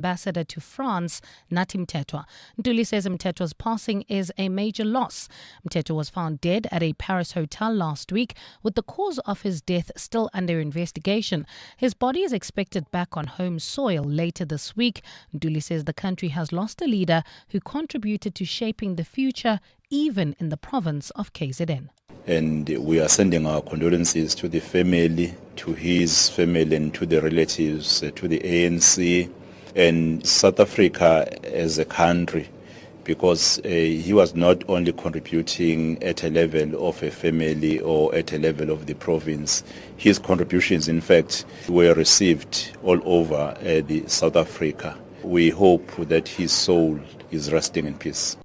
Ambassador to France, Nathi Mthethwa. Ntuli says Mthethwa's passing is a major loss. Mthethwa was found dead at a Paris hotel last week, with the cause of his death still under investigation. His body is expected back on home soil later this week. Ntuli says the country has lost a leader who contributed to shaping the future, even in the province of KZN. And we are sending our condolences to the family, to his family and to the relatives, to the ANC and South Africa as a country, because he was not only contributing at a level of a family or at a level of the province. His contributions, in fact, were received all over the South Africa. We hope that his soul is resting in peace.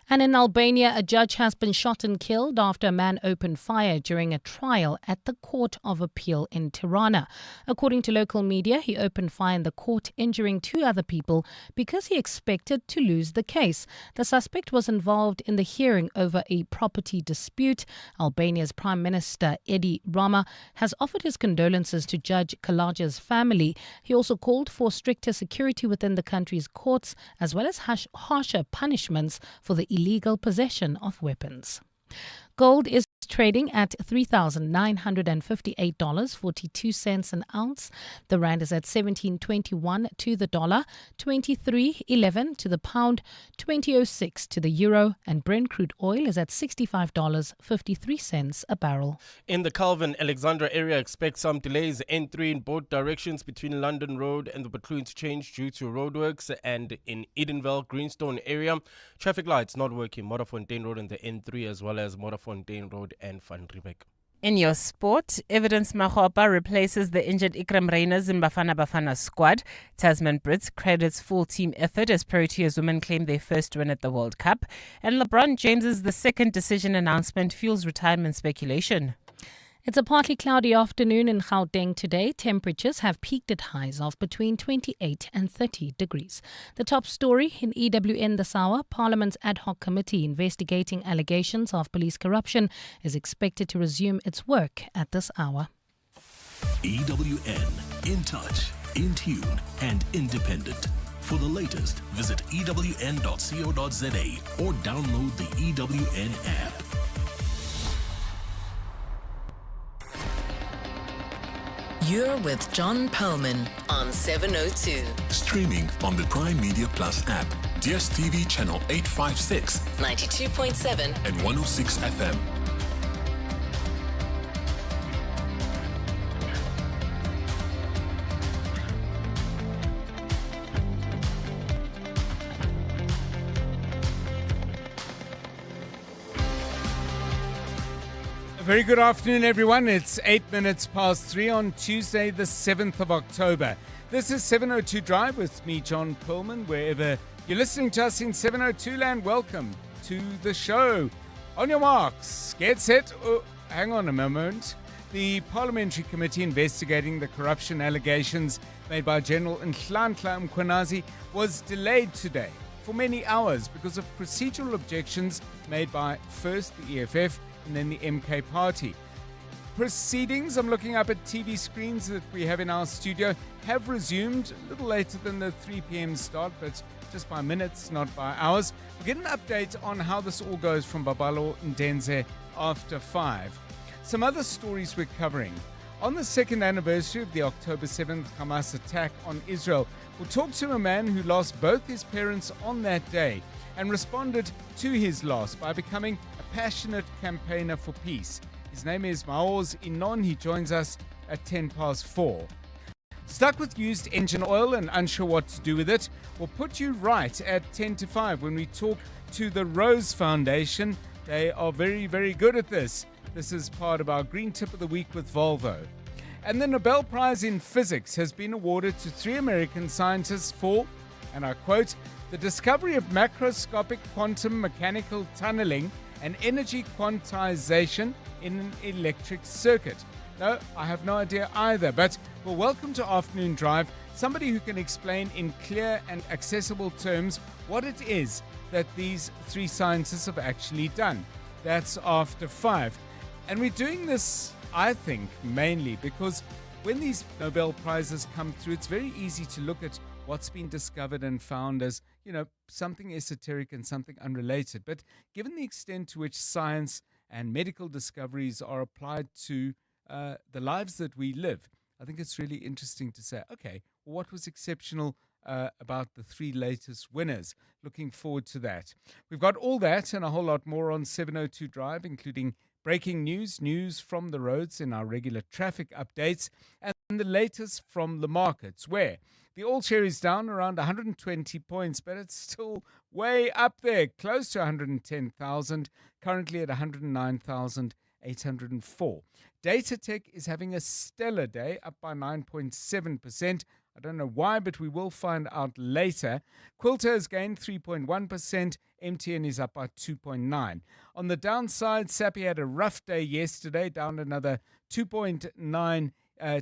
And in Albania, a judge has been shot and killed after a man opened fire during a trial at the Court of Appeal in Tirana. According to local media, he opened fire in the court, injuring two other people because he expected to lose the case. The suspect was involved in the hearing over a property dispute. Albania's Prime Minister Edi Rama has offered his condolences to Judge Kalaja's family. He also called for stricter security within the country's courts, as well as harsher punishments for the illegal possession of weapons. Gold is trading at $3,958.42 an ounce. The rand is at 17.21 to the dollar, 23.11 to the pound, 20.06 to the euro, and Brent crude oil is at $65.53 a barrel. In the Calvin Alexandra area, expect some delays N3 in both directions between London Road and the Bethlehem Interchange due to roadworks, and in Edenvale Greenstone area, traffic lights not working, Modderfontein Road and the N3 as well as Modderfontein Road and Van Riebeek. In your sport, Evidence Mahopa replaces the injured Ikram Reyners in Bafana Bafana squad. Tasman Brits credits full team effort as Proteas women claim their first win at the World Cup. And LeBron James's second decision announcement fuels retirement speculation. It's a partly cloudy afternoon in Gauteng today. Temperatures have peaked at highs of between 28 and 30 degrees. The top story in EWN this hour: Parliament's ad hoc committee investigating allegations of police corruption is expected to resume its work at this hour. EWN, in touch, in tune and independent. For the latest, visit ewn.co.za or download the EWN app. You're with John Perlman on 702. Streaming on the Prime Media Plus app, DSTV channel 856, 92.7 and 106 FM. Very good afternoon, everyone. It's 8 minutes past 3 on Tuesday, the 7th of October. This is 702 Drive with me, John Perlman. Wherever you're listening to us in 702 land, welcome to the show. On your marks, get set. Oh, hang on a moment. The Parliamentary Committee investigating the corruption allegations made by General Nhlanhla Mkhwanazi was delayed today for many hours because of procedural objections made by first the EFF and then the MK party. Proceedings, I'm looking up at TV screens that we have in our studio, have resumed a little later than the 3 p.m. start, but just by minutes, not by hours. We'll get an update on how this all goes from Babalo Ndenze after 5. Some other stories we're covering. On the second anniversary of the October 7th Hamas attack on Israel, we'll talk to a man who lost both his parents on that day and responded to his loss by becoming a passionate campaigner for peace. His name is Maoz Inon. He joins us at 10 past 4. Stuck with used engine oil and unsure what to do with it? We'll put you right at 10 to 5 when we talk to the Rose Foundation. They are very, very good at this. This is part of our Green Tip of the Week with Volvo. And the Nobel Prize in Physics has been awarded to 3 American scientists for, and I quote, the discovery of macroscopic quantum mechanical tunneling and energy quantization in an electric circuit. No, I have no idea either, but we'll welcome to Afternoon Drive somebody who can explain in clear and accessible terms what it is that these 3 scientists have actually done. That's after 5. And we're doing this, I think, mainly because when these Nobel Prizes come through, it's very easy to look at what's been discovered and found as, something esoteric and something unrelated. But given the extent to which science and medical discoveries are applied to the lives that we live, I think it's really interesting to say, okay, what was exceptional about the three latest winners? Looking forward to that. We've got all that and a whole lot more on 702 Drive, including breaking news from the roads in our regular traffic updates, and the latest from the markets, where the all share is down around 120 points, but it's still way up there, close to 110,000, currently at 109,804. Data Tech is having a stellar day, up by 9.7%. I don't know why, but we will find out later. Quilter has gained 3.1%. MTN is up by 2.9%. On the downside, Sappi had a rough day yesterday, down another 2.9%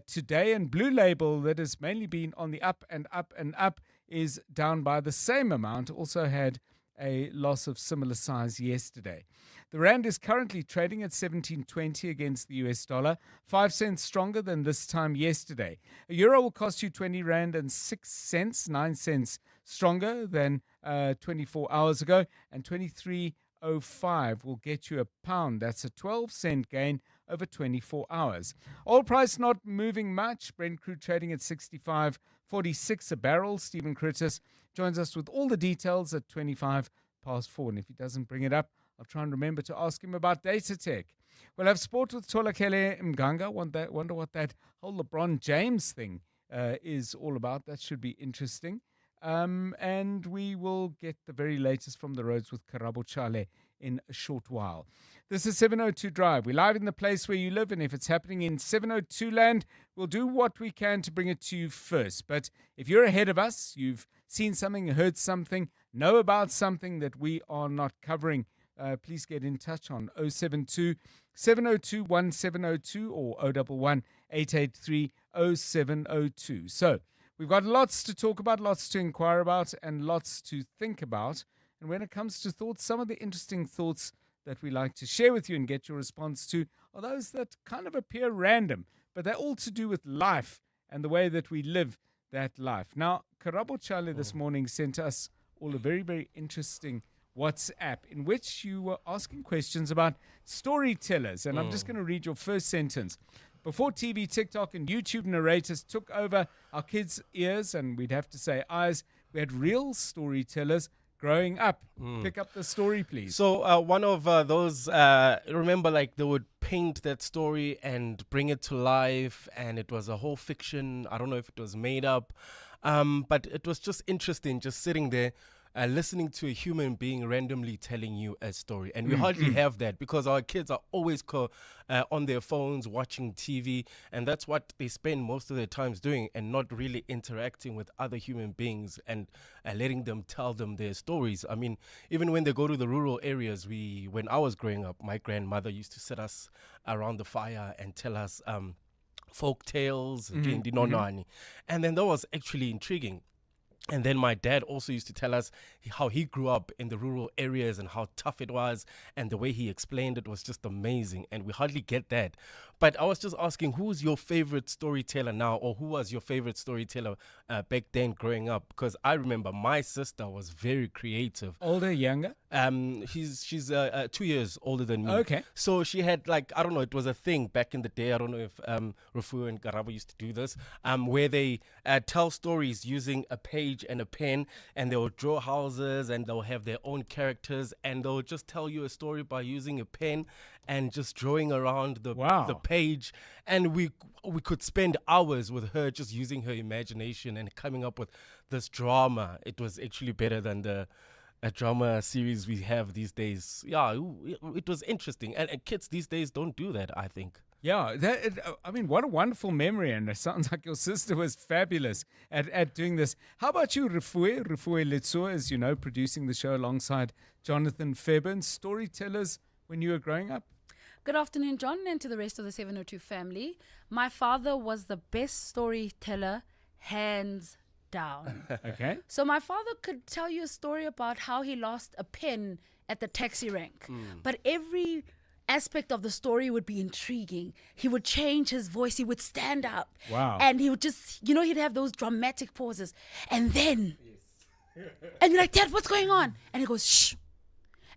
today. And Blue Label, that has mainly been on the up and up and up, is down by the same amount. Also had a loss of similar size yesterday. The rand is currently trading at 17.20 against the US dollar, 5 cents stronger than this time yesterday. A euro will cost you 20 rand and 6 cents, 9 cents stronger than 24 hours ago, and 23.05 will get you a pound. That's a 12-cent gain over 24 hours. Oil price not moving much. Brent crude trading at 65.46 a barrel. Stephen Curtis joins us with all the details at 25 past 4. And if he doesn't bring it up, I'll try and remember to ask him about Data Tech. We'll have sport with Tolakele Mganga. Wonder what that whole LeBron James thing is all about. That should be interesting. And we will get the very latest from the roads with Karabo Chale in a short while. This is 702 Drive. We're live in the place where you live, and if it's happening in 702 land, we'll do what we can to bring it to you first. But if you're ahead of us, you've seen something, heard something, know about something that we are not covering, please get in touch on 072 702 1702 or 011 883 0702. So we've got lots to talk about, lots to inquire about, and lots to think about. And when it comes to thoughts, some of the interesting thoughts that we like to share with you and get your response to are those that kind of appear random, but they're all to do with life and the way that we live that life. Now, Karabo Chale this morning sent us all a very, very interesting WhatsApp in which you were asking questions about storytellers. And I'm just going to read your first sentence. Before TV, TikTok, and YouTube narrators took over our kids' ears, and we'd have to say eyes, we had real storytellers growing up. Pick up the story, please. So one of those, remember, like they would paint that story and bring it to life, and it was a whole fiction. I don't know if it was made up, but it was just interesting, just sitting there. Listening to a human being randomly telling you a story. And we hardly have that because our kids are always on their phones watching TV, and that's what they spend most of their times doing, and not really interacting with other human beings and letting them tell them their stories. I mean, even when they go to the rural areas, when I was growing up, my grandmother used to sit us around the fire and tell us folk tales, and then that was actually intriguing. And then my dad also used to tell us how he grew up in the rural areas and how tough it was. And the way he explained it was just amazing. And we hardly get that. But I was just asking, who's your favorite storyteller now? Or who was your favorite storyteller back then growing up? Because I remember my sister was very creative. Older, younger? She's 2 years older than me. Okay. So she had I don't know, it was a thing back in the day. I don't know if Rufu and Garaba used to do this, where they tell stories using a page and a pen, and they'll draw houses and they'll have their own characters, and they'll just tell you a story by using a pen and just drawing around the page. And we could spend hours with her just using her imagination and coming up with this drama. It was actually better than a drama series we have these days. Yeah, it was interesting. And kids these days don't do that, I think. Yeah, what a wonderful memory, and it sounds like your sister was fabulous at doing this. How about you, Rufue Letso, as you know, producing the show alongside Jonathan Fairburn, storytellers when you were growing up? Good afternoon, John, and to the rest of the 702 family. My father was the best storyteller, hands down. Okay. So my father could tell you a story about how he lost a pen at the taxi rank, but every aspect of the story would be intriguing. He would change his voice. He would stand up. Wow. And he would just, he'd have those dramatic pauses. And then, and you're like, Dad, what's going on? And he goes, shh.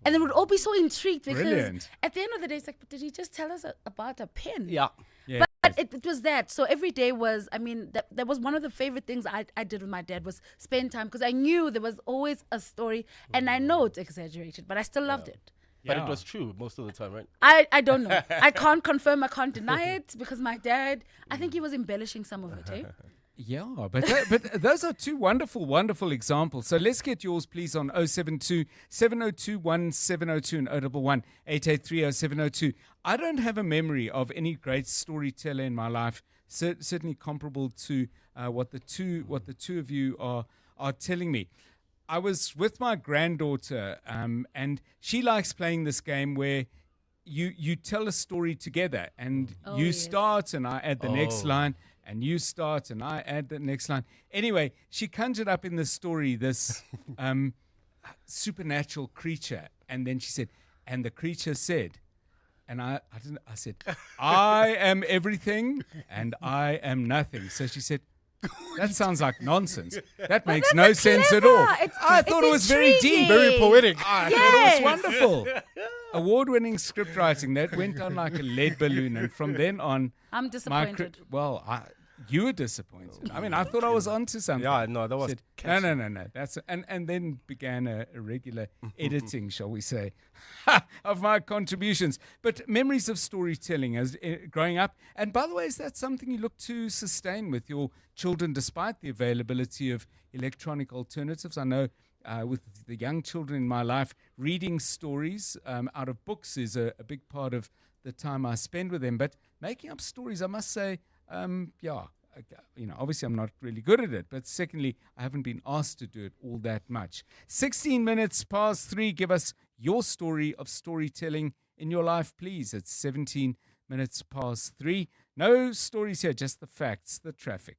And then we'd all be so intrigued because Brilliant. at the end of the day, it's like, but did he just tell us about a pen? Yeah. Yeah. But it was that. So every day was, that was one of the favorite things I did with my dad was spend time because I knew there was always a story. And I know it's exaggerated, but I still loved it. But Yeah. it was true most of the time, right? I don't know. I can't confirm, I can't deny it because my dad, I think he was embellishing some of it, eh? Yeah, but those are two wonderful, wonderful examples. So let's get yours, please, on 072 702 1702 and 011 883 0702. I don't have a memory of any great storyteller in my life, certainly comparable to what the two of you are telling me. I was with my granddaughter, and she likes playing this game where you tell a story together, and you yes. start, and I add the next line. And you start, and I add the next line. Anyway, she conjured up in the story this supernatural creature, and then she said, and the creature said, and I said, I am everything, and I am nothing. So she said, that sounds like nonsense. That makes no sense at all. I thought it was very deep, Very poetic. I thought it was wonderful. Award-winning script writing that went down like a lead balloon, and from then on, I'm disappointed. you were disappointed. I mean, I thought I was onto something. Yeah, no, that was Said, catchy. no. That's and then began a regular editing, shall we say, of my contributions. But memories of storytelling as growing up. And by the way, is that something you look to sustain with your children, despite the availability of electronic alternatives? I know. With the young children in my life, reading stories out of books is a big part of the time I spend with them. But making up stories, I must say, obviously I'm not really good at it. But secondly, I haven't been asked to do it all that much. 16 minutes past 3. Give us your story of storytelling in your life, please. It's 17 minutes past 3. No stories here, just the facts, the traffic.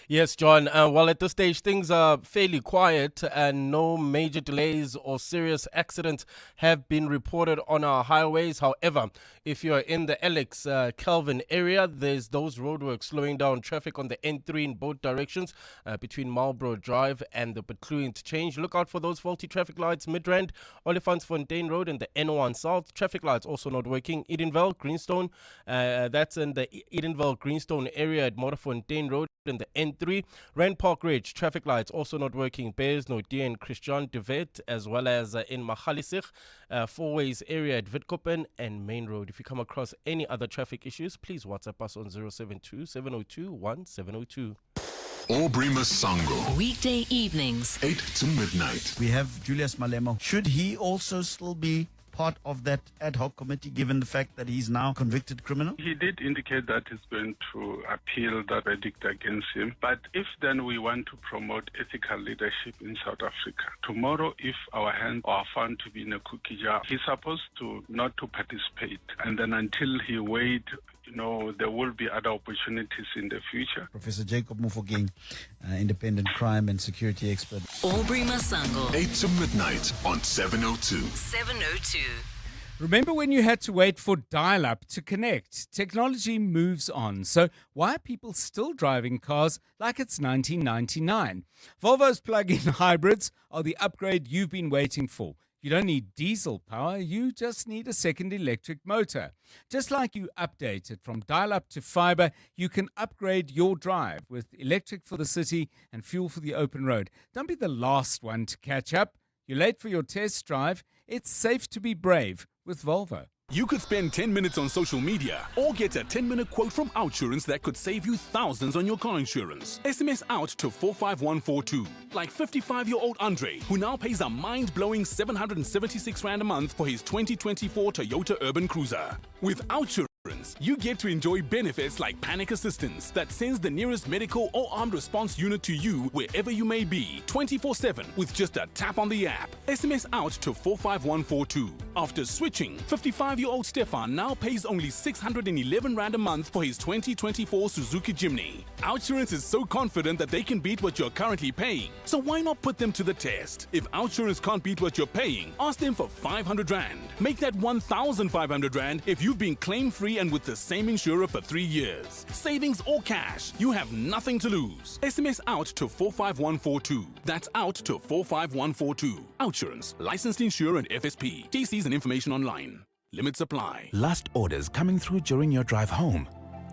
Yes, John. Well, at this stage, things are fairly quiet and no major delays or serious accidents have been reported on our highways. However, if you're in the Alex Kelvin area, there's those roadworks slowing down traffic on the N3 in both directions between Marlborough Drive and the Bethlehem interchange. Look out for those faulty traffic lights, Midrand, Olifantsfontein Road and the N1 South. Traffic lights also not working. Edenvale, Greenstone, that's in the Edenvale, Greenstone area at Motorfontein Road. In the N3, Rand Park Ridge, traffic lights also not working. Bears, Nodia and Christian de Wet, as well as in Magaliesig, Four Ways area at Witkoppen and Main Road. If you come across any other traffic issues, please WhatsApp us on 072 702 1702. Aubrey Masango, Weekday evenings. 8 to midnight. We have Julius Malemo. Should he also still be part of that ad hoc committee, given the fact that he's now a convicted criminal? He did indicate that he's going to appeal that verdict against him. But if then we want to promote ethical leadership in South Africa, tomorrow if our hands are found to be in a cookie jar, he's supposed to not to participate. And then until he wait, there will be other opportunities in the future. Professor Jacob Mufokeng, independent crime and security expert. Aubrey Masango. 8 to midnight on 702. 702. Remember when you had to wait for dial-up to connect? Technology moves on, so why are people still driving cars like it's 1999? Volvo's plug-in hybrids are the upgrade you've been waiting for. You don't need diesel power, you just need a second electric motor. Just like you updated from dial-up to fiber, you can upgrade your drive with electric for the city and fuel for the open road. Don't be the last one to catch up. You're late for your test drive. It's safe to be brave with Volvo. You could spend 10 minutes on social media or get a 10-minute quote from Outsurance that could save you thousands on your car insurance. SMS out to 45142. Like 55-year-old Andre, who now pays a mind-blowing 776 Rand a month for his 2024 Toyota Urban Cruiser. With Outsurance, you get to enjoy benefits like panic assistance that sends the nearest medical or armed response unit to you wherever you may be, 24/7 with just a tap on the app. SMS out to 45142. After switching, 55-year-old Stefan now pays only 611 Rand a month for his 2024 Suzuki Jimny. Outsurance is so confident that they can beat what you're currently paying. So why not put them to the test? If Outsurance can't beat what you're paying, ask them for 500 Rand. Make that 1,500 Rand if you've been claim-free and with the same insurer for 3 years. Savings or cash, you have nothing to lose. SMS out to 45142. That's out to 45142. Outsurance, licensed insurer and FSP. TCs and information online. Limits apply. Last orders coming through during your drive home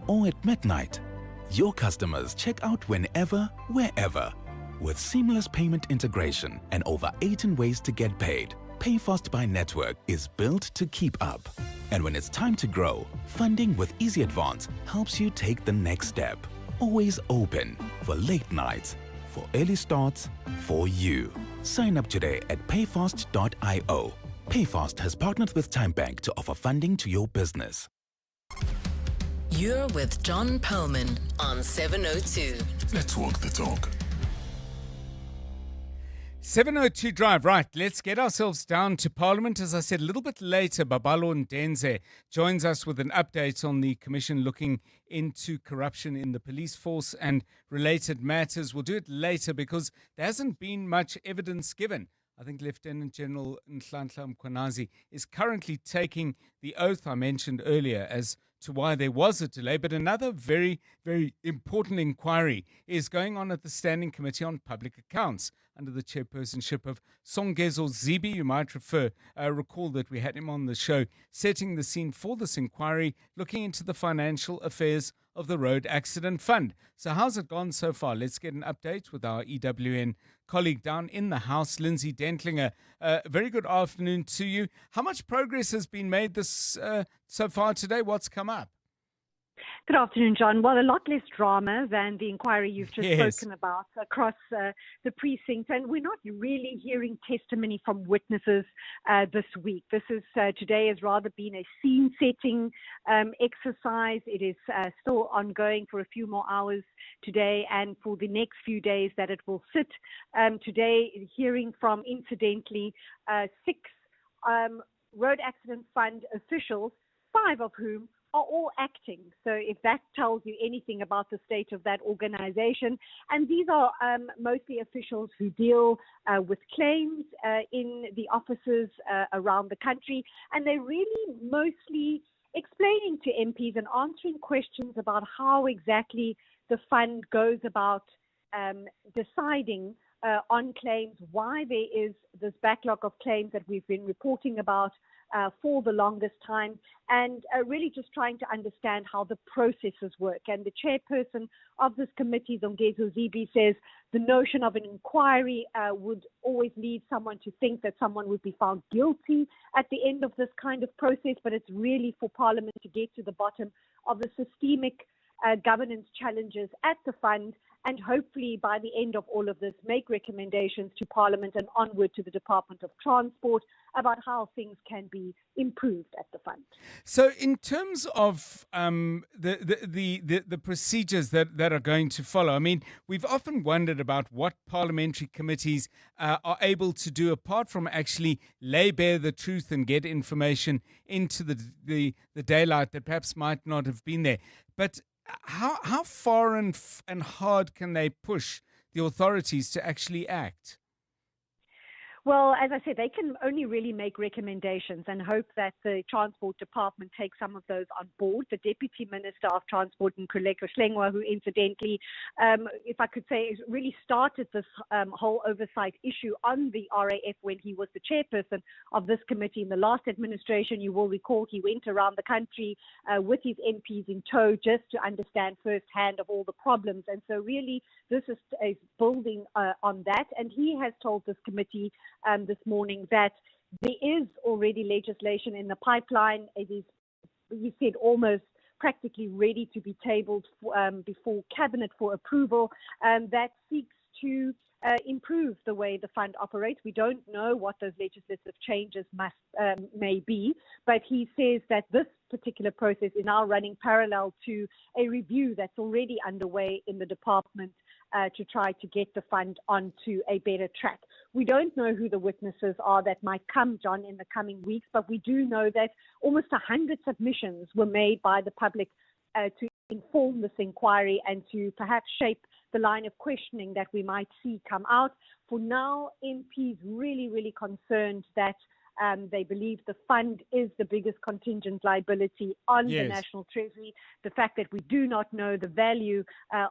or at midnight. Your customers check out whenever, wherever. With seamless payment integration and over 18 ways to get paid, PayFast by Network is built to keep up. And when it's time to grow, funding with Easy Advance helps you take the next step. Always open for late nights, for early starts, for you. Sign up today at payfast.io. PayFast has partnered with TimeBank to offer funding to your business. You're with John Perlman on 702. Let's walk the talk. 702 Drive, right, let's get ourselves down to Parliament. As I said, a little bit later, Babalo Ndenze joins us with an update on the Commission looking into corruption in the police force and related matters. We'll do it later because there hasn't been much evidence given. I think Lieutenant General Nhlanhla Mkhwanazi is currently taking the oath I mentioned earlier as to why there was a delay. But another very, very important inquiry is going on at the Standing Committee on Public Accounts under the chairpersonship of Songezo Zibi. You might recall that we had him on the show setting the scene for this inquiry, looking into the financial affairs of the Road Accident Fund. So how's it gone so far? Let's get an update with our EWN colleague down in the House, Lindsay Dentlinger. Very good afternoon to you. How much progress has been made this so far today? What's come up? Good afternoon, John. Well, a lot less drama than the inquiry you've just spoken about across the precinct. And we're not really hearing testimony from witnesses this week. This is today has rather been a scene-setting exercise. It is still ongoing for a few more hours today and for the next few days that it will sit. Today, hearing from, incidentally, 6 Road Accident Fund officials, 5 of whom are all acting. So if that tells you anything about the state of that organization. And these are mostly officials who deal with claims in the offices around the country. And they're really mostly explaining to MPs and answering questions about how exactly the fund goes about deciding on claims, why there is this backlog of claims that we've been reporting about for the longest time, and really just trying to understand how the processes work. And the chairperson of this committee, Zongezo Zibi, says the notion of an inquiry would always lead someone to think that someone would be found guilty at the end of this kind of process, but it's really for Parliament to get to the bottom of the systemic governance challenges at the fund, and hopefully by the end of all of this make recommendations to Parliament and onward to the Department of Transport about how things can be improved at the fund. So in terms of the procedures that are going to follow, I mean, we've often wondered about what parliamentary committees are able to do apart from actually lay bare the truth and get information into the daylight that perhaps might not have been there. But how far and hard can they push the authorities to actually act? Well, as I said, they can only really make recommendations and hope that the Transport Department takes some of those on board. The Deputy Minister of Transport, Nkululeko Slengwa, who incidentally, if I could say, really started this whole oversight issue on the RAF when he was the chairperson of this committee in the last administration. You will recall he went around the country with his MPs in tow just to understand firsthand of all the problems. And so really this is building on that. And he has told this committee this morning that there is already legislation in the pipeline. It is, he said, almost practically ready to be tabled before Cabinet for approval, that seeks to improve the way the fund operates. We don't know what those legislative changes may be, but he says that this particular process is now running parallel to a review that's already underway in the department to try to get the fund onto a better track. We don't know who the witnesses are that might come, John, in the coming weeks, but we do know that almost 100 submissions were made by the public to inform this inquiry and to perhaps shape the line of questioning that we might see come out. For now, MPs really concerned that they believe the fund is the biggest contingent liability on the National Treasury. The fact that we do not know the value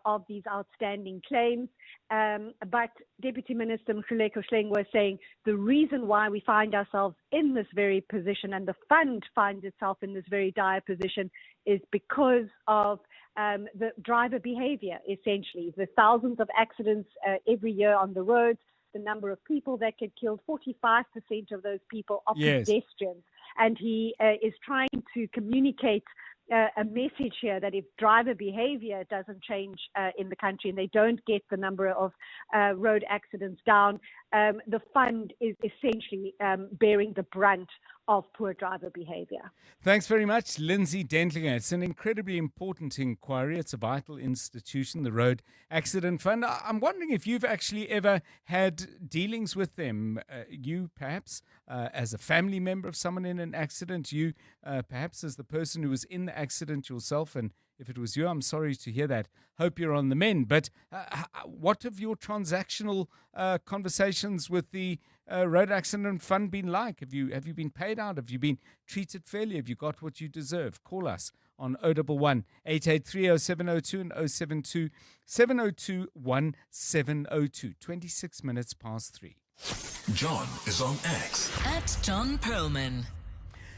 of these outstanding claims. But Deputy Minister Mkhuleko Hleng was saying the reason why we find ourselves in this very position and the fund finds itself in this very dire position is because of the driver behavior, essentially. The thousands of accidents every year on the roads, the number of people that get killed, 45% of those people are pedestrians. And he is trying to communicate a message here that if driver behavior doesn't change in the country and they don't get the number of road accidents down, the fund is essentially bearing the brunt of poor driver behavior. Thanks very much, Lindsay Dentlinger. It's an incredibly important inquiry. It's a vital institution, the Road Accident Fund. I'm wondering if you've actually ever had dealings with them. You, perhaps, as a family member of someone in an accident. You, perhaps, as the person who was in the accident yourself. And if it was you, I'm sorry to hear that. Hope you're on the mend. But what have your transactional conversations with the Road Accident Fund been like? Have you been paid out? Have you been treated fairly? Have you got what you deserve? Call us on 011 883 0702 and 072 702 1702. 26 minutes past 3. John is on X at John Perlman.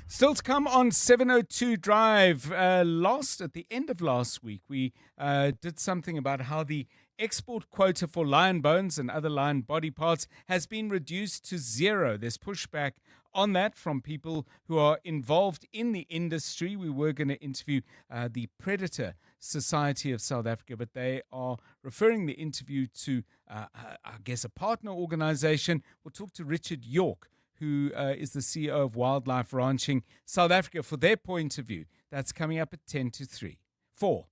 Still to come on 702 Drive. At the end of last week, we did something about how the export quota for lion bones and other lion body parts has been reduced to 0. There's pushback on that from people who are involved in the industry. We were going to interview the Predator Society of South Africa, but they are referring the interview to, I guess, a partner organization. We'll talk to Richard York, who is the CEO of Wildlife Ranching South Africa, for their point of view. That's coming up at 10 to 3. 4.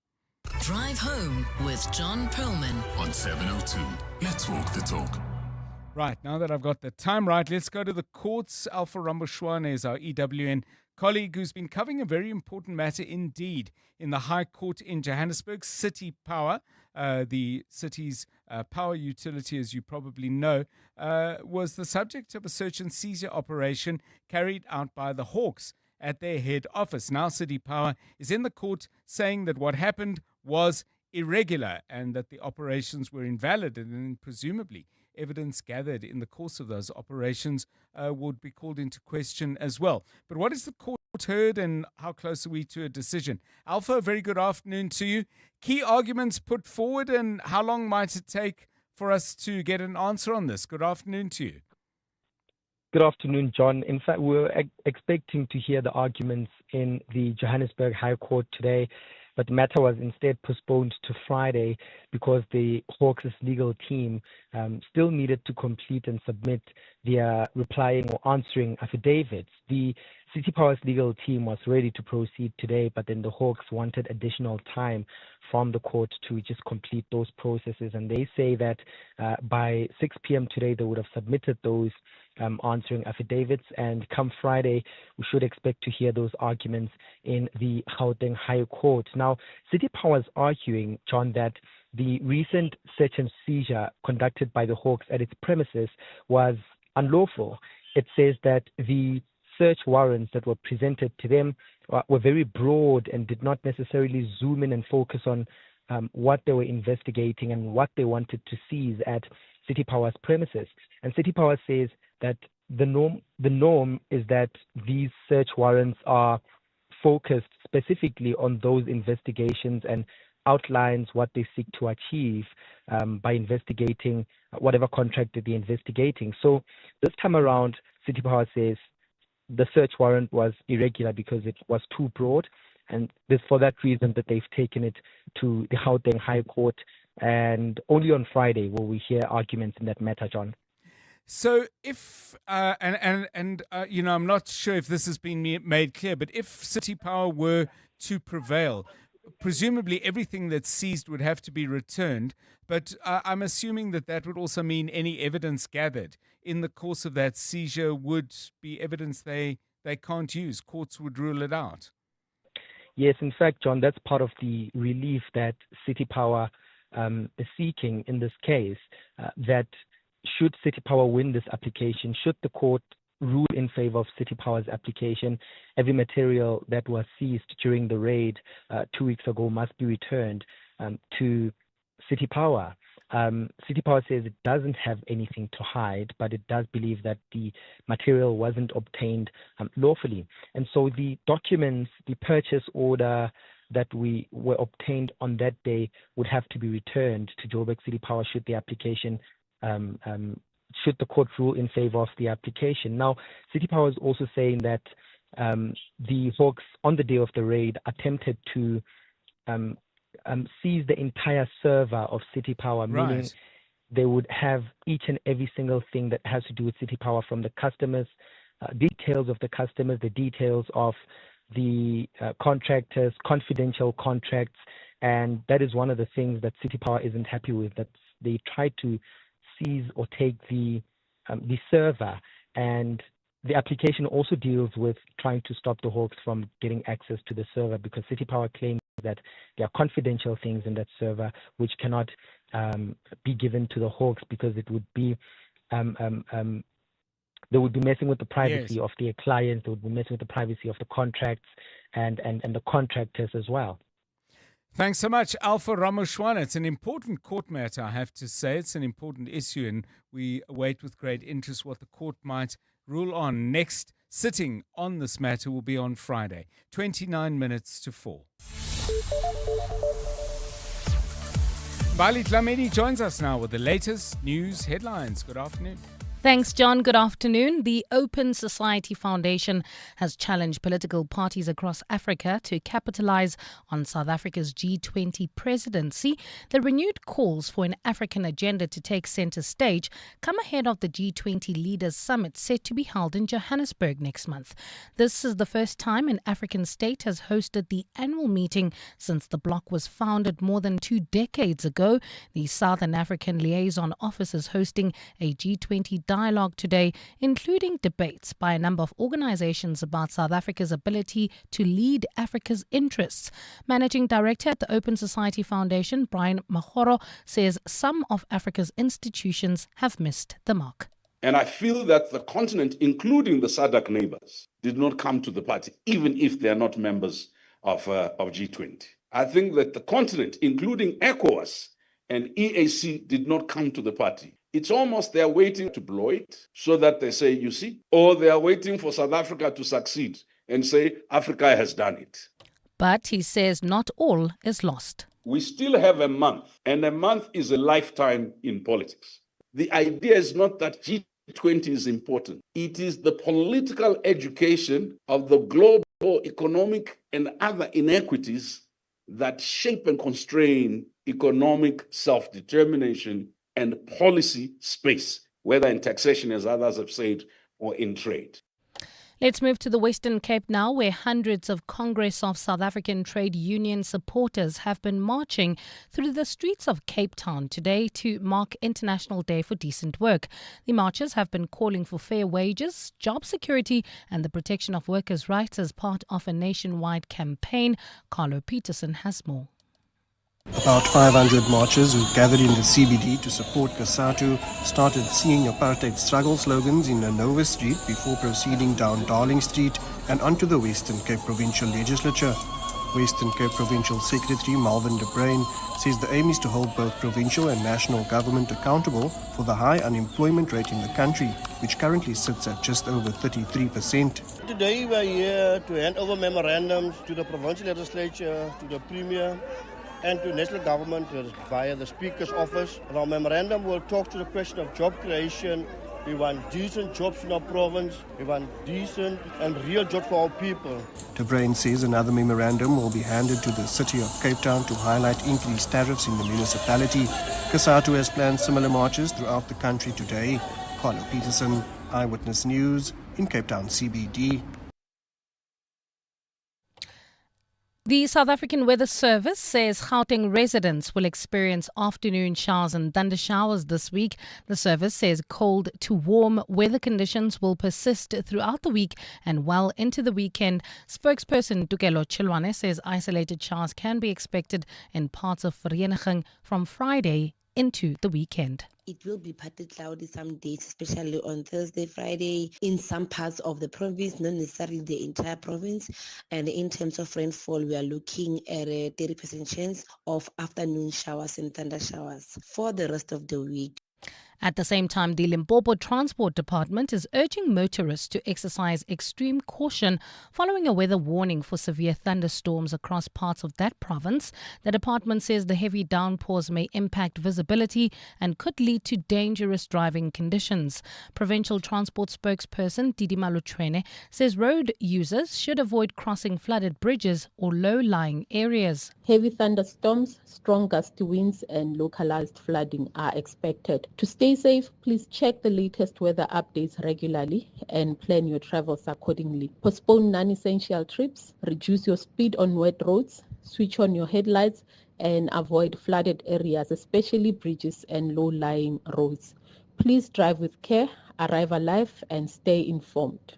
Drive home with John Perlman on 702. Let's walk the talk. Right, now that I've got the time right, let's go to the courts. Alpha Rambushwane is our EWN colleague who's been covering a very important matter indeed in the High Court in Johannesburg. City Power, the city's power utility, as you probably know, was the subject of a search and seizure operation carried out by the Hawks at their head office. Now City Power is in the court saying that what happened was irregular and that the operations were invalid, and then presumably evidence gathered in the course of those operations would be called into question as well. But what has the court heard and how close are we to a decision? Alpha, a very good afternoon to you. Key arguments put forward, and how long might it take for us to get an answer on this? Good afternoon to you. Good afternoon, John. In fact, we're expecting to hear the arguments in the Johannesburg High Court today, but the matter was instead postponed to Friday because the Hawks' legal team still needed to complete and submit their replying or answering affidavits. The City Power's legal team was ready to proceed today, but then the Hawks wanted additional time from the court to just complete those processes. And they say that by 6 p.m. today, they would have submitted those answering affidavits. And come Friday, we should expect to hear those arguments in the Gauteng High Court. Now, City Power is arguing, John, that the recent search and seizure conducted by the Hawks at its premises was unlawful. It says that the search warrants that were presented to them were very broad and did not necessarily zoom in and focus on what they were investigating and what they wanted to seize at City Power's premises. And City Power says that the norm is that these search warrants are focused specifically on those investigations and outlines what they seek to achieve by investigating whatever contract that they're investigating. So this time around, City Power says the search warrant was irregular because it was too broad, and it's for that reason that they've taken it to the Gauteng High Court, and only on Friday will we hear arguments in that matter, John. So if, I'm not sure if this has been made clear, but if City Power were to prevail, presumably everything that's seized would have to be returned, but I'm assuming that would also mean any evidence gathered in the course of that seizure would be evidence they can't use. Courts would rule it out. Yes, in fact, John, that's part of the relief that City Power is seeking in this case, that should City Power win this application, should the court rule in favor of City Power's application, every material that was seized during the raid 2 weeks ago must be returned to City Power. City Power says it doesn't have anything to hide, but it does believe that the material wasn't obtained lawfully. And so the documents, the purchase order that were obtained on that day would have to be returned to Joburg City Power should the application should the court rule in favor of the application. Now, City Power is also saying that the Hawks, on the day of the raid, attempted to seize the entire server of City Power, meaning they would have each and every single thing that has to do with City Power, from the customers, details of the customers, the details of the contractors, confidential contracts, and that is one of the things that City Power isn't happy with, that they tried to seize or take the server, and the application also deals with trying to stop the Hawks from getting access to the server, because City Power claims that there are confidential things in that server which cannot be given to the Hawks, because it would be they would be messing with the privacy of their clients, they would be messing with the privacy of the contracts and the contractors as well. Thanks so much, Alpha Ramoshwana. It's an important court matter, I have to say. It's an important issue, and we await with great interest what the court might rule on. Next sitting on this matter will be on Friday, 29 minutes to 4. Bali Tlamedi joins us now with the latest news headlines. Good afternoon. Thanks, John. Good afternoon. The Open Society Foundation has challenged political parties across Africa to capitalize on South Africa's G20 presidency. The renewed calls for an African agenda to take center stage come ahead of the G20 Leaders Summit set to be held in Johannesburg next month. This is the first time an African state has hosted the annual meeting since the bloc was founded more than 2 decades ago. The Southern African Liaison Office is hosting a G20 dialogue today, including debates by a number of organizations about South Africa's ability to lead Africa's interests. Managing Director at the Open Society Foundation, Brian Mahoro, says some of Africa's institutions have missed the mark. And I feel that the continent, including the SADC neighbors, did not come to the party, even if they are not members of G20. I think that the continent, including ECOWAS and EAC, did not come to the party. It's almost they're waiting to blow it so that they say, you see, or they are waiting for South Africa to succeed and say, Africa has done it. But he says not all is lost. We still have a month, and a month is a lifetime in politics. The idea is not that G20 is important. It is the political education of the global economic and other inequities that shape and constrain economic self-determination and policy space, whether in taxation, as others have said, or in trade. Let's move to the Western Cape now, where hundreds of Congress of South African Trade Union supporters have been marching through the streets of Cape Town today to mark International Day for Decent Work. The marchers have been calling for fair wages, job security and the protection of workers' rights as part of a nationwide campaign. Carlo Peterson has more. About 500 marchers who gathered in the CBD to support Kasatu started singing apartheid struggle slogans in Nova Street before proceeding down Darling Street and onto the Western Cape Provincial Legislature. Western Cape Provincial Secretary Malvin de Bruyn says the aim is to hold both provincial and national government accountable for the high unemployment rate in the country, which currently sits at just over 33%. Today we are here to hand over memorandums to the provincial legislature, to the Premier, and to national government via the Speaker's office. And our memorandum will talk to the question of job creation. We want decent jobs in our province. We want decent and real jobs for our people. De Bruyn says another memorandum will be handed to the City of Cape Town to highlight increased tariffs in the municipality. Kasatu has planned similar marches throughout the country today. Carlo Peterson, Eyewitness News in Cape Town CBD. The South African Weather Service says Gauteng residents will experience afternoon showers and thunder showers this week. The service says cold to warm weather conditions will persist throughout the week and well into the weekend. Spokesperson Tukelo Chilwane says isolated showers can be expected in parts of Vereeniging from Friday into the weekend. It will be partly cloudy some days, especially on Thursday, Friday, in some parts of the province, not necessarily the entire province. And in terms of rainfall, we are looking at a 30% chance of afternoon showers and thunder showers for the rest of the week. At the same time, the Limpopo Transport Department is urging motorists to exercise extreme caution following a weather warning for severe thunderstorms across parts of that province. The department says the heavy downpours may impact visibility and could lead to dangerous driving conditions. Provincial Transport spokesperson Didi Malutrene says road users should avoid crossing flooded bridges or low-lying areas. Heavy thunderstorms, strong gusty winds and localized flooding are expected. To stay safe, please check the latest weather updates regularly and plan your travels accordingly. Postpone non-essential trips, reduce your speed on wet roads, switch on your headlights and avoid flooded areas, especially bridges and low-lying roads. Please drive with care, arrive alive and stay informed.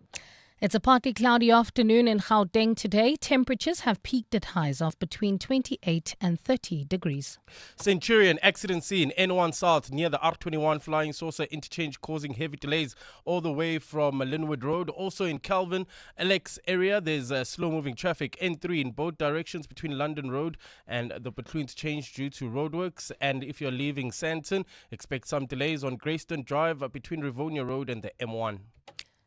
It's a partly cloudy afternoon in Gauteng today. Temperatures have peaked at highs of between 28 and 30 degrees. Centurion accident scene N1 South near the R21 flying saucer interchange causing heavy delays all the way from Linwood Road. Also in Calvin, Alex area, there's slow-moving traffic N3 in both directions between London Road and the Between interchange due to roadworks. And if you're leaving Sandton, expect some delays on Greyston Drive between Rivonia Road and the M1.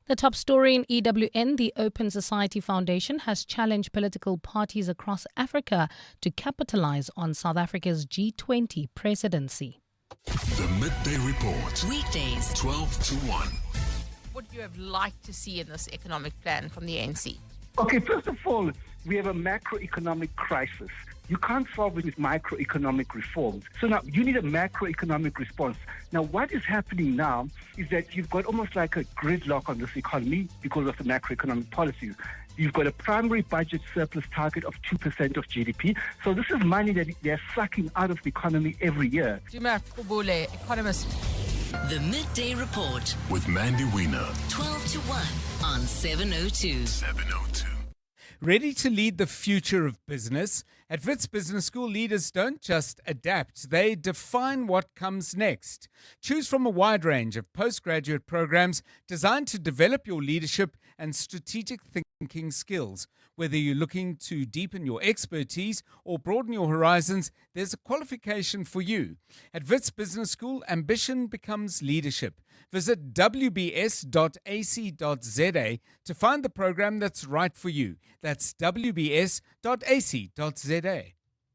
The top story in EWN, the Open Society Foundation has challenged political parties across Africa to capitalize on South Africa's G20 presidency. The Midday Report. Weekdays, 12 to 1. Would you have liked to see in this economic plan from the ANC? Okay, first of all, we have a macroeconomic crisis. You can't solve it with microeconomic reforms. So now you need a macroeconomic response. Now what is happening now is that you've got almost like a gridlock on this economy because of the macroeconomic policies. You've got a primary budget surplus target of 2% of GDP. So this is money that they're sucking out of the economy every year. Duma Kubule, economist. The Midday Report with Mandy Wiener. 12 to 1 on 702. 702. Ready to lead the future of business? At Wits Business School, leaders don't just adapt, they define what comes next. Choose from a wide range of postgraduate programs designed to develop your leadership and strategic thinking skills. Whether you're looking to deepen your expertise or broaden your horizons, there's a qualification for you. At Wits Business School, ambition becomes leadership. Visit wbs.ac.za to find the program that's right for you. That's wbs.ac.za.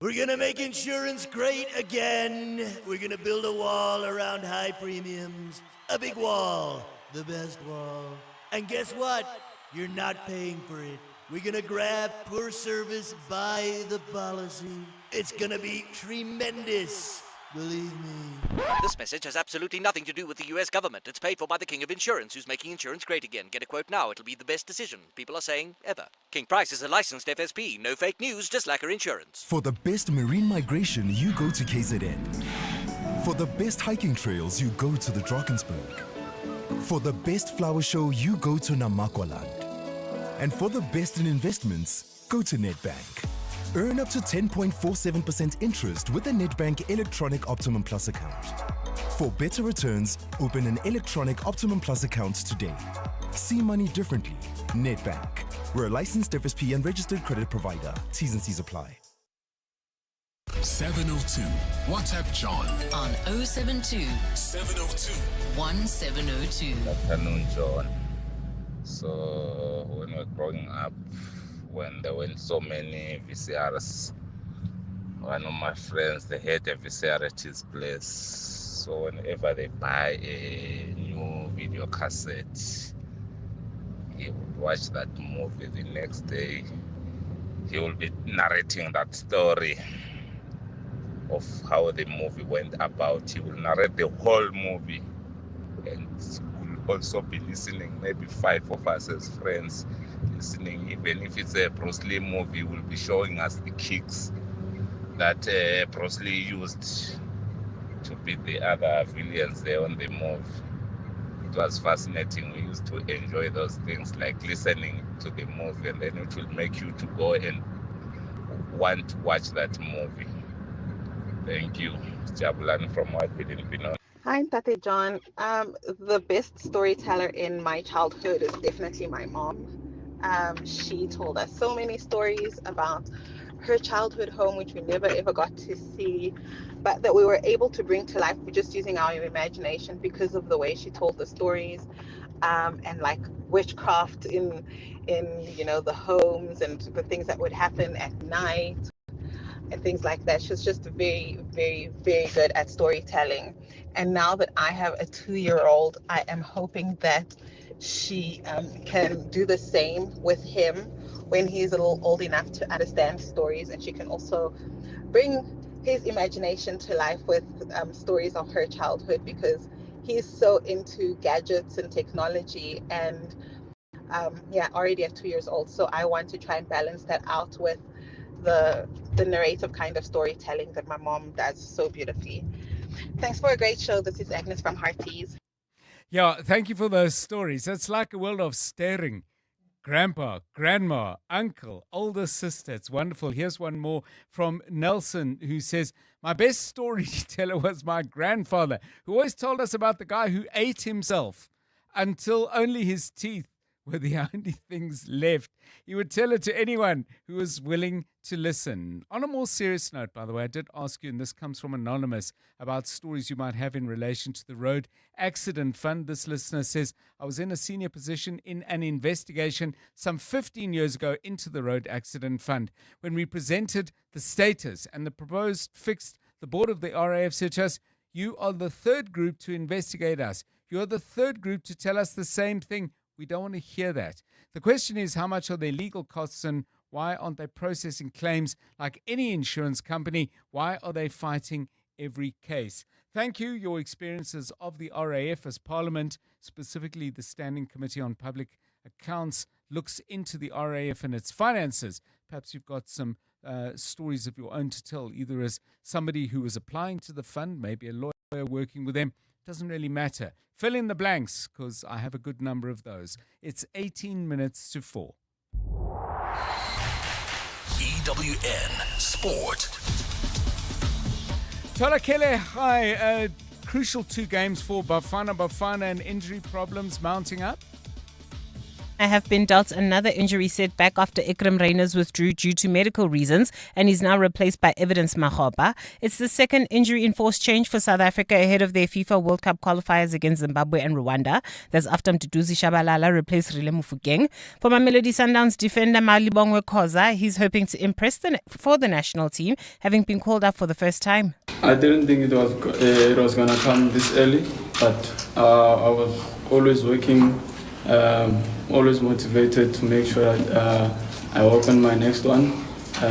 We're going to make insurance great again. We're going to build a wall around high premiums. A big wall. The best wall. And guess what? You're not paying for it. We're going to grab poor service by the policy. It's going to be tremendous. Believe me. This message has absolutely nothing to do with the US government. It's paid for by the King of Insurance, who's making insurance great again. Get a quote now. It'll be the best decision, people are saying, ever. King Price is a licensed FSP. No fake news, just like her insurance. For the best marine migration, you go to KZN. For the best hiking trails, you go to the Drakensberg. For the best flower show, you go to Namakwaland. And for the best in investments, go to Nedbank. Earn up to 10.47% interest with a Nedbank Electronic Optimum Plus account. For better returns, open an Electronic Optimum Plus account today. See money differently. Nedbank. We're a licensed FSP and registered credit provider. T's and C's apply. 702. WhatsApp John on 072 702 1702. Good afternoon, John. So, when we were growing up, when there weren't so many VCRs, one of my friends, they had a VCR at his place. So whenever they buy a new video cassette, he would watch that movie the next day. He will be narrating that story of how the movie went about. He will narrate the whole movie, and will also be listening, maybe 5 of us as friends, listening. Even if it's a Bruce Lee movie, will be showing us the kicks that Bruce Lee used to beat the other villains there on the move. It was fascinating. We used to enjoy those things, like listening to the movie, and then it will make you to go and want to watch that movie. Thank you. Jabulan from White Pino. Hi, Tate John. The best storyteller in my childhood is definitely my mom. She told us so many stories about her childhood home, which we never ever got to see, but that we were able to bring to life just using our imagination because of the way she told the stories, and like witchcraft in the homes and the things that would happen at night and things like that. She's just very, very, very good at storytelling. And now that I have a 2-year-old, I am hoping that she can do the same with him when he's a little old enough to understand stories, and she can also bring his imagination to life with stories of her childhood, because he's so into gadgets and technology and already at 2 years old. So I want to try and balance that out with the narrative kind of storytelling that my mom does so beautifully. Thanks for a great show. This is Agnes from Hearties. Yeah, thank you for those stories. It's like a world of staring. Grandpa, grandma, uncle, older sister. It's wonderful. Here's one more from Nelson, who says, my best storyteller was my grandfather, who always told us about the guy who ate himself until only his teeth were the only things left. He would tell it to anyone who was willing to listen. On a more serious note, by the way, I did ask you, and this comes from Anonymous, about stories you might have in relation to the Road Accident Fund. This listener says, I was in a senior position in an investigation some 15 years ago into the Road Accident Fund. When we presented the status and the proposed fix, the board of the RAF said to us, you are the third group to investigate us. You are the third group to tell us the same thing. We don't want to hear that. The question is, how much are their legal costs and why aren't they processing claims like any insurance company? Why are they fighting every case? Thank you. Your experiences of the RAF as Parliament, specifically the Standing Committee on Public Accounts, looks into the RAF and its finances. Perhaps you've got some stories of your own to tell, either as somebody who was applying to the fund, maybe a lawyer working with them. Doesn't really matter. Fill in the blanks, because I have a good number of those. It's 18 minutes to 4. EWN Sport. Tolakele, hi. Crucial 2 games for Bafana and injury problems mounting up. I have been dealt another injury setback after Ikram Reyners withdrew due to medical reasons and is now replaced by Evidence Mahoba. It's the second injury enforced change for South Africa ahead of their FIFA World Cup qualifiers against Zimbabwe and Rwanda. That's after Mduduzi Shabalala replaced Rile Mufugeng. For Mamelodi Sundowns defender Malibongwe Khoza, he's hoping to impress for the national team, having been called up for the first time. I didn't think it was going to come this early, but I was always working, always motivated to make sure that I work on my next one,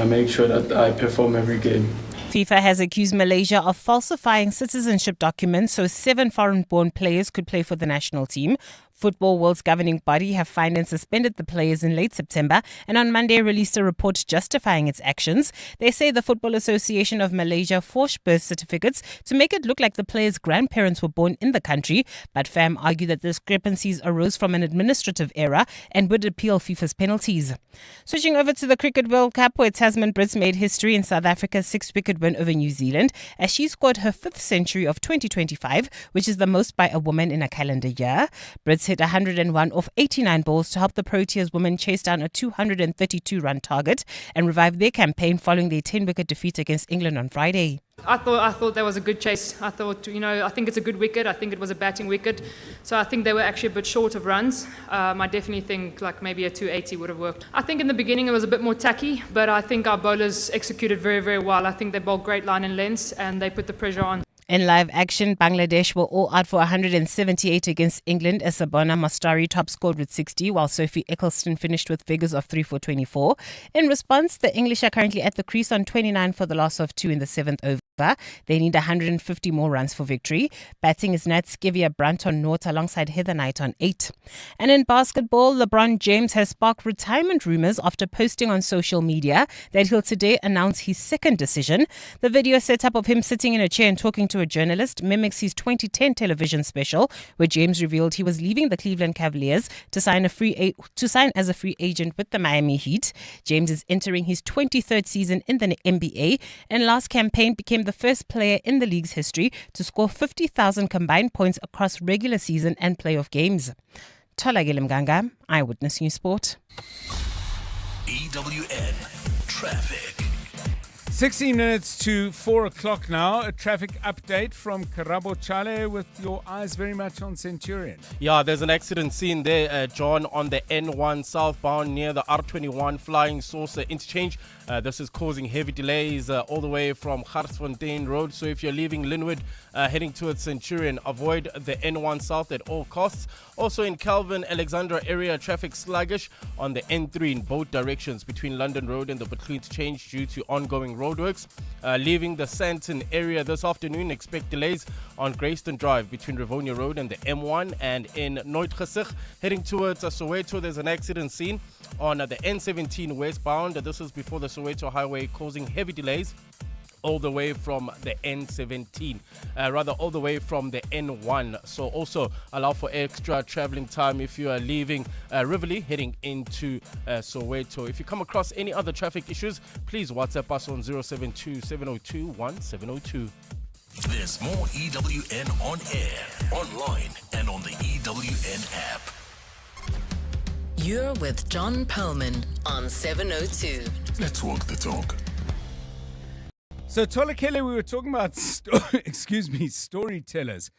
make sure that I perform every game. FIFA has accused Malaysia of falsifying citizenship documents so 7 foreign-born players could play for the national team. Football World's governing body have fined and suspended the players in late September and on Monday released a report justifying its actions. They say the Football Association of Malaysia forged birth certificates to make it look like the players' grandparents were born in the country, but FAM argue that the discrepancies arose from an administrative error and would appeal FIFA's penalties. Switching over to the Cricket World Cup, where Tasman Brits made history in South Africa's 6-wicket win over New Zealand as she scored her 5th century of 2025, which is the most by a woman in a calendar year. Brits hit 101 off 89 balls to help the Proteas women chase down a 232-run target and revive their campaign following their 10-wicket defeat against England on Friday. I thought that was a good chase. I think it's a good wicket. I think it was a batting wicket. So I think they were actually a bit short of runs. I definitely think like maybe a 280 would have worked. I think in the beginning it was a bit more tacky, but I think our bowlers executed very, very well. I think they bowled great line and lengths and they put the pressure on. In live action, Bangladesh were all out for 178 against England as Sabona Mastari top scored with 60, while Sophie Eccleston finished with figures of 3 for 24. In response, the English are currently at the crease on 29 for the loss of 2 in the 7th over. They need 150 more runs for victory. Batting is Nat Skivia Brunt on naught alongside Heather Knight on 8. And in basketball, LeBron James has sparked retirement rumors after posting on social media that he'll today announce his second decision. The video set up of him sitting in a chair and talking to a journalist mimics his 2010 television special, where James revealed he was leaving the Cleveland Cavaliers to sign as a free agent with the Miami Heat. James is entering his 23rd season in the NBA and last campaign became the first player in the league's history to score 50,000 combined points across regular season and playoff games. Tolagile Mganga, Eyewitness News Sport. EWN Traffic. 16 minutes to 4 o'clock now. A traffic update from Karabo Chale with your eyes very much on Centurion. Yeah, there's an accident scene there, John, on the N1 southbound near the R21 Flying Saucer interchange. This is causing heavy delays all the way from Garsfontein Road. So if you're leaving Linwood, heading towards Centurion, avoid the N1 South at all costs. Also in Calvin, Alexandra area, traffic sluggish on the N3 in both directions between London Road and the Butler interchange due to ongoing roadworks. Leaving the Santon area this afternoon, expect delays on Greyston Drive between Rivonia Road and the M1. And in Noordgesig, heading towards Soweto, there's an accident scene on the N17 westbound. This is before the Soweto Highway, causing heavy delays all the way from the N17, all the way from the N1. So also allow for extra traveling time if you are leaving Rivoli heading into Soweto. If you come across any other traffic issues, please WhatsApp us on 072-702-1702. There's more EWN on air, online, and on the EWN app. You're with John Perlman on 702. Let's walk the talk. So, Tolakele, we were talking about, storytellers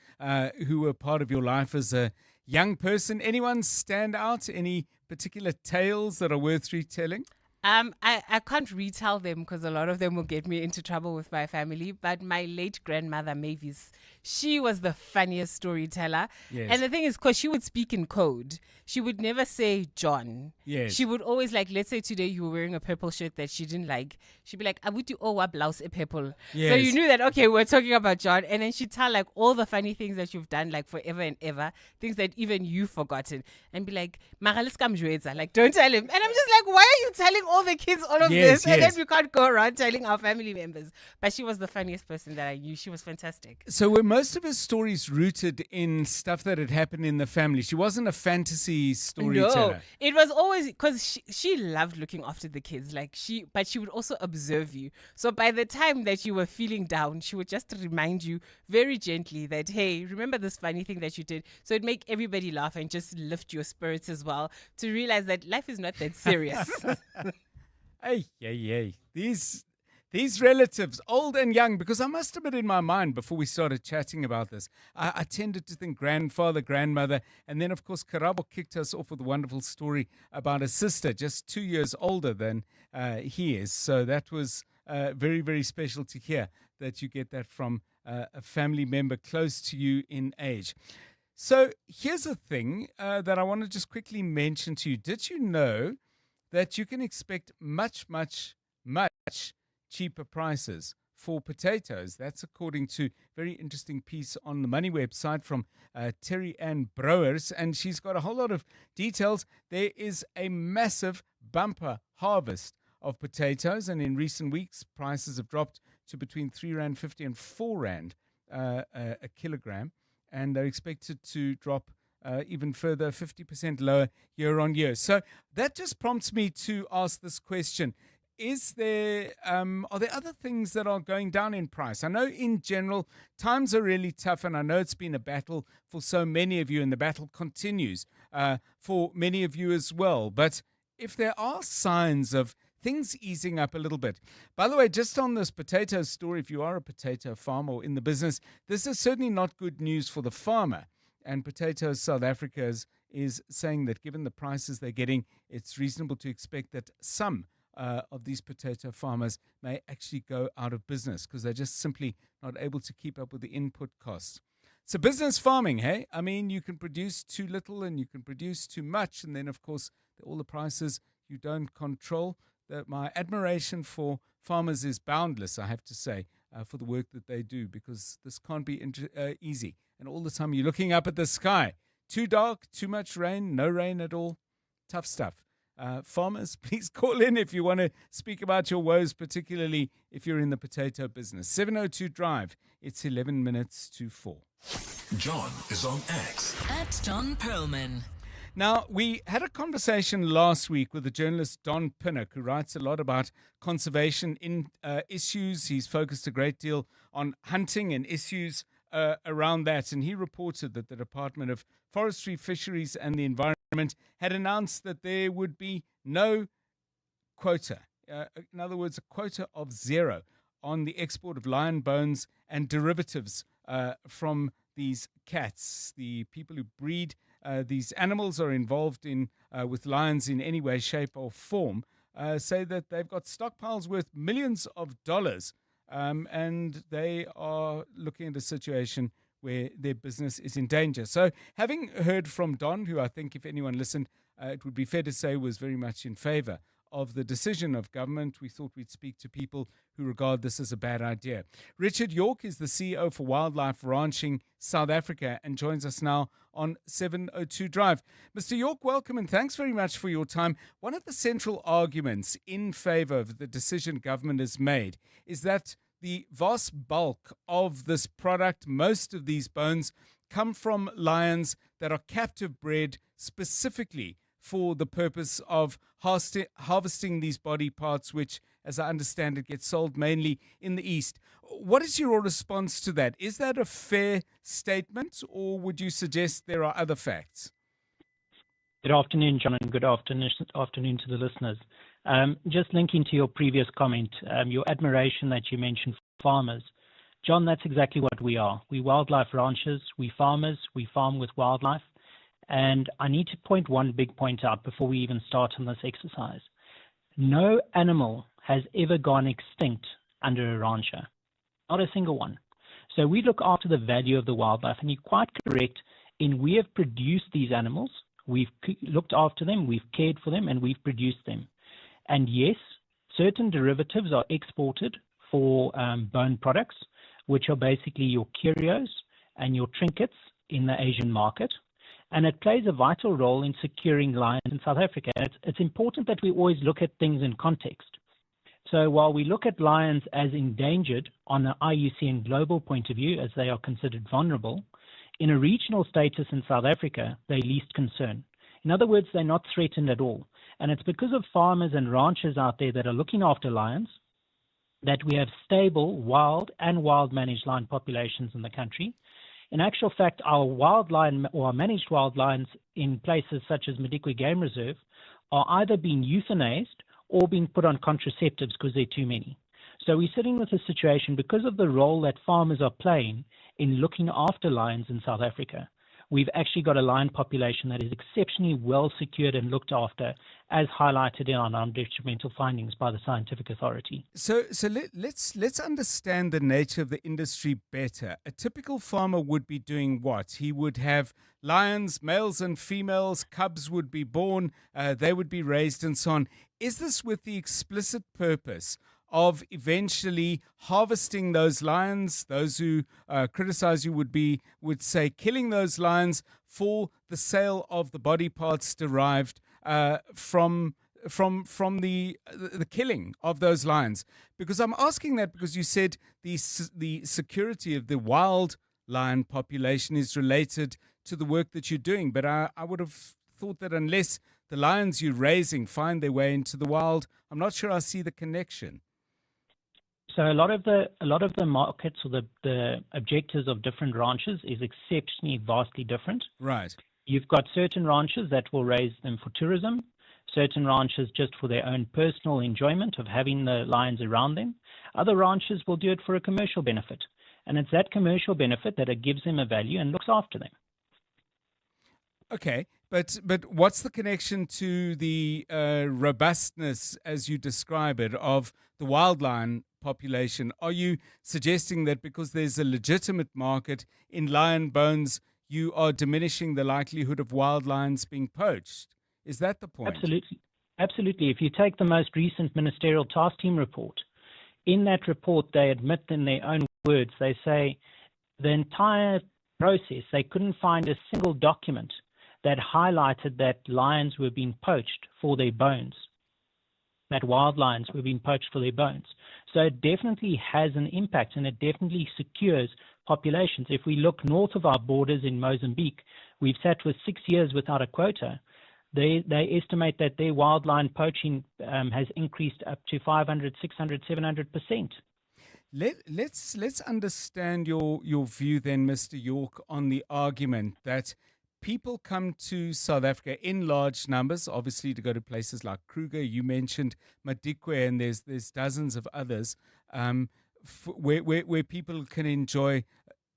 who were part of your life as a young person. Anyone stand out? Any particular tales that are worth retelling? I can't retell them because a lot of them will get me into trouble with my family. But my late grandmother, Mavis, she was the funniest storyteller. Yes. And the thing is, because she would speak in code, she would never say John. Yes. She would always, like, let's say today you were wearing a purple shirt that she didn't like. She'd be like, "Abuti owa blouse e purple." Yes. So you knew that, okay, we're talking about John. And then she'd tell, like, all the funny things that you've done, like, forever and ever, things that even you've forgotten. And be like, like, don't tell him. And I'm just like, why are you telling all the kids all of this? And then we can't go around telling our family members. But she was the funniest person that I knew. She was fantastic. So were most of her stories rooted in stuff that had happened in the family? She wasn't a fantasy storyteller. No, it was always because she loved looking after the kids. But she would also observe you. So by the time that you were feeling down, she would just remind you very gently that, hey, remember this funny thing that you did? So it'd make everybody laugh and just lift your spirits as well to realize that life is not that serious. Hey. These relatives, old and young, because I must admit in my mind before we started chatting about this, I tended to think grandfather, grandmother, and then of course Karabo kicked us off with a wonderful story about a sister just 2 years older than he is. So that was very, very special to hear that you get that from a family member close to you in age. So here's a thing that I want to just quickly mention to you. Did you know that you can expect much cheaper prices for potatoes? That's according to a very interesting piece on the Money website from Terry Ann Brouwers, and she's got a whole lot of details. There is a massive bumper harvest of potatoes, and in recent weeks, prices have dropped to between R3.50 and R4 a kilogram, and they're expected to drop even further, 50% lower year on year. So that just prompts me to ask this question. Are there other things that are going down in price? I know in general, times are really tough, and I know it's been a battle for so many of you, and the battle continues for many of you as well. But if there are signs of things easing up a little bit. By the way, just on this potato story, if you are a potato farmer or in the business, this is certainly not good news for the farmer. And Potatoes South Africa is saying that given the prices they're getting, it's reasonable to expect that some of these potato farmers may actually go out of business because they're just simply not able to keep up with the input costs. So business farming, hey? I mean, you can produce too little and you can produce too much. And then, of course, all the prices you don't control. My admiration for farmers is boundless, I have to say. for the work that they do, because this can't be easy. And all the time you're looking up at the sky. Too dark, too much rain, no rain at all. Tough stuff. Farmers, please call in if you want to speak about your woes, particularly if you're in the potato business. 702 Drive. It's 11 minutes to 4. John is on X. At John Perlman. Now, we had a conversation last week with the journalist Don Pinnock, who writes a lot about conservation issues. He's focused a great deal on hunting and issues around that. And he reported that the Department of Forestry, Fisheries and the Environment had announced that there would be no quota. In other words, a quota of 0 on the export of lion bones and derivatives from these cats. The people who breed these animals are involved in with lions in any way, shape or form, say that they've got stockpiles worth millions of dollars, and they are looking at a situation where their business is in danger. So having heard from Don, who I think if anyone listened, it would be fair to say was very much in favor of the decision of government, we thought we'd speak to people who regard this as a bad idea. Richard York is the CEO for Wildlife Ranching South Africa and joins us now on 702 Drive. Mr. York, welcome and thanks very much for your time. One of the central arguments in favor of the decision government has made is that the vast bulk of this product, most of these bones, come from lions that are captive bred specifically for the purpose of harvesting these body parts, which, as I understand it, get sold mainly in the East. What is your response to that? Is that a fair statement, or would you suggest there are other facts? Good afternoon, John, and good afternoon to the listeners. Just linking to your previous comment, your admiration that you mentioned for farmers. John, that's exactly what we are. We wildlife ranchers, we farmers, we farm with wildlife. And I need to point one big point out before we even start on this exercise. No animal has ever gone extinct under a rancher. Not a single one. So we look after the value of the wildlife, and you're quite correct in we have produced these animals, we've looked after them, we've cared for them, and we've produced them. And yes, certain derivatives are exported for bone products, which are basically your curios and your trinkets in the Asian market. And it plays a vital role in securing lions in South Africa. And it's important that we always look at things in context. So while we look at lions as endangered on an IUCN global point of view, as they are considered vulnerable, in a regional status in South Africa, they're least concern. In other words, they're not threatened at all. And it's because of farmers and ranchers out there that are looking after lions that we have stable wild and wild managed lion populations in the country. In actual fact, our wild lion or our managed wild lions in places such as Madikwe Game Reserve are either being euthanized or being put on contraceptives because there are too many. So we're sitting with a situation because of the role that farmers are playing in looking after lions in South Africa. We've actually got a lion population that is exceptionally well secured and looked after, as highlighted in our non-detrimental findings by the scientific authority. So let's understand the nature of the industry better. A typical farmer would be doing what? He would have lions, males and females, cubs would be born, they would be raised and so on. Is this with the explicit purpose of eventually harvesting those lions? Those who criticize you would say killing those lions for the sale of the body parts derived from the killing of those lions. Because I'm asking that because you said the security of the wild lion population is related to the work that you're doing. But I would have thought that unless the lions you're raising find their way into the wild, I'm not sure I see the connection. So a lot of the markets or the objectives of different ranches is exceptionally vastly different. Right. You've got certain ranches that will raise them for tourism, certain ranches just for their own personal enjoyment of having the lions around them. Other ranches will do it for a commercial benefit. And it's that commercial benefit that it gives them a value and looks after them. Okay, but what's the connection to the robustness, as you describe it, of the wild lion population? Are you suggesting that because there's a legitimate market in lion bones, you are diminishing the likelihood of wild lions being poached? Is that the point? Absolutely. If you take the most recent ministerial task team report, In that report, they admit in their own words, they say the entire process, they couldn't find a single document that highlighted that lions were being poached for their bones, that wild lions were being poached for their bones. So it definitely has an impact, and it definitely secures populations. If we look north of our borders in Mozambique, we've sat with 6 years without a quota. They estimate that their wild lion poaching has increased up to 500, 600, 700%. Let's understand your view then, Mr. York, on the argument that people come to South Africa in large numbers, obviously to go to places like Kruger. You mentioned Madikwe, and there's dozens of others where people can enjoy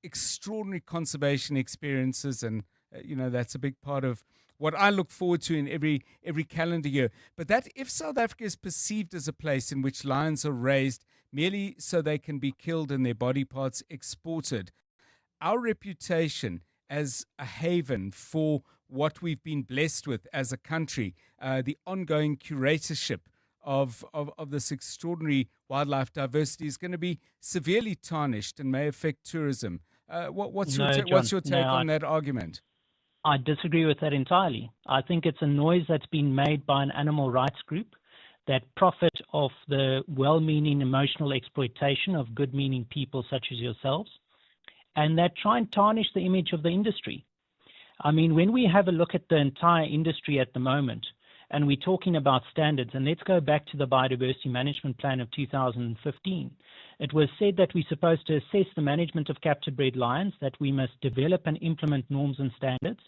extraordinary conservation experiences, and that's a big part of what I look forward to in every calendar year. But that if South Africa is perceived as a place in which lions are raised merely so they can be killed and their body parts exported, our reputation as a haven for what we've been blessed with as a country, the ongoing curatorship of this extraordinary wildlife diversity is going to be severely tarnished and may affect tourism. What's your take on that argument? I disagree with that entirely. I think it's a noise that's been made by an animal rights group that profit off the well-meaning emotional exploitation of good-meaning people such as yourselves, and that try and tarnish the image of the industry. I mean, when we have a look at the entire industry at the moment, and we're talking about standards, and let's go back to the Biodiversity Management Plan of 2015. It was said that we're supposed to assess the management of captive bred lions, that we must develop and implement norms and standards,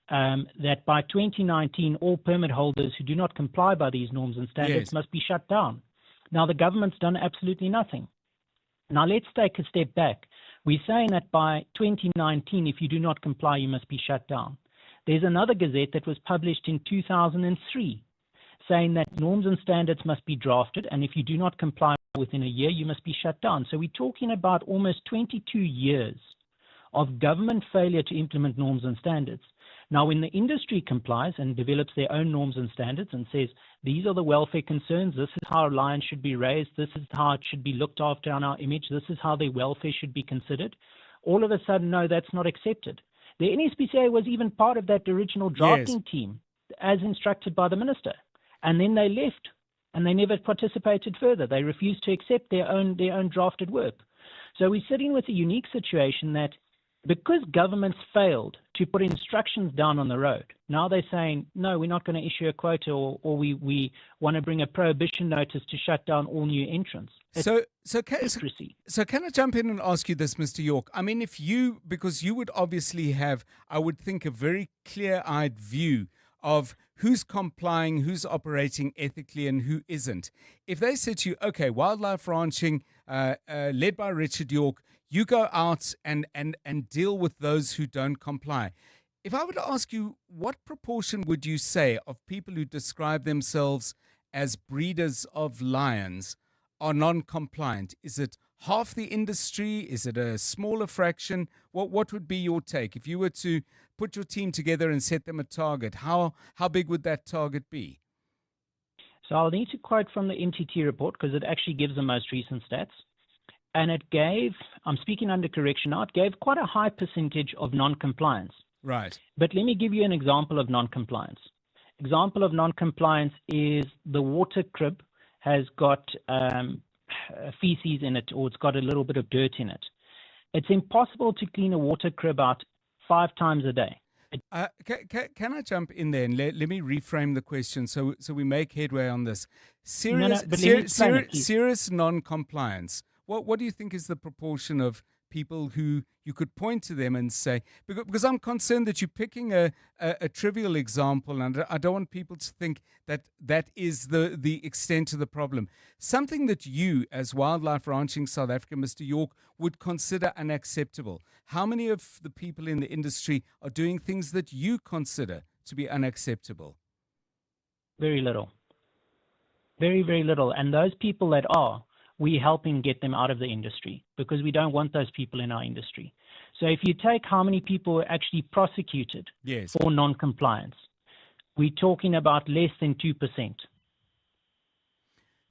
that by 2019, all permit holders who do not comply by these norms and standards must be shut down. Now, the government's done absolutely nothing. Now, let's take a step back. We're saying that by 2019, if you do not comply, you must be shut down. There's another gazette that was published in 2003 saying that norms and standards must be drafted, and if you do not comply within a year, you must be shut down. So we're talking about almost 22 years of government failure to implement norms and standards. Now, when the industry complies and develops their own norms and standards and says, these are the welfare concerns, this is how lions should be raised, this is how it should be looked after on our image, this is how their welfare should be considered, all of a sudden, no, that's not accepted. The NSPCA was even part of that original drafting team, as instructed by the minister. And then they left, and they never participated further. They refused to accept their own drafted work. So we're sitting with a unique situation that because governments failed to put instructions down on the road, now they're saying, no, we're not going to issue a quota, or we want to bring a prohibition notice to shut down all new entrants. So can I jump in and ask you this, Mr. York? I mean, because you would obviously have, I would think, a very clear-eyed view of who's complying, who's operating ethically, and who isn't. If they said to you, okay, wildlife ranching, led by Richard York, you go out and deal with those who don't comply. If I were to ask you, what proportion would you say of people who describe themselves as breeders of lions are non-compliant? Is it half the industry? Is it a smaller fraction? What would be your take? If you were to put your team together and set them a target, how big would that target be? So I'll need to quote from the NTT report because it actually gives the most recent stats. And it gave, I'm speaking under correction now, it gave quite a high percentage of non-compliance. Right. But let me give you an example of non-compliance. Example of non-compliance is the water crib has got feces in it, or it's got a little bit of dirt in it. It's impossible to clean a water crib out 5 times a day. Can I jump in there and let me reframe the question so we make headway on this? Serious non-compliance. What do you think is the proportion of people who you could point to them and say, because I'm concerned that you're picking a trivial example, and I don't want people to think that is the extent of the problem. Something that you, as Wildlife Ranching South Africa, Mr. York, would consider unacceptable. How many of the people in the industry are doing things that you consider to be unacceptable? Very little. Very, very little. And those people that are, we're helping get them out of the industry because we don't want those people in our industry. So if you take how many people were actually prosecuted for non-compliance, we're talking about less than 2%.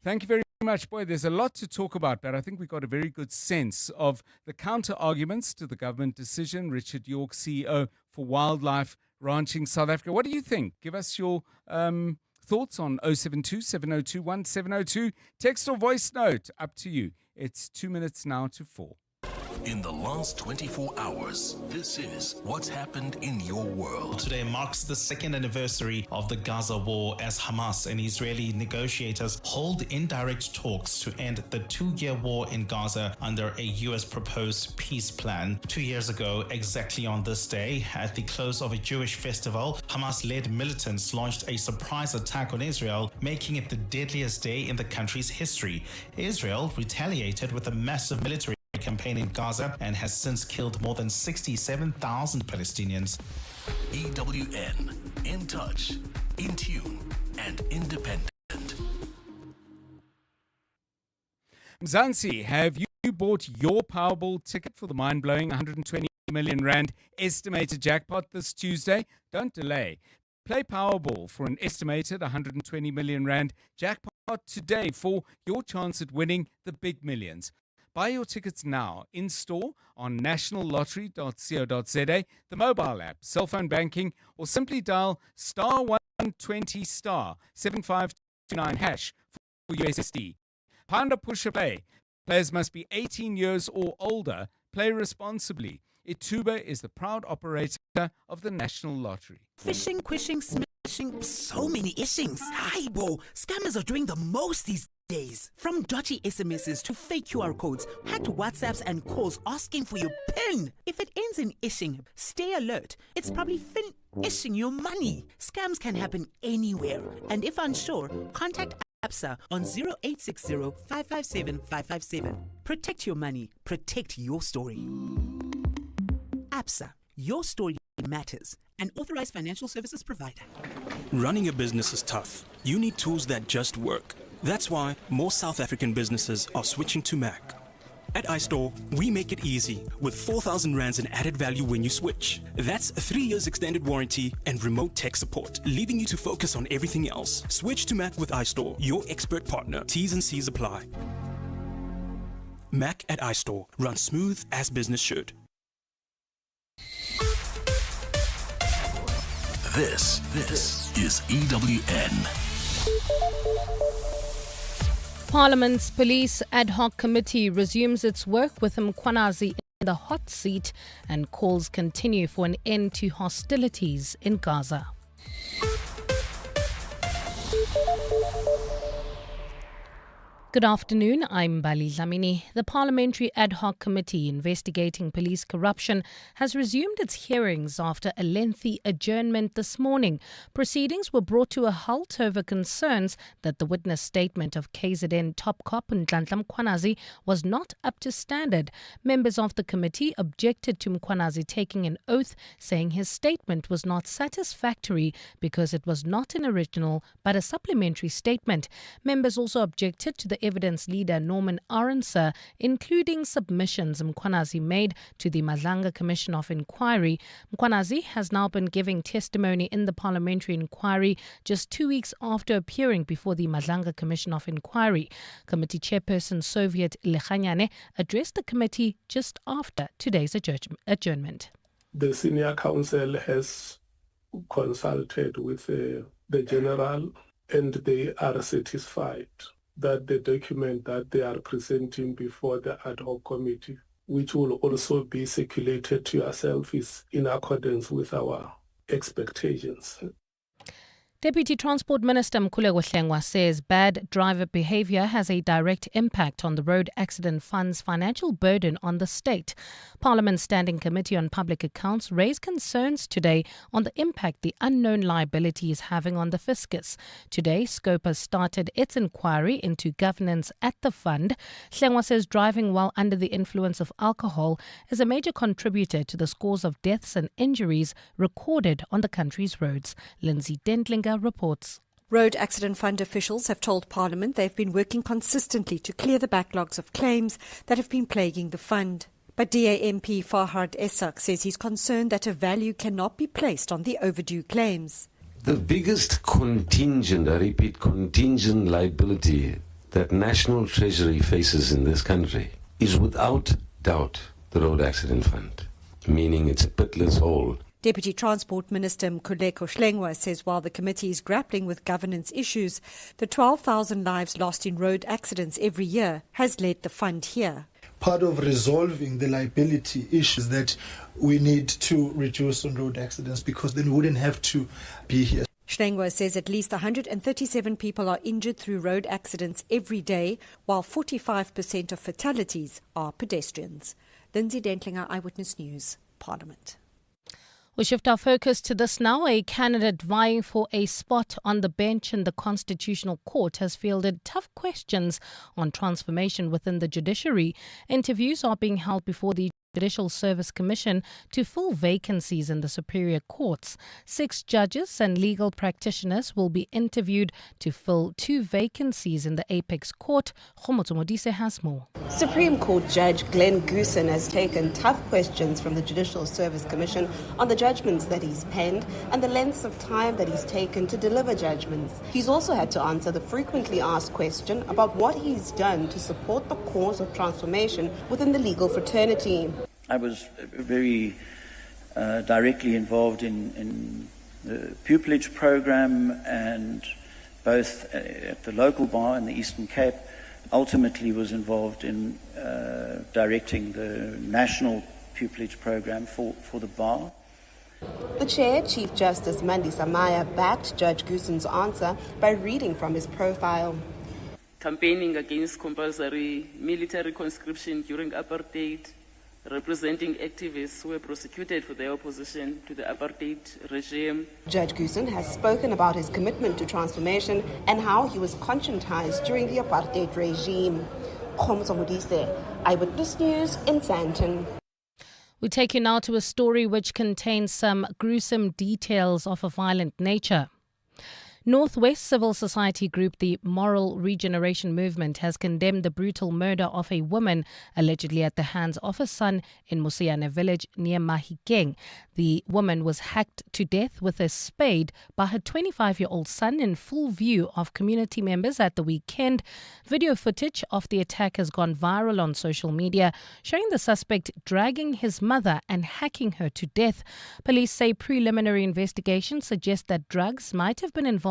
Thank you very much. much. Boy, there's a lot to talk about, but I think we got a very good sense of the counter-arguments to the government decision. Richard York, CEO for Wildlife Ranching South Africa. What do you think? Give us your thoughts on 072 702 1702. Text or voice note, up to you. It's 2 minutes now to 4. In the last 24 hours, this is what's happened in your world. Today marks the second anniversary of the Gaza war as Hamas and Israeli negotiators hold indirect talks to end the 2-year war in Gaza under a U.S. proposed peace plan. 2 years ago, exactly on this day, at the close of a Jewish festival, Hamas-led militants launched a surprise attack on Israel, making it the deadliest day in the country's history. Israel retaliated with a massive military campaign in Gaza and has since killed more than 67,000 Palestinians. EWN, in touch, in tune, and independent. Mzansi, have you bought your Powerball ticket for the mind-blowing 120 million rand estimated jackpot this Tuesday? Don't delay. Play Powerball for an estimated 120 million rand jackpot today for your chance at winning the big millions. Buy your tickets now in store on nationallottery.co.za, the mobile app, cell phone banking, or simply dial star 120 star 7529 hash for USSD. Pound or push or play. Players must be 18 years or older. Play responsibly. Ituba is the proud operator of the National Lottery. Fishing, quishing, smishing, so many ishings. Aibo, scammers are doing the most these days. From dodgy SMSs to fake QR codes, hacked WhatsApps and calls asking for your PIN. If it ends in ishing, stay alert. It's probably fin-ishing your money. Scams can happen anywhere. And if unsure, contact ABSA on 0860 557 557. Protect your money. Protect your story. ABSA, your story matters. An authorized financial services provider. Running a business is tough. You need tools that just work. That's why more South African businesses are switching to Mac. At iStore, we make it easy with 4,000 rands in added value when you switch. That's 3 years extended warranty and remote tech support, leaving you to focus on everything else. Switch to Mac with iStore, your expert partner. T's and C's apply. Mac at iStore. Run smooth as business should. This is EWN. Parliament's Police Ad Hoc Committee resumes its work with Mkhwanazi in the hot seat and calls continue for an end to hostilities in Gaza. Good afternoon, I'm Bali Dlamini. The Parliamentary Ad Hoc Committee investigating police corruption has resumed its hearings after a lengthy adjournment this morning. Proceedings were brought to a halt over concerns that the witness statement of KZN top cop Nhlanhla Mkhwanazi was not up to standard. Members of the committee objected to Mkhwanazi taking an oath, saying his statement was not satisfactory because it was not an original but a supplementary statement. Members also objected to the evidence leader Norman Arendse, including submissions Mkhwanazi made to the Madlanga Commission of Inquiry. Mkhwanazi has now been giving testimony in the parliamentary inquiry just 2 weeks after appearing before the Madlanga Commission of Inquiry. Committee chairperson Soviet Lekhanyane addressed the committee just after today's adjournment. The senior counsel has consulted with the general and they are satisfied that the document that they are presenting before the ad hoc committee, which will also be circulated to yourself, is in accordance with our expectations. Deputy Transport Minister Mkhuleko Hlengwa says bad driver behaviour has a direct impact on the Road Accident Fund's financial burden on the state. Parliament's Standing Committee on Public Accounts raised concerns today on the impact the unknown liability is having on the fiscus. Today, Scopa started its inquiry into governance at the fund. Hlengwa says driving while under the influence of alcohol is a major contributor to the scores of deaths and injuries recorded on the country's roads. Lindsay Dentlinger reports. Road Accident Fund officials have told Parliament they've been working consistently to clear the backlogs of claims that have been plaguing the fund. But DA MP Farhad Esak says he's concerned that a value cannot be placed on the overdue claims. The biggest contingent, I repeat, contingent liability that National Treasury faces in this country is without doubt the Road Accident Fund, meaning it's a pitless hole. Deputy Transport Minister Mkhuleko Shlengwa says while the committee is grappling with governance issues, the 12,000 lives lost in road accidents every year has led the fund here. Part of resolving the liability issues that we need to reduce on road accidents, because then we wouldn't have to be here. Shlengwa says at least 137 people are injured through road accidents every day, while 45% of fatalities are pedestrians. Lindsay Dentlinger, Eyewitness News, Parliament. We'll shift our focus to this now. A candidate vying for a spot on the bench in the Constitutional Court has fielded tough questions on transformation within the judiciary. Interviews are being held before the Judicial Service Commission to fill vacancies in the superior courts. 6 judges and legal practitioners will be interviewed to fill 2 vacancies in the Apex Court. Khomotso Modise has more. Supreme Court Judge Glenn Goosen has taken tough questions from the Judicial Service Commission on the judgments that he's penned and the lengths of time that he's taken to deliver judgments. He's also had to answer the frequently asked question about what he's done to support the cause of transformation within the legal fraternity. I was very directly involved in the pupillage program, and both at the local bar in the Eastern Cape, ultimately was involved in directing the national pupillage program for the bar. The chair, Chief Justice Mandi Samaya, backed Judge Goosen's answer by reading from his profile. Campaigning against compulsory military conscription during apartheid, representing activists who were prosecuted for their opposition to the apartheid regime. Judge Goosen has spoken about his commitment to transformation and how he was conscientized during the apartheid regime. Khomotso Modise, Eyewitness News in Sandton. We take you now to a story which contains some gruesome details of a violent nature. Northwest civil society group the Moral Regeneration Movement has condemned the brutal murder of a woman allegedly at the hands of a son in Musiana village near Mahikeng. The woman was hacked to death with a spade by her 25-year-old son in full view of community members at the weekend. Video footage of the attack has gone viral on social media, showing the suspect dragging his mother and hacking her to death. Police say preliminary investigations suggest that drugs might have been involved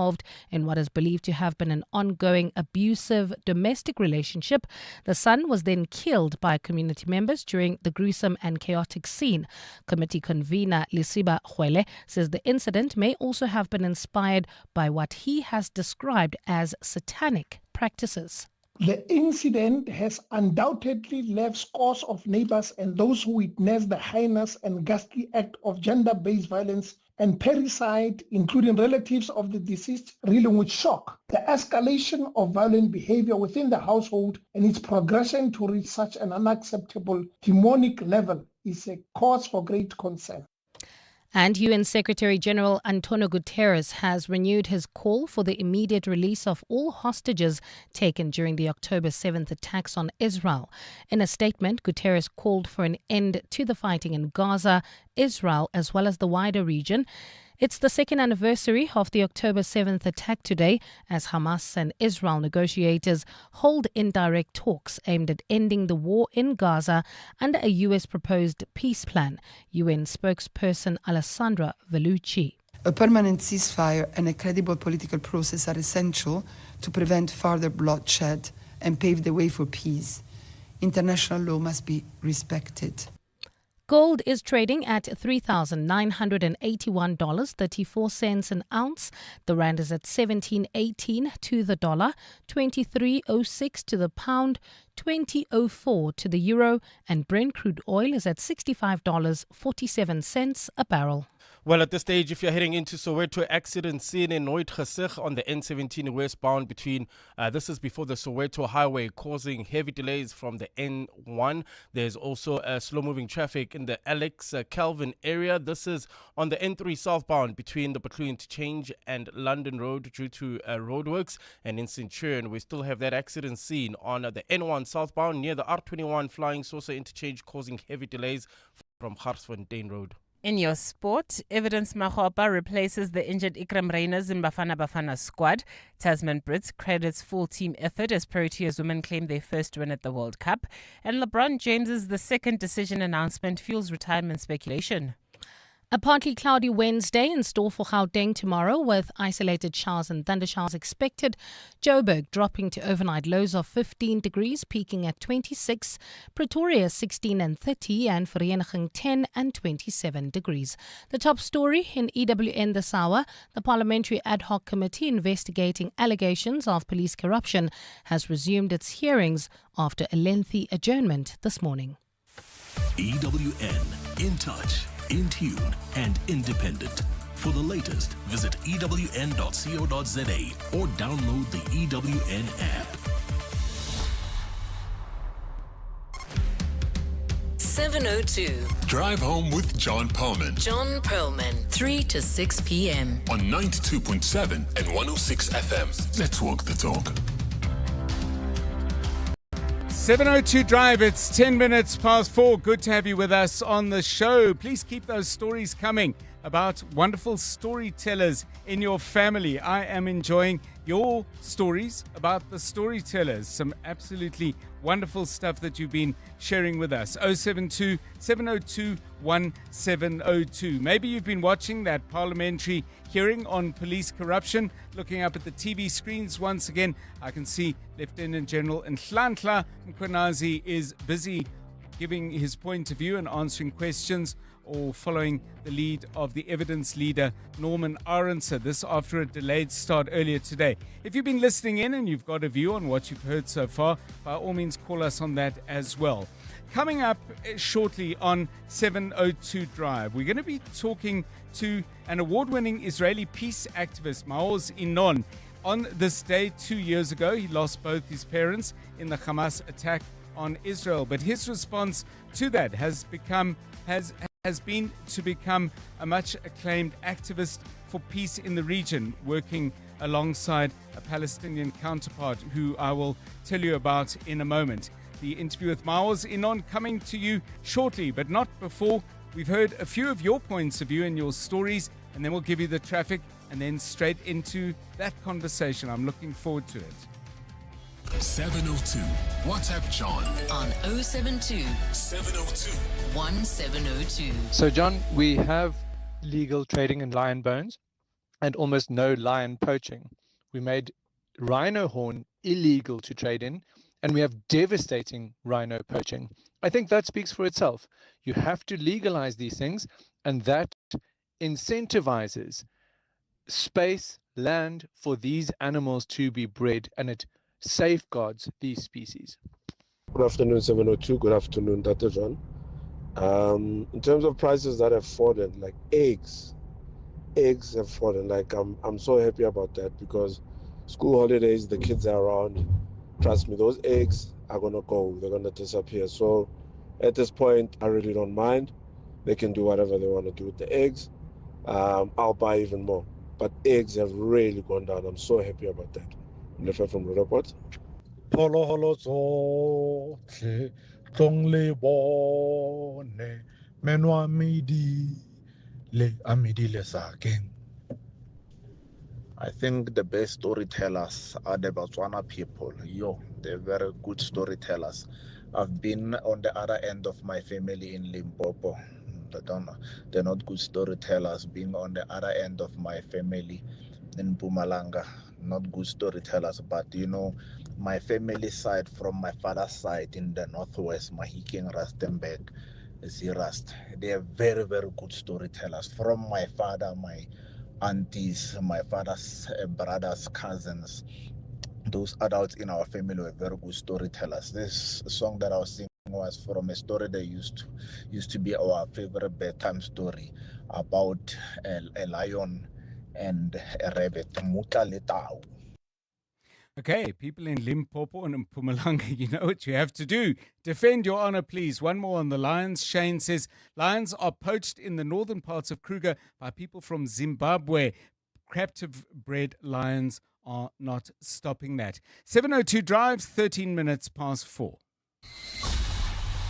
in what is believed to have been an ongoing abusive domestic relationship. The son was then killed by community members during the gruesome and chaotic scene. Committee convener Lisiba Khwele says the incident may also have been inspired by what he has described as satanic practices. The incident has undoubtedly left scores of neighbors and those who witnessed the heinous and ghastly act of gender-based violence and parricide, including relatives of the deceased, reeling with shock. The escalation of violent behavior within the household and its progression to reach such an unacceptable demonic level is a cause for great concern. And UN Secretary-General Antonio Guterres has renewed his call for the immediate release of all hostages taken during the October 7th attacks on Israel. In a statement, Guterres called for an end to the fighting in Gaza, Israel, as well as the wider region. It's the second anniversary of the October 7th attack today as Hamas and Israel negotiators hold indirect talks aimed at ending the war in Gaza under a U.S. proposed peace plan. UN spokesperson Alessandra Vellucci. A permanent ceasefire and a credible political process are essential to prevent further bloodshed and pave the way for peace. International law must be respected. Gold is trading at $3,981.34 an ounce. The rand is at 17.18 to the dollar, 23.06 to the pound, 20.04 to the euro, and Brent crude oil is at $65.47 a barrel. Well, at this stage, if you're heading into Soweto, accident scene in Nooitgesig on the N17 westbound between, this is before the Soweto highway, causing heavy delays from the N1. There's also slow-moving traffic in the Alex Calvin area. This is on the N3 southbound between the Bethlehem Interchange and London Road due to roadworks. And in Centurion, we still have that accident scene on the N1 southbound near the R21 Flying Saucer Interchange, causing heavy delays from Garsfontein Road. In your sport, Evidence Makgopa replaces the injured Ikram Reyners in Bafana Bafana squad. Tasman Brits credits full team effort as Proteas women claim their first win at the World Cup. And LeBron James's the second decision announcement fuels retirement speculation. A partly cloudy Wednesday in store for Gauteng tomorrow with isolated showers and thundershowers expected. Joburg dropping to overnight lows of 15 degrees, peaking at 26. Pretoria 16 and 30 and Vereniging 10 and 27 degrees. The top story in EWN this hour, the Parliamentary Ad Hoc Committee investigating allegations of police corruption has resumed its hearings after a lengthy adjournment this morning. EWN, in touch, in tune, and independent. For the latest, visit ewn.co.za or download the EWN app. 7:02. Drive home with John Perlman. John Perlman, 3 to 6 p.m. On 92.7 and 106 FM. Let's walk the talk. 7:02 Drive, it's 10 minutes past 4. Good to have you with us on the show. Please keep those stories coming about wonderful storytellers in your family. I am enjoying your stories about the storytellers. Some absolutely wonderful stuff that you've been sharing with us. 072 702 1702. Maybe you've been watching that parliamentary hearing on police corruption. Looking up at the TV screens once again, I can see Lieutenant General Nhlanhla Mkhwanazi is busy giving his point of view and answering questions or following the lead of the evidence leader, Norman Arendse. This after a delayed start earlier today. If you've been listening in and you've got a view on what you've heard so far, by all means call us on that as well. Coming up shortly on 7:02 Drive, we're going to be talking to an award-winning Israeli peace activist, Maoz Inon. On this day 2 years ago, he lost both his parents in the Hamas attack on Israel. But his response to that has been to become a much acclaimed activist for peace in the region, working alongside a Palestinian counterpart who I will tell you about in a moment. The interview with Maoz Inon coming to you shortly, but not before. We've heard a few of your points of view and your stories, and then we'll give you the traffic and then straight into that conversation. I'm looking forward to it. 702. WhatsApp John On 072 702 1702. So, John, we have legal trading in lion bones and almost no lion poaching. We made rhino horn illegal to trade in, and we have devastating rhino poaching. I think that speaks for itself. You have to legalize these things, and that incentivizes space, land for these animals to be bred, and it safeguards these species. Good afternoon, 702. Good afternoon, Dr. John. In terms of prices that have fallen, like eggs have fallen. Like I'm so happy about that because school holidays, the kids are around. Trust me, those eggs are gonna go. They're gonna disappear. So at this point, I really don't mind. They can do whatever they want to do with the eggs. I'll buy even more. But eggs have really gone down. I'm so happy about that. Lefa from Rudaport. Polo holo tsotlhe tlong le bone menwa midi le amidi le sakeng. I think the best storytellers are the Botswana people. They're very good storytellers. I've been on the other end of my family in Limpopo. They're not good storytellers. Being on the other end of my family in Mpumalanga, not good storytellers. But my family side, from my father's side in the northwest, Mahikeng, Rustenburg, Zirast, they are very, very good storytellers. From my father, my aunties, my father's brothers, cousins, those adults in our family were very good storytellers. This song that I was singing was from a story that used to be our favorite bedtime story about a lion and a rabbit. Mutla le tau. Okay, people in Limpopo and in Mpumalanga, you know what you have to do. Defend your honor, please. One more on the lions. Shane says, lions are poached in the northern parts of Kruger by people from Zimbabwe. Captive bred lions are not stopping that. 702 Drive, 13 minutes past 4.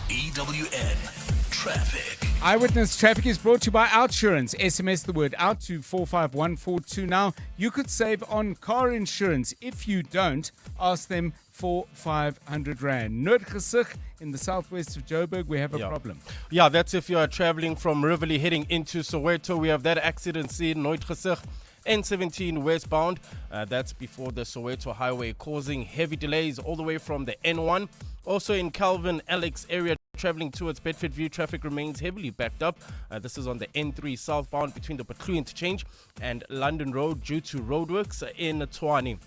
EWN Traffic. Eyewitness Traffic is brought to you by Outsurance. SMS the word out to 45142 now. You could save on car insurance. If you don't, ask them for 500 Rand. Noordgesig in the southwest of Joburg, we have a problem. Yeah, that's if you are traveling from Riverlea heading into Soweto. We have that accident scene, Noordgesig. N17 westbound, that's before the Soweto highway, causing heavy delays all the way from the N1. Also in Calvin Alex area, traveling towards Bedford View, traffic remains heavily backed up. This is on the N3 southbound between the Patlu interchange and London Road due to roadworks in Tshwane.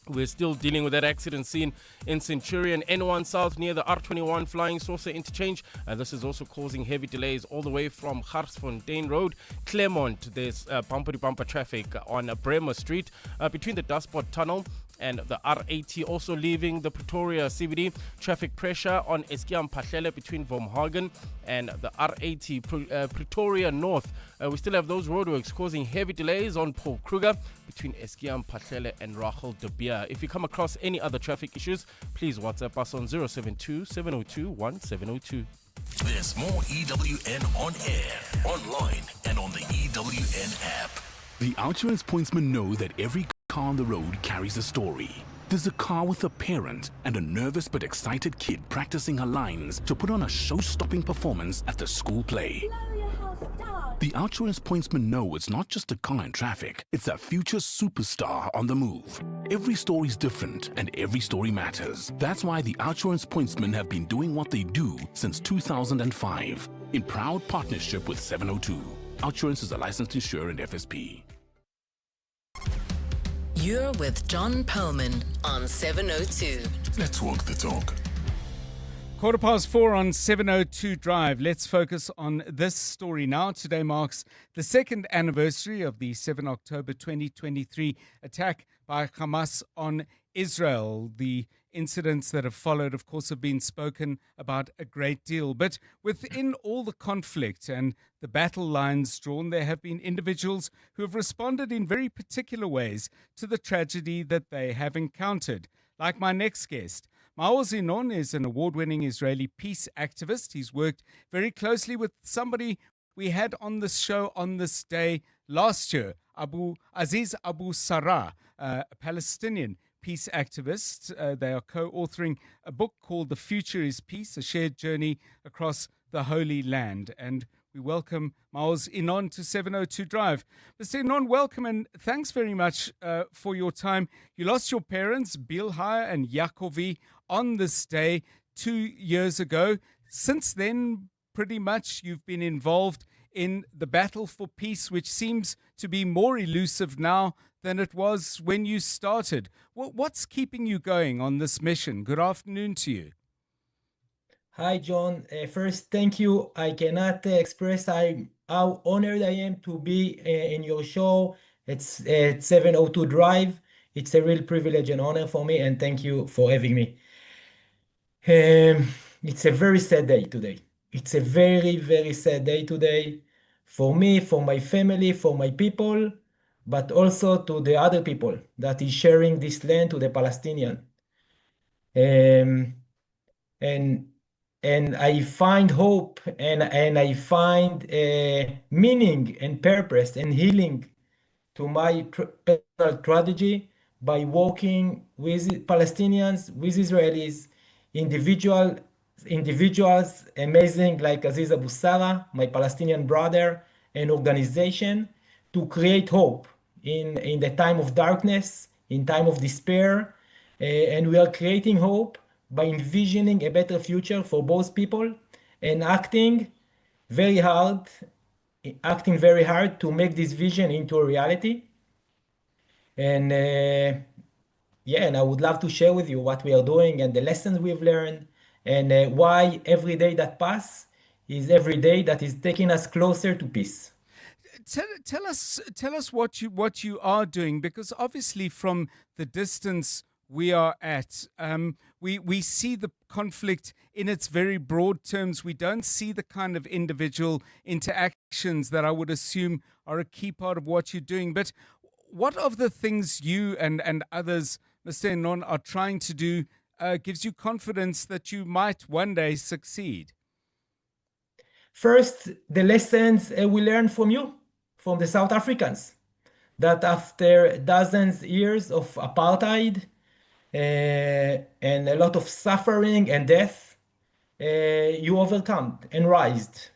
We're still dealing with that accident scene in Centurion, N1 South near the R21 Flying Saucer interchange. This is also causing heavy delays all the way from Garsfontein Road, Claremont. There's bumper-to-bumper traffic on Bremer Street between the Dustpot Tunnel and the R80, also leaving the Pretoria CBD. Traffic pressure on Eskiam Pahlele between Vomhagen and the R80 Pretoria North. We still have those roadworks causing heavy delays on Paul Kruger between Eskiam Pahlele and Rachel de Beer. If you come across any other traffic issues, please WhatsApp us on 072 702 1702. There's more EWN on air, online, and on the EWN app. The Outsurance pointsmen know that every car on the road carries a story. There's a car with a parent and a nervous but excited kid practicing her lines to put on a show-stopping performance at the school play. The Outsurance pointsmen know it's not just a car in traffic, it's a future superstar on the move. Every story's different and every story matters. That's why the Outsurance pointsmen have been doing what they do since 2005 in proud partnership with 702. Outsurance is a licensed insurer and FSP. You're with John Perlman on 702. Let's walk the talk. 4:15 on 702 Drive. Let's focus on this story now. Today marks the second anniversary of the 7 October 2023 attack by Hamas on Israel. The incidents that have followed, of course, have been spoken about a great deal. But within all the conflict and the battle lines drawn, there have been individuals who have responded in very particular ways to the tragedy that they have encountered. Like my next guest, Maoz Inon is an award-winning Israeli peace activist. He's worked very closely with somebody we had on the show on this day last year, Aziz Abu Sarah, a Palestinian peace activist. They are co-authoring a book called The Future is Peace, a shared journey across the Holy Land. And we welcome Maoz Inon to 702 Drive. Mr. Inon, welcome and thanks very much for your time. You lost your parents, Bilhah and Yakovi, on this day 2 years ago. Since then, pretty much you've been involved in the battle for peace, which seems to be more elusive now than it was when you started. What's keeping you going on this mission? Good afternoon to you. Hi, John. First, thank you. I cannot express how honored I am to be in your show. It's at 702 Drive. It's a real privilege and honor for me, and thank you for having me. It's a very sad day today. It's a very, very sad day today for me, for my family, for my people, but also to the other people that is sharing this land, to the Palestinian. And I find hope and I find meaning and purpose and healing to my personal tragedy by working with Palestinians, with Israelis, individuals amazing like Aziz Abu Sarah, my Palestinian brother, and organization to create hope in the time of darkness, in time of despair. And we are creating hope by envisioning a better future for both people and acting very hard to make this vision into a reality. And and I would love to share with you what we are doing and the lessons we've learned and why every day that passes is every day that is taking us closer to peace. Tell us what you are doing, because obviously from the distance we are at, we see the conflict in its very broad terms. We don't see the kind of individual interactions that I would assume are a key part of what you're doing. But what of the things you and others, Mr. Inon, are trying to do gives you confidence that you might one day succeed? First, the lessons we learned from you, from the South Africans, that after dozens years of apartheid and a lot of suffering and death, you overcome and rised.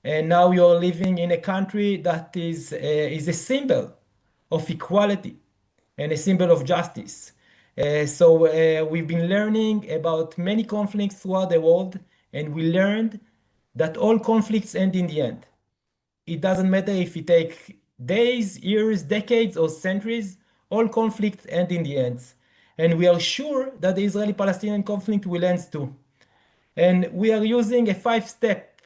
And now you're living in a country that is a symbol of equality and a symbol of justice. So we've been learning about many conflicts throughout the world, and we learned that all conflicts end in the end. It doesn't matter if it takes days, years, decades, or centuries, all conflicts end in the end. And we are sure that the Israeli-Palestinian conflict will end too. And we are using a 5-step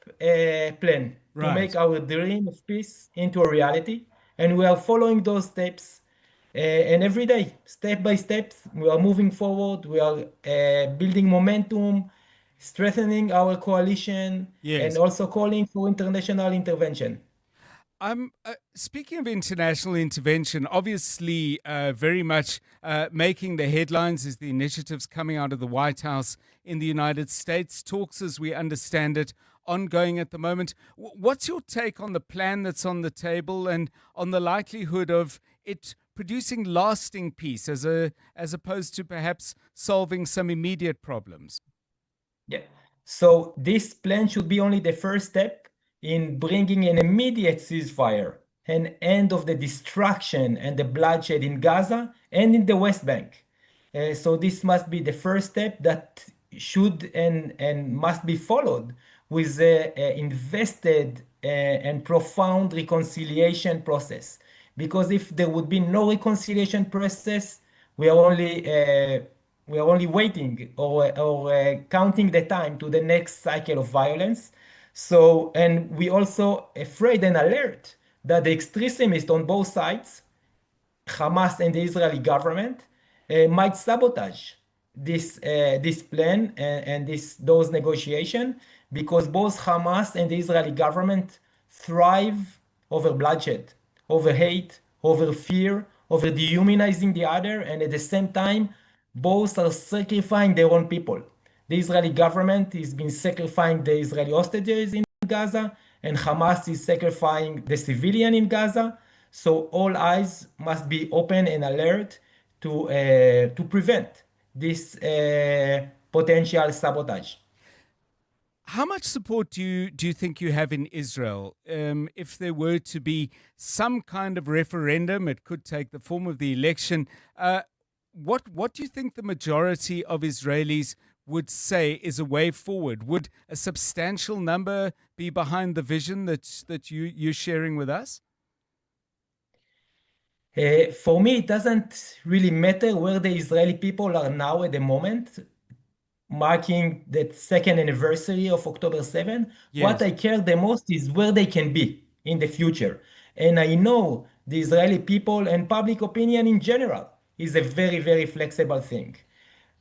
plan to make our dream of peace into a reality. And we are following those steps. And every day, step by step, we are moving forward. We are building momentum, strengthening our coalition, and also calling for international intervention. Speaking of international intervention, obviously very much making the headlines is the initiatives coming out of the White House in the United States. Talks, as we understand it, ongoing at the moment. What's your take on the plan that's on the table and on the likelihood of it producing lasting peace as opposed to perhaps solving some immediate problems? Yeah. So this plan should be only the first step in bringing an immediate ceasefire, an end of the destruction and the bloodshed in Gaza and in the West Bank. So this must be the first step that should and must be followed with an invested and profound reconciliation process. Because if there would be no reconciliation process, we are only waiting or counting the time to the next cycle of violence. So, and we also afraid and alert that the extremists on both sides, Hamas and the Israeli government, might sabotage this plan and those negotiations, because both Hamas and the Israeli government thrive over bloodshed, over hate, over fear, over dehumanizing the other, and at the same time, both are sacrificing their own people. The Israeli government has been sacrificing the Israeli hostages in Gaza, and Hamas is sacrificing the civilian in Gaza. So all eyes must be open and alert to prevent this potential sabotage. How much support do you think you have in Israel? If there were to be some kind of referendum, it could take the form of the election. What do you think the majority of Israelis would say is a way forward? Would a substantial number be behind the vision that you're sharing with us? For me, it doesn't really matter where the Israeli people are now at the moment, marking the second anniversary of October 7. Yes. What I care the most is where they can be in the future. And I know the Israeli people and public opinion in general is a very, very flexible thing.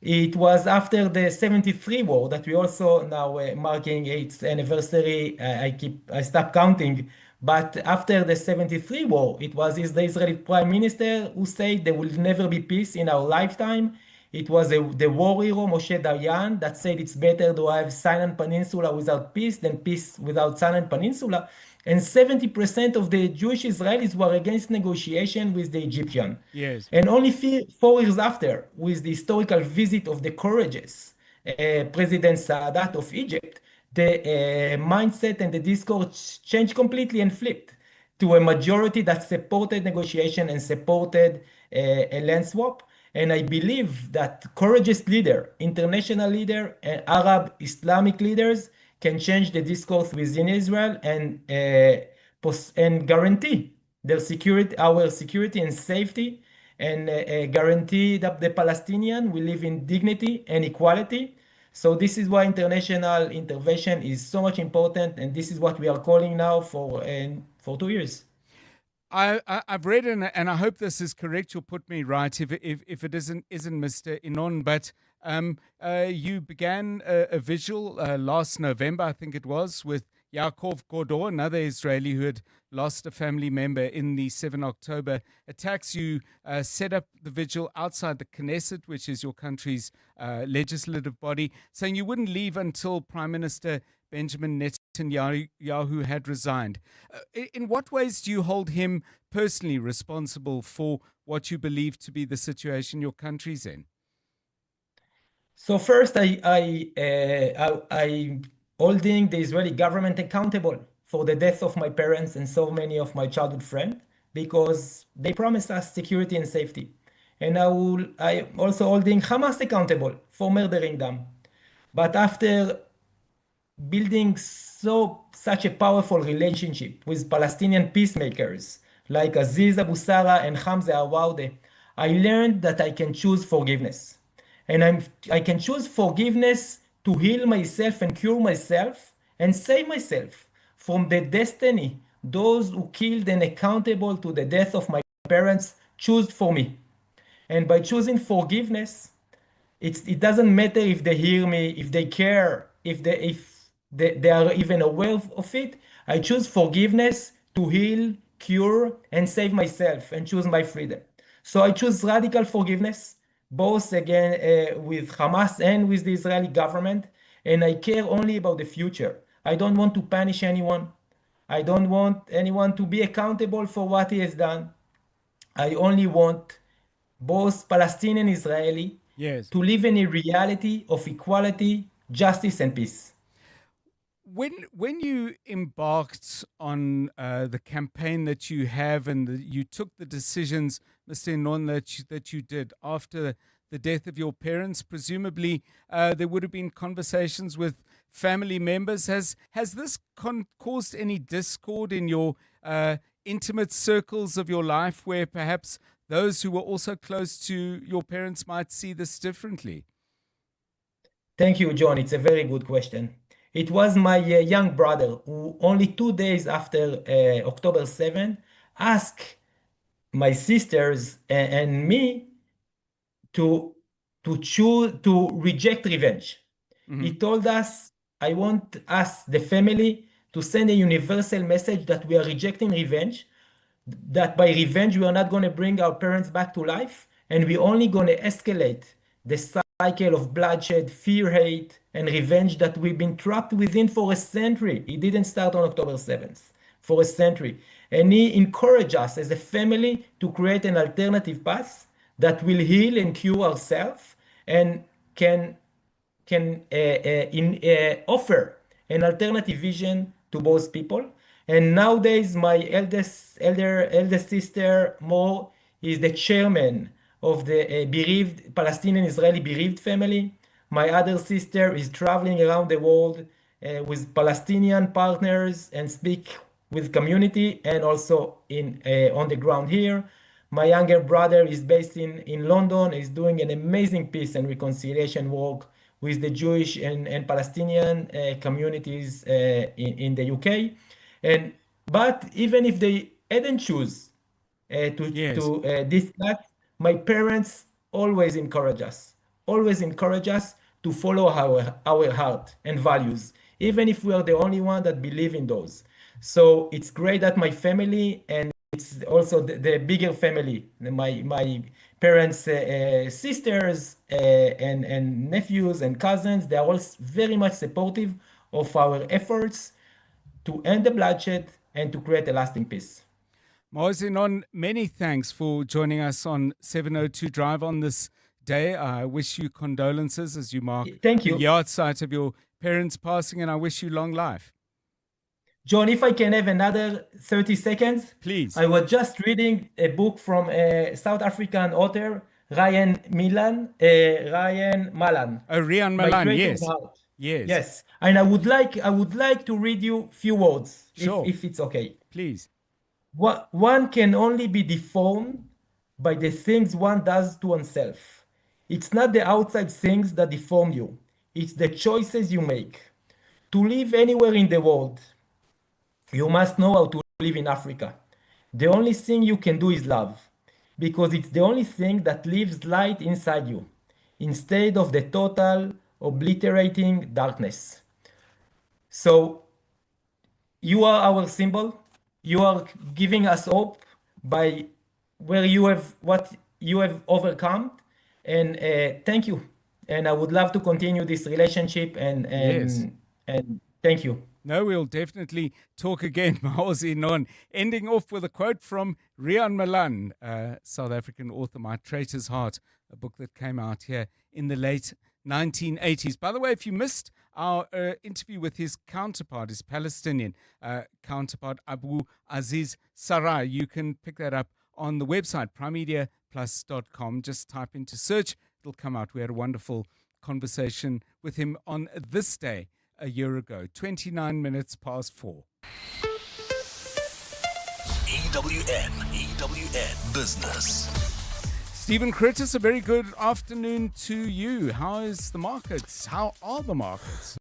It was after the 73 war that we also now marking its anniversary. I stopped counting, but after the 73 war, it was the Israeli prime minister who said there will never be peace in our lifetime. It was the war hero Moshe Dayan that said it's better to have Sinai Peninsula without peace than peace without Sinai Peninsula. And 70% of the Jewish Israelis were against negotiation with the Egyptian. Yes. And only 4 years after, with the historical visit of the courageous President Sadat of Egypt, the mindset and the discourse changed completely and flipped to a majority that supported negotiation and supported a land swap. And I believe that courageous leader, international leader, and Arab Islamic leaders can change the discourse within Israel and guarantee their security, our security and safety, and guarantee that the Palestinian will live in dignity and equality. So this is why international intervention is so much important, and this is what we are calling now for 2 years. I've read, and I hope this is correct. You'll put me right if it isn't, Mr. Inon. But you began a vigil last November, I think it was, with Yaakov Godor, another Israeli who had lost a family member in the 7 October attacks. You set up the vigil outside the Knesset, which is your country's legislative body, saying you wouldn't leave until Prime Minister Benjamin Netanyahu Netanyahu had resigned. In what ways do you hold him personally responsible for what you believe to be the situation your country's in? So first, I holding the Israeli government accountable for the death of my parents and so many of my childhood friends because they promised us security and safety. And I also holding Hamas accountable for murdering them. But after building such a powerful relationship with Palestinian peacemakers like Aziz Abu Sara and Hamza Awaude, I learned that I can choose forgiveness. And I can choose forgiveness to heal myself and cure myself and save myself from the destiny those who killed and accountable to the death of my parents choose for me. And by choosing forgiveness, it doesn't matter if they hear me, if they care, if they are even aware of it. I choose forgiveness to heal, cure, and save myself and choose my freedom. So I choose radical forgiveness, both again with Hamas and with the Israeli government. And I care only about the future. I don't want to punish anyone. I don't want anyone to be accountable for what he has done. I only want both Palestinian and Israeli to live in a reality of equality, justice, and peace. When you embarked on the campaign that you have and you took the decisions, Mr. Non, that you did after the death of your parents, presumably there would have been conversations with family members. Has this caused any discord in your intimate circles of your life where perhaps those who were also close to your parents might see this differently? Thank you, John. It's a very good question. It was my young brother who only 2 days after October 7 asked my sisters and me to reject revenge. He told us, I want us, the family, to send a universal message that we are rejecting revenge, that by revenge we are not going to bring our parents back to life, and we're only going to escalate the cycle of bloodshed, fear, hate, and revenge that we've been trapped within for a century. It didn't start on October 7th, for a century. And he encouraged us as a family to create an alternative path that will heal and cure ourselves and can offer an alternative vision to both people. And nowadays, my eldest sister, Mo, is the chairman of the bereaved Palestinian Israeli bereaved family. My other sister is traveling around the world with Palestinian partners and speak with community and also on the ground here. My younger brother is based in London, is doing an amazing peace and reconciliation work with the Jewish and Palestinian communities in the UK. But even if they hadn't choose to this path, my parents always encourage us to follow our heart and values, even if we are the only one that believe in those. So it's great that my family, and it's also the bigger family, my parents' sisters and nephews and cousins, they are all very much supportive of our efforts to end the bloodshed and to create a lasting peace. Mozinon, many thanks for joining us on 702 Drive on this day. I wish you condolences as you mark the yard site of your parents' passing, and I wish you long life. John, if I can have another 30 seconds. Please. I was just reading a book from a South African author, Ryan Malan. Rian Malan, yes. Yes. And I would like to read you a few words, if it's okay. Please. One can only be deformed by the things one does to oneself. It's not the outside things that deform you. It's the choices you make. To live anywhere in the world, you must know how to live in Africa. The only thing you can do is love, because it's the only thing that leaves light inside you, instead of the total obliterating darkness. So you are our symbol. You are giving us hope by what you have overcome. And thank you. And I would love to continue this relationship and thank you. No, we'll definitely talk again. Maozi Non. Ending off with a quote from Rian Malan, South African author, My Traitor's Heart, a book that came out here in the late 1980s. By the way, if you missed our interview with his counterpart, his Palestinian counterpart, Abu Aziz Sarai, you can pick that up on the website, primemediaplus.com. Just type into search, it'll come out. We had a wonderful conversation with him on this day a year ago, 29 minutes past 4. EWN Business. Stephen Curtis, a very good afternoon to you. How is the markets? How are the markets?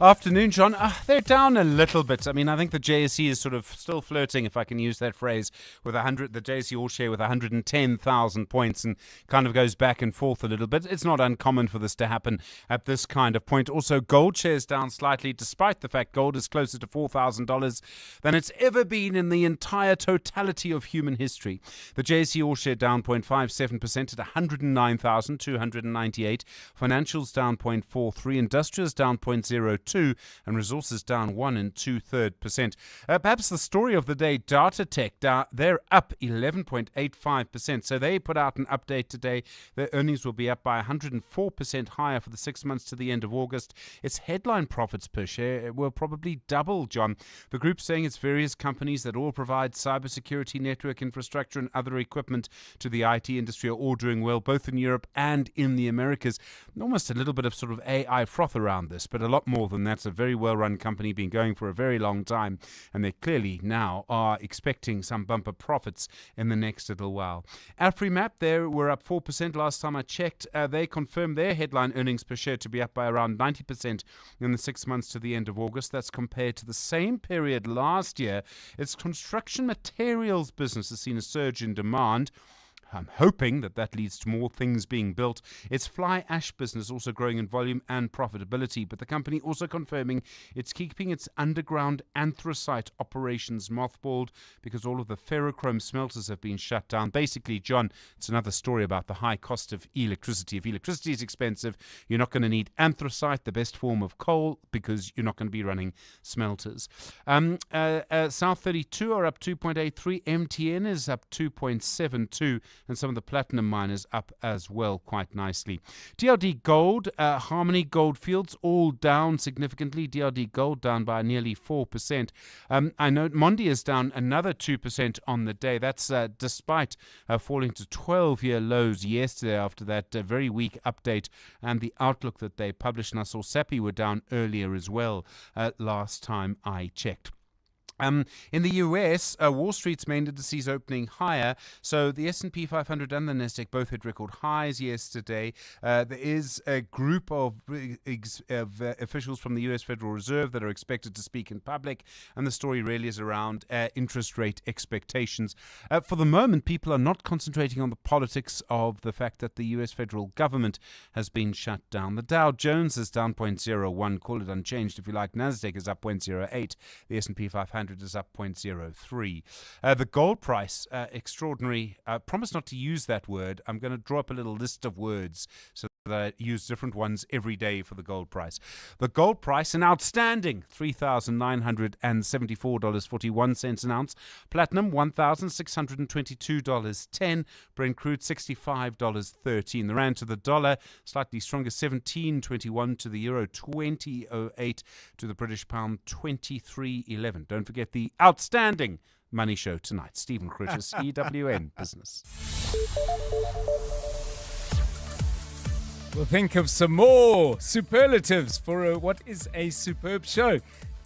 Afternoon, John. They're down a little bit. I mean, I think the JSE is sort of still flirting, if I can use that phrase, with the JSE All Share with 110,000 points, and kind of goes back and forth a little bit. It's not uncommon for this to happen at this kind of point. Also, gold shares down slightly, despite the fact gold is closer to $4,000 than it's ever been in the entire totality of human history. The JSE All Share down 0.57% at 109,298. Financials down 0.43%. Industrials down 0.02%. And resources down 1 2/3%. Perhaps the story of the day, Data Tech, they're up 11.85%. So they put out an update today. Their earnings will be up by 104% higher for the 6 months to the end of August. Its headline profits per share will probably double, John. The group saying its various companies that all provide cybersecurity, network infrastructure and other equipment to the IT industry are all doing well, both in Europe and in the Americas. Almost a little bit of sort of AI froth around this, but a lot more than that's a very well-run company, been going for a very long time, and they clearly now are expecting some bumper profits in the next little while. Afrimap, they were up 4% last time I checked. They confirmed their headline earnings per share to be up by around 90% in the 6 months to the end of August. That's compared to the same period last year. Its construction materials business has seen a surge in demand. I'm hoping that leads to more things being built. Its fly ash business also growing in volume and profitability, but the company also confirming it's keeping its underground anthracite operations mothballed because all of the ferrochrome smelters have been shut down. Basically, John, it's another story about the high cost of electricity. If electricity is expensive, you're not going to need anthracite, the best form of coal, because you're not going to be running smelters. South 32 are up 2.83. MTN is up 2.72. And some of the platinum miners up as well quite nicely. DRD Gold, Harmony Goldfields, all down significantly. DRD Gold down by nearly 4%. I know Mondi is down another 2% on the day. That's despite falling to 12-year lows yesterday after that very weak update and the outlook that they published. And I saw Sappi were down earlier as well last time I checked. In the US, Wall Street's main indices opening higher. So the S&P 500 and the Nasdaq both hit record highs yesterday. There is a group of officials from the US Federal Reserve that are expected to speak in public, and the story really is around interest rate expectations. For the moment, people are not concentrating on the politics of the fact that the US federal government has been shut down. The Dow Jones is down 0.01, call it unchanged if you like. Nasdaq is up 0.08. The S&P 500 is up 0.03. The gold price, extraordinary. I promise not to use that word. I'm going to draw up a little list of words so that I use different ones every day for the gold price. The gold price, an outstanding $3,974.41 an ounce. Platinum, $1,622.10. Brent crude, $65.13. The rand to the dollar, slightly stronger, 17.21 to the euro, 20.08 to the British pound, 23.11. Don't forget the outstanding money show tonight. Stephen Curtis, EWN Business. We'll think of some more superlatives for what is a superb show.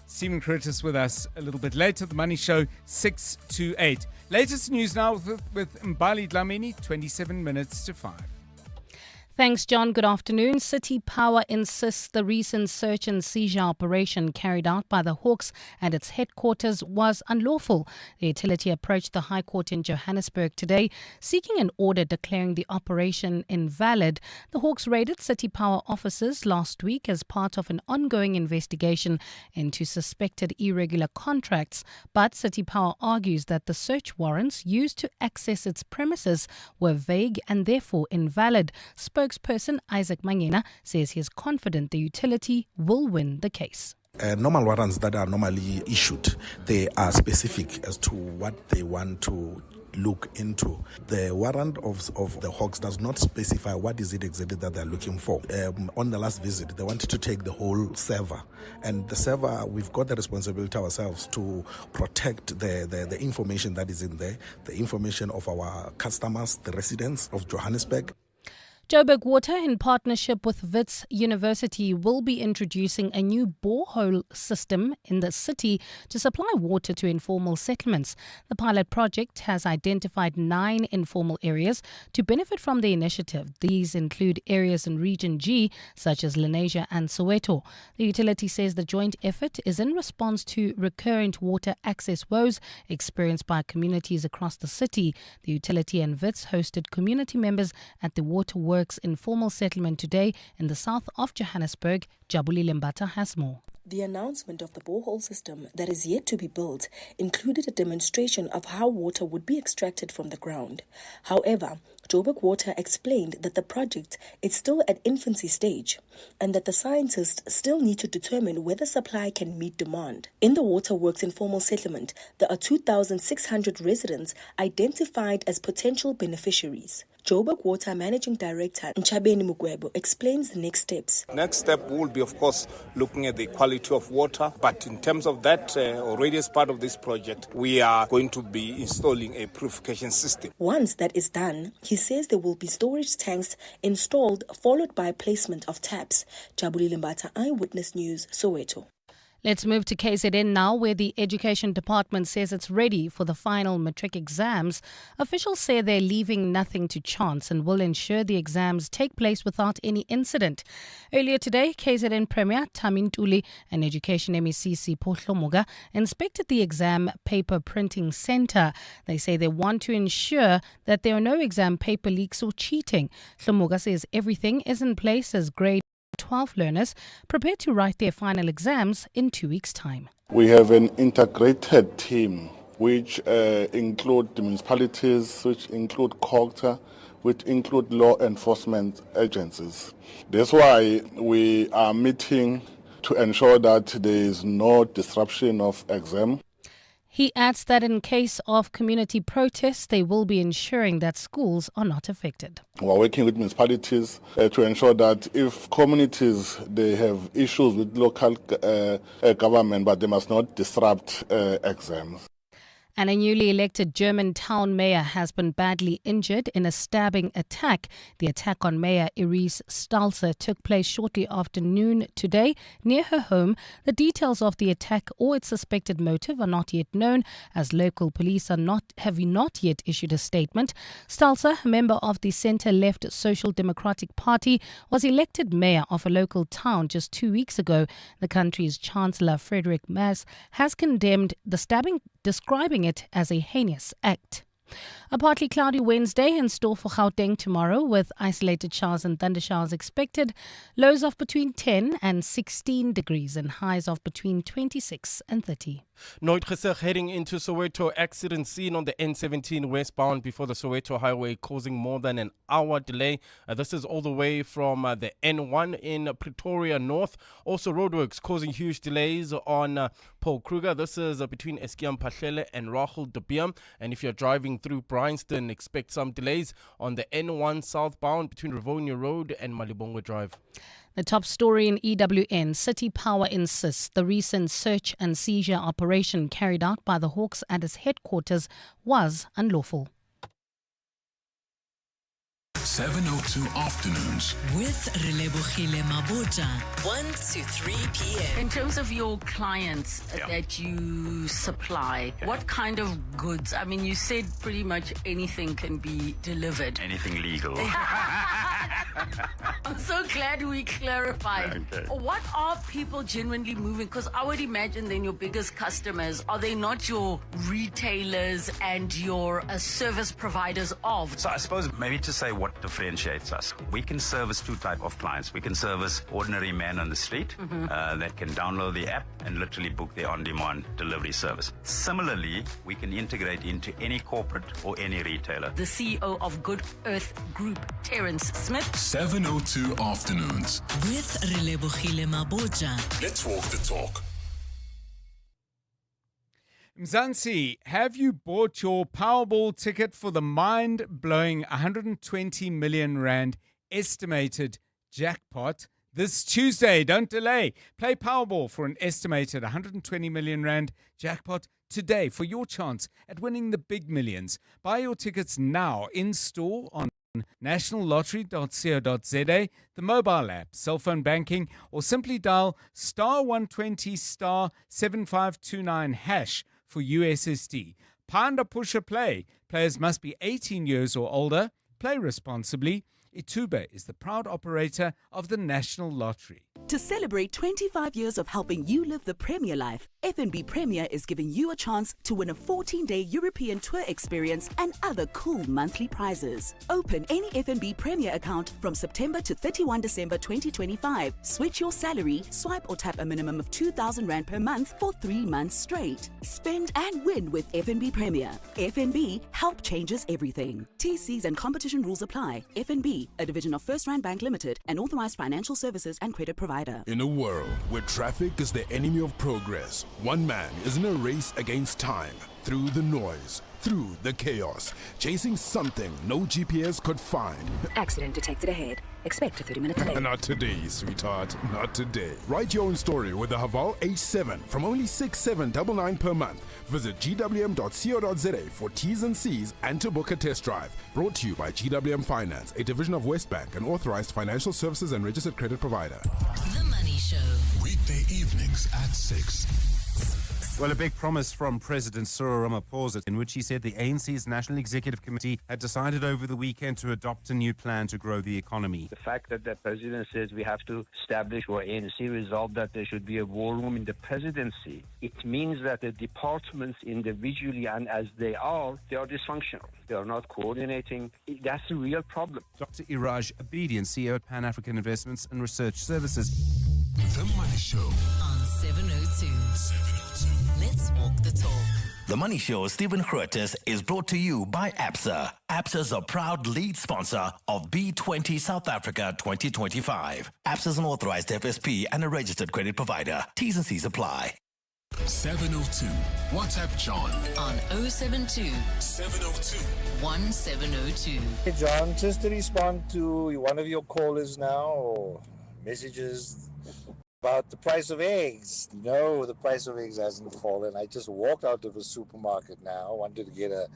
Stephen Curtis with us a little bit later. The Money Show, 6 to 8. Latest news now with Mbali Dlamini, 27 minutes to 5. Thanks, John. Good afternoon. City Power insists the recent search and seizure operation carried out by the Hawks at its headquarters was unlawful. The utility approached the High Court in Johannesburg today, seeking an order declaring the operation invalid. The Hawks raided City Power offices last week as part of an ongoing investigation into suspected irregular contracts. But City Power argues that the search warrants used to access its premises were vague and therefore invalid. Spokesperson Isaac Mangena says he is confident the utility will win the case. normal warrants that are normally issued, they are specific as to what they want to look into. The warrant of the Hawks does not specify what is it exactly that they're looking for. On the last visit, they wanted to take the whole server. And the server, we've got the responsibility ourselves to protect the information that is in there, the information of our customers, the residents of Johannesburg. Joburg Water, in partnership with Wits University, will be introducing a new borehole system in the city to supply water to informal settlements. The pilot project has identified 9 informal areas to benefit from the initiative. These include areas in Region G, such as Lenasia and Soweto. The utility says the joint effort is in response to recurrent water access woes experienced by communities across the city. The utility and Wits hosted community members at the Waterworks informal settlement today in the south of Johannesburg. Jabulile Mbata has more. The announcement of the borehole system that is yet to be built included a demonstration of how water would be extracted from the ground. However, Joburg Water explained that the project is still at infancy stage and that the scientists still need to determine whether supply can meet demand. In the Waterworks informal settlement, there are 2,600 residents identified as potential beneficiaries. Joburg Water Managing Director Nchabeni Mugwebo explains the next steps. Next step will be, of course, looking at the quality of water. But in terms of that, already as part of this project, we are going to be installing a purification system. Once that is done, he says there will be storage tanks installed, followed by placement of taps. Jabulile Mbata, Eyewitness News, Soweto. Let's move to KZN now, where the Education Department says it's ready for the final matric exams. Officials say they're leaving nothing to chance and will ensure the exams take place without any incident. Earlier today, KZN Premier Tamin Tuli and Education MEC Sipho Hlomoga inspected the exam paper printing centre. They say they want to ensure that there are no exam paper leaks or cheating. Hlomoga says everything is in place as grade 12 learners prepared to write their final exams in 2 weeks' time. We have an integrated team which include the municipalities, which include COGTA, which include law enforcement agencies. That's why we are meeting to ensure that there is no disruption of exam. He adds that in case of community protests, they will be ensuring that schools are not affected. We're working with municipalities to ensure that if communities, they have issues with local government, but they must not disrupt exams. And a newly elected German town mayor has been badly injured in a stabbing attack. The attack on Mayor Iris Stalzer took place shortly after noon today near her home. The details of the attack or its suspected motive are not yet known, as local police have not yet issued a statement. Stalzer, a member of the centre-left Social Democratic Party, was elected mayor of a local town just 2 weeks ago. The country's Chancellor Friedrich Merz has condemned the stabbing, describing it as a heinous act. A partly cloudy Wednesday in store for Gauteng tomorrow, with isolated showers and thundershowers expected. Lows of between 10 and 16 degrees and highs of between 26 and 30. Nooitgesig heading into Soweto, accident scene on the N17 westbound before the Soweto highway, causing more than an hour delay. This is all the way from the N1 in Pretoria North. Also roadworks causing huge delays on Paul Kruger. This is between Eskiam Pahlele and Rachel de Beam. And if you're driving through Bryanston, expect some delays on the N1 southbound between Rivonia Road and Malibongo Drive. The top story in EWN, City Power insists the recent search and seizure operation carried out by the Hawks at its headquarters was unlawful. 702 Afternoons with Relebohile Maboja, 1 to 3 p.m. In terms of your clients that you supply, what kind of goods? I mean, you said pretty much anything can be delivered. Anything legal. I'm so glad we clarified. Okay. What are people genuinely moving? Because I would imagine then your biggest customers, are they not your retailers and your service providers of? So I suppose maybe to say what differentiates us. We can service two types of clients. We can service ordinary men on the street that can download the app and literally book their on-demand delivery service. Similarly, we can integrate into any corporate or any retailer. The CEO of Good Earth Group, Terence Smith. 702 Afternoons with Relebohile Maboja. Let's walk the talk. Mzansi, have you bought your Powerball ticket for the mind-blowing 120 million rand estimated jackpot this Tuesday? Don't delay. Play Powerball for an estimated 120 million rand jackpot today for your chance at winning the big millions. Buy your tickets now in store on nationallottery.co.za, the mobile app, cell phone banking, or simply dial *120 *7529 hash for USSD. Panda Pusher Play. Players must be 18 years or older. Play responsibly. Ituba is the proud operator of the National Lottery. To celebrate 25 years of helping you live the Premier life, FNB Premier is giving you a chance to win a 14-day European tour experience and other cool monthly prizes. Open any FNB Premier account from September to 31 December 2025. Switch your salary, swipe or tap a minimum of 2,000 Rand per month for 3 months straight. Spend and win with FNB Premier. FNB, help changes everything. TCs and competition rules apply. FNB, a division of First Rand Bank Limited, an authorized financial services and credit provider. In a world where traffic is the enemy of progress, one man is in a race against time, through the noise, through the chaos, chasing something no GPS could find. Accident detected ahead. Expect a 30-minute delay. Not today, sweetheart. Not today. Write your own story with the Haval H7 from only 6,799 per month. Visit gwm.co.za for T's and C's and to book a test drive. Brought to you by GWM Finance, a division of Westbank, an authorized financial services and registered credit provider. The Money Show. Weekday evenings at 6. Well, a big promise from President Cyril Ramaphosa, in which he said the ANC's National Executive Committee had decided over the weekend to adopt a new plan to grow the economy. The fact that the president says we have to establish, or ANC resolved that there should be a war room in the presidency, it means that the departments individually and as they are dysfunctional. They are not coordinating. That's a real problem. Dr. Iraj Abedian, CEO at Pan-African Investments and Research Services. The Money Show On 702. Let's walk the talk. The Money Show, Stephen Curtis, is brought to you by ABSA. ABSA is a proud lead sponsor of B20 South Africa 2025. ABSA is an authorized FSP and a registered credit provider. T's and C's apply. 702. WhatsApp John On 072 702 1702. Hey John, just to respond to one of your callers now, or messages about the price of eggs. No, the price of eggs hasn't fallen. I just walked out of a supermarket now, wanted to get a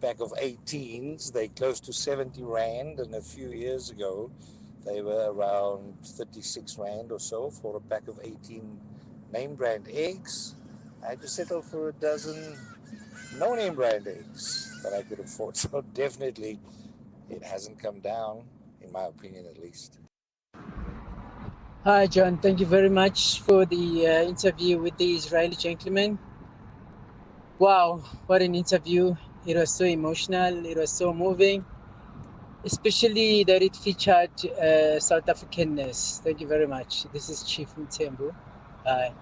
pack of 18s. They're close to 70 Rand, and a few years ago they were around 36 Rand or so for a pack of 18 name brand eggs. I had to settle for a dozen no name brand eggs that I could afford. So definitely it hasn't come down, in my opinion at least. Hi, John. Thank you very much for the interview with the Israeli gentleman. Wow, what an interview. It was so emotional. It was so moving, especially that it featured South Africanness. Thank you very much. This is Chief Mtembu. Bye.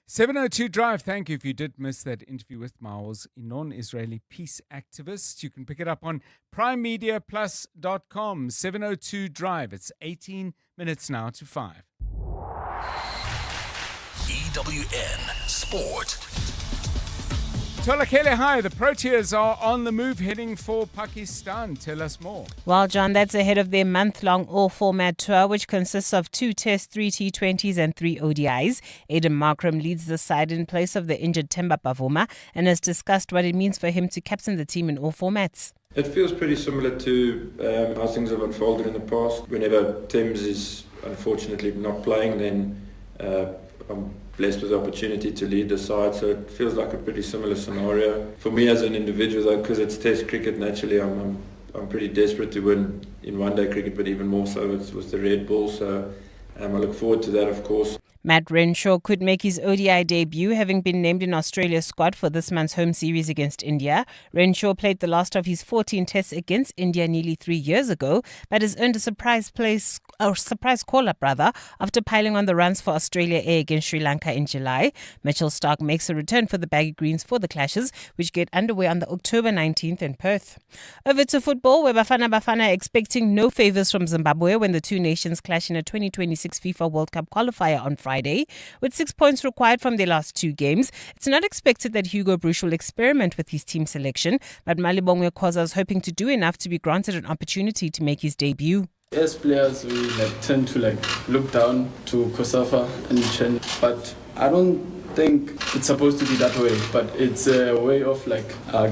702 Drive, thank you. If you did miss that interview with Maoz, a non-Israeli peace activist, you can pick it up on primemediaplus.com. 702 Drive. It's 18 minutes now to 5. EWN Sport. Tolakele, hi. The Proteas are on the move heading for Pakistan. Tell us more. Well, John, that's ahead of their month-long all-format tour, which consists of 2 Tests, 3 T20s and 3 ODIs. Aiden Markram leads the side in place of the injured Themba Bavuma and has discussed what it means for him to captain the team in all formats. It feels pretty similar to how things have unfolded in the past. Whenever Thames is unfortunately not playing, then I'm blessed with the opportunity to lead the side, so it feels like a pretty similar scenario. For me as an individual, though, because it's Test cricket, naturally I'm pretty desperate to win in one-day cricket, but even more so with the red ball, so I look forward to that, of course. Matt Renshaw could make his ODI debut, having been named in Australia's squad for this month's home series against India. Renshaw played the last of his 14 tests against India nearly 3 years ago, but has earned a surprise call-up after piling on the runs for Australia A against Sri Lanka in July. Mitchell Starc makes a return for the Baggy Greens for the clashes, which get underway on the October 19th in Perth. Over to football, where Bafana Bafana are expecting no favours from Zimbabwe when the two nations clash in a 2026 FIFA World Cup qualifier on Friday. Friday. With 6 points required from their last 2 games, it's not expected that Hugo Bruce will experiment with his team selection, but Malibongwe Khoza is hoping to do enough to be granted an opportunity to make his debut. As players, we tend to look down to Kosafa and Chen, but I don't think it's supposed to be that way. But it's a way of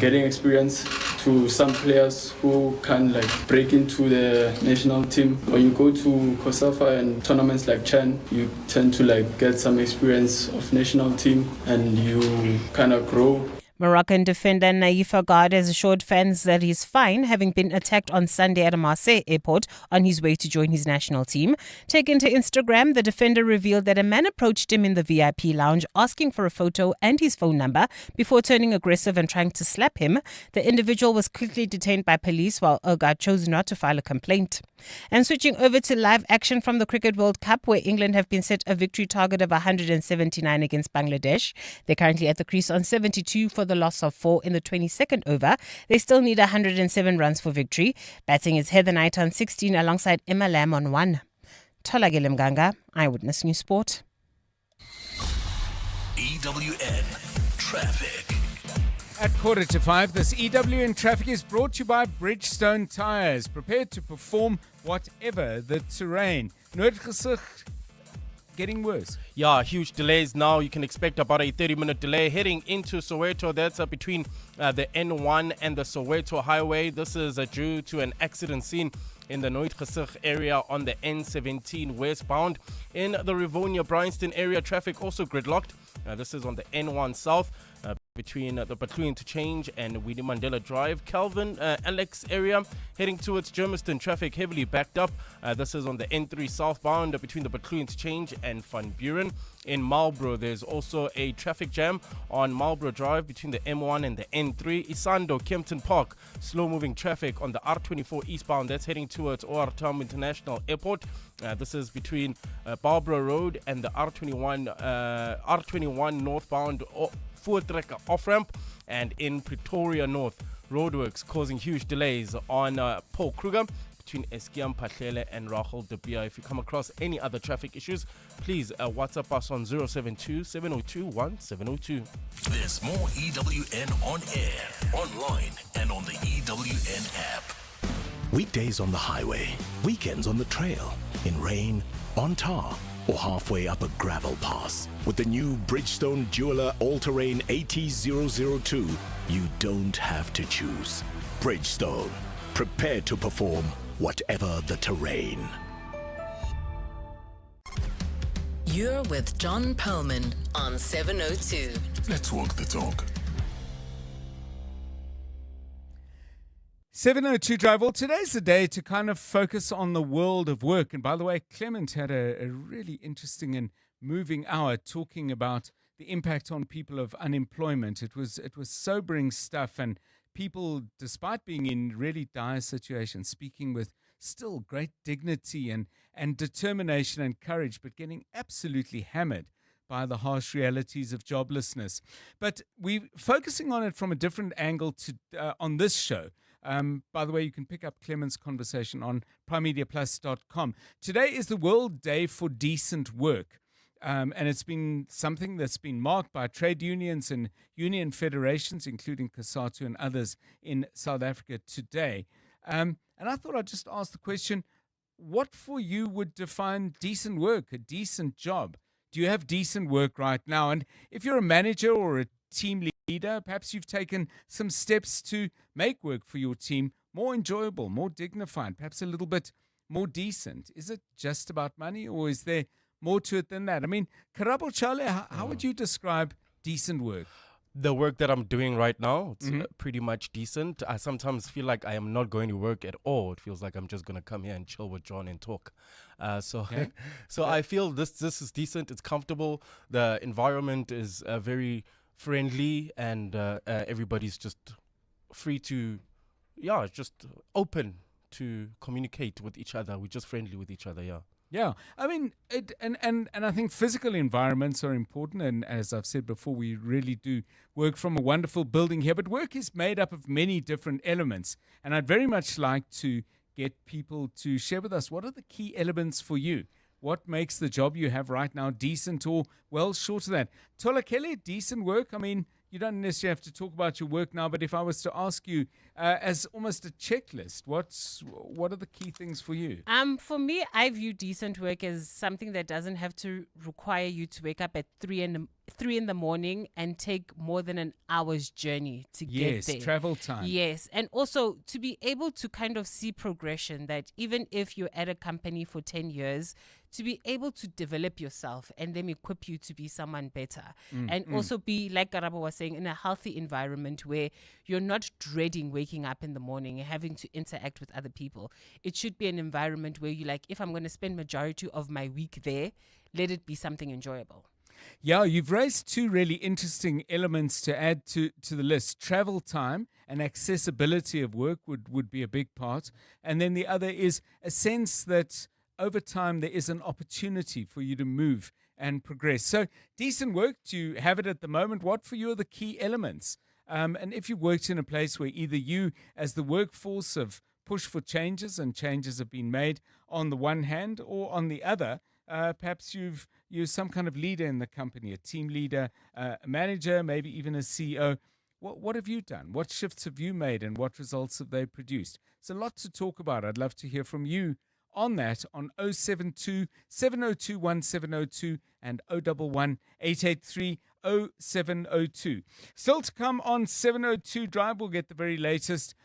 getting experience to some players who can break into the national team. When you go to Kosafa and tournaments like Chen, you tend to get some experience of national team and you kind of grow. Moroccan defender Naif Agad has assured fans that he's fine, having been attacked on Sunday at a Marseille airport on his way to join his national team. Taken to Instagram, the defender revealed that a man approached him in the VIP lounge asking for a photo and his phone number before turning aggressive and trying to slap him. The individual was quickly detained by police while Agad chose not to file a complaint. And switching over to live action from the Cricket World Cup, where England have been set a victory target of 179 against Bangladesh. They're currently at the crease on 72 for the loss of 4 in the 22nd over. They still need 107 runs for victory. Batting is Heather Knight on 16 alongside Emma Lamb on 1. Tholakele Mganga, Eyewitness News Sport. EWN Traffic. At 4:45, this EWN Traffic is brought to you by Bridgestone Tyres. Prepared to perform whatever the terrain. Noordgesig getting worse. Yeah, huge delays now. You can expect about a 30-minute delay heading into Soweto. That's between the N1 and the Soweto Highway. This is due to an accident scene in the Noordgesig area on the N17 westbound. In the Rivonia Bryanston area, traffic also gridlocked. This is on the N1 south. Between the Bethlehem Interchange and Winnie Mandela Drive. Calvin Alex area heading towards Germiston, traffic heavily backed up. This is on the N3 southbound between the Bethlehem Interchange and Van Buren. In Marlborough, there's also a traffic jam on Marlborough Drive between the M1 and the N3. Isando, Kempton Park, slow-moving traffic on the R24 eastbound. That's heading towards OR Tambo International Airport. This is between Barbara Road and the R21 northbound Voortrekker off-ramp, and in Pretoria North, roadworks causing huge delays on Paul Kruger between Eskiam Pahlele and Rachel de Beer. If you come across any other traffic issues, please WhatsApp us on 072-702-1702. There's more EWN on air, online, and on the EWN app. Weekdays on the highway, weekends on the trail, in rain, on tar, or halfway up a gravel pass. With the new Bridgestone Jeweler All-Terrain AT002, you don't have to choose. Bridgestone, prepared to perform whatever the terrain. You're with John Perlman on 702. Let's walk the talk. 702 Drive. Well, today's the day to kind of focus on the world of work. And by the way, Clement had a really interesting and moving hour talking about the impact on people of unemployment. It was sobering stuff, and people, despite being in really dire situations, speaking with still great dignity and determination and courage, but getting absolutely hammered by the harsh realities of joblessness. But we're focusing on it from a different angle on this show. By the way, you can pick up Clement's conversation on primemediaplus.com. Today is the World Day for Decent Work. And it's been something that's been marked by trade unions and union federations, including COSATU and others in South Africa today. And I thought I'd just ask the question, what for you would define decent work, a decent job? Do you have decent work right now? And if you're a manager or a team leader, perhaps you've taken some steps to make work for your team more enjoyable, more dignified, perhaps a little bit more decent. Is it just about money, or is there more to it than that? I mean, Karabo Chale, how would you describe decent work? The work that I'm doing right now, it's pretty much decent. I sometimes feel like I am not going to work at all. It feels like I'm just going to come here and chill with John and talk. So I feel this is decent. It's comfortable. The environment is very friendly, and everybody's just free to, just open to communicate with each other. We're just friendly with each other, Yeah, I mean, and I think physical environments are important. And as I've said before, we really do work from a wonderful building here. But work is made up of many different elements. And I'd very much like to get people to share with us, what are the key elements for you what makes the job you have right now decent or well short of that. Tola Kelly, decent work. I mean, you don't necessarily have to talk about your work now, but if I was to ask you as almost a checklist, what are the key things for you? For me, I view decent work as something that doesn't have to require you to wake up at 3 in the morning and take more than an hour's journey to get there. Yes, travel time. Yes, and also to be able to kind of see progression, that even if you're at a company for 10 years, to be able to develop yourself and then equip you to be someone better. And also be, like Garabo was saying, in a healthy environment where you're not dreading waking up in the morning and having to interact with other people. It should be an environment where you like, if I'm going to spend majority of my week there, let it be something enjoyable. Yeah, you've raised two really interesting elements to add to the list. Travel time and accessibility of work would be a big part. And then the other is a sense that over time there is an opportunity for you to move and progress. So decent work, to have it at the moment. What for you are the key elements? And if you worked in a place where either you as the workforce have pushed for changes and changes have been made on the one hand, or on the other, perhaps you're some kind of leader in the company, a team leader, a manager, maybe even a CEO. What have you done? What shifts have you made and what results have they produced? It's a lot to talk about. I'd love to hear from you on that on 072 702 1702 and 011 883 0702. Still to come on 702 Drive, we'll get the very latest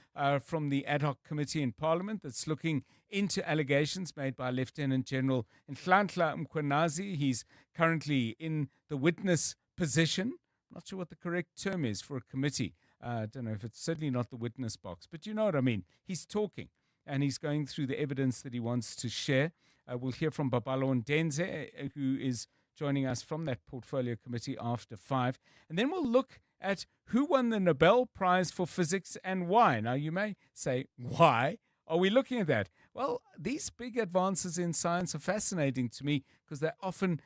from the ad hoc committee in Parliament that's looking into allegations made by Lieutenant General Nhlanhla Mkhwanazi. He's currently in the witness position. Not sure what the correct term is for a committee. I don't know if it's certainly not the witness box, but you know what I mean. He's talking and he's going through the evidence that he wants to share. We'll hear from Babalo Ndenze, who is joining us from that portfolio committee after 5. And then we'll look at who won the Nobel Prize for Physics and why. Now, you may say, why are we looking at that? Well, these big advances in science are fascinating to me because they often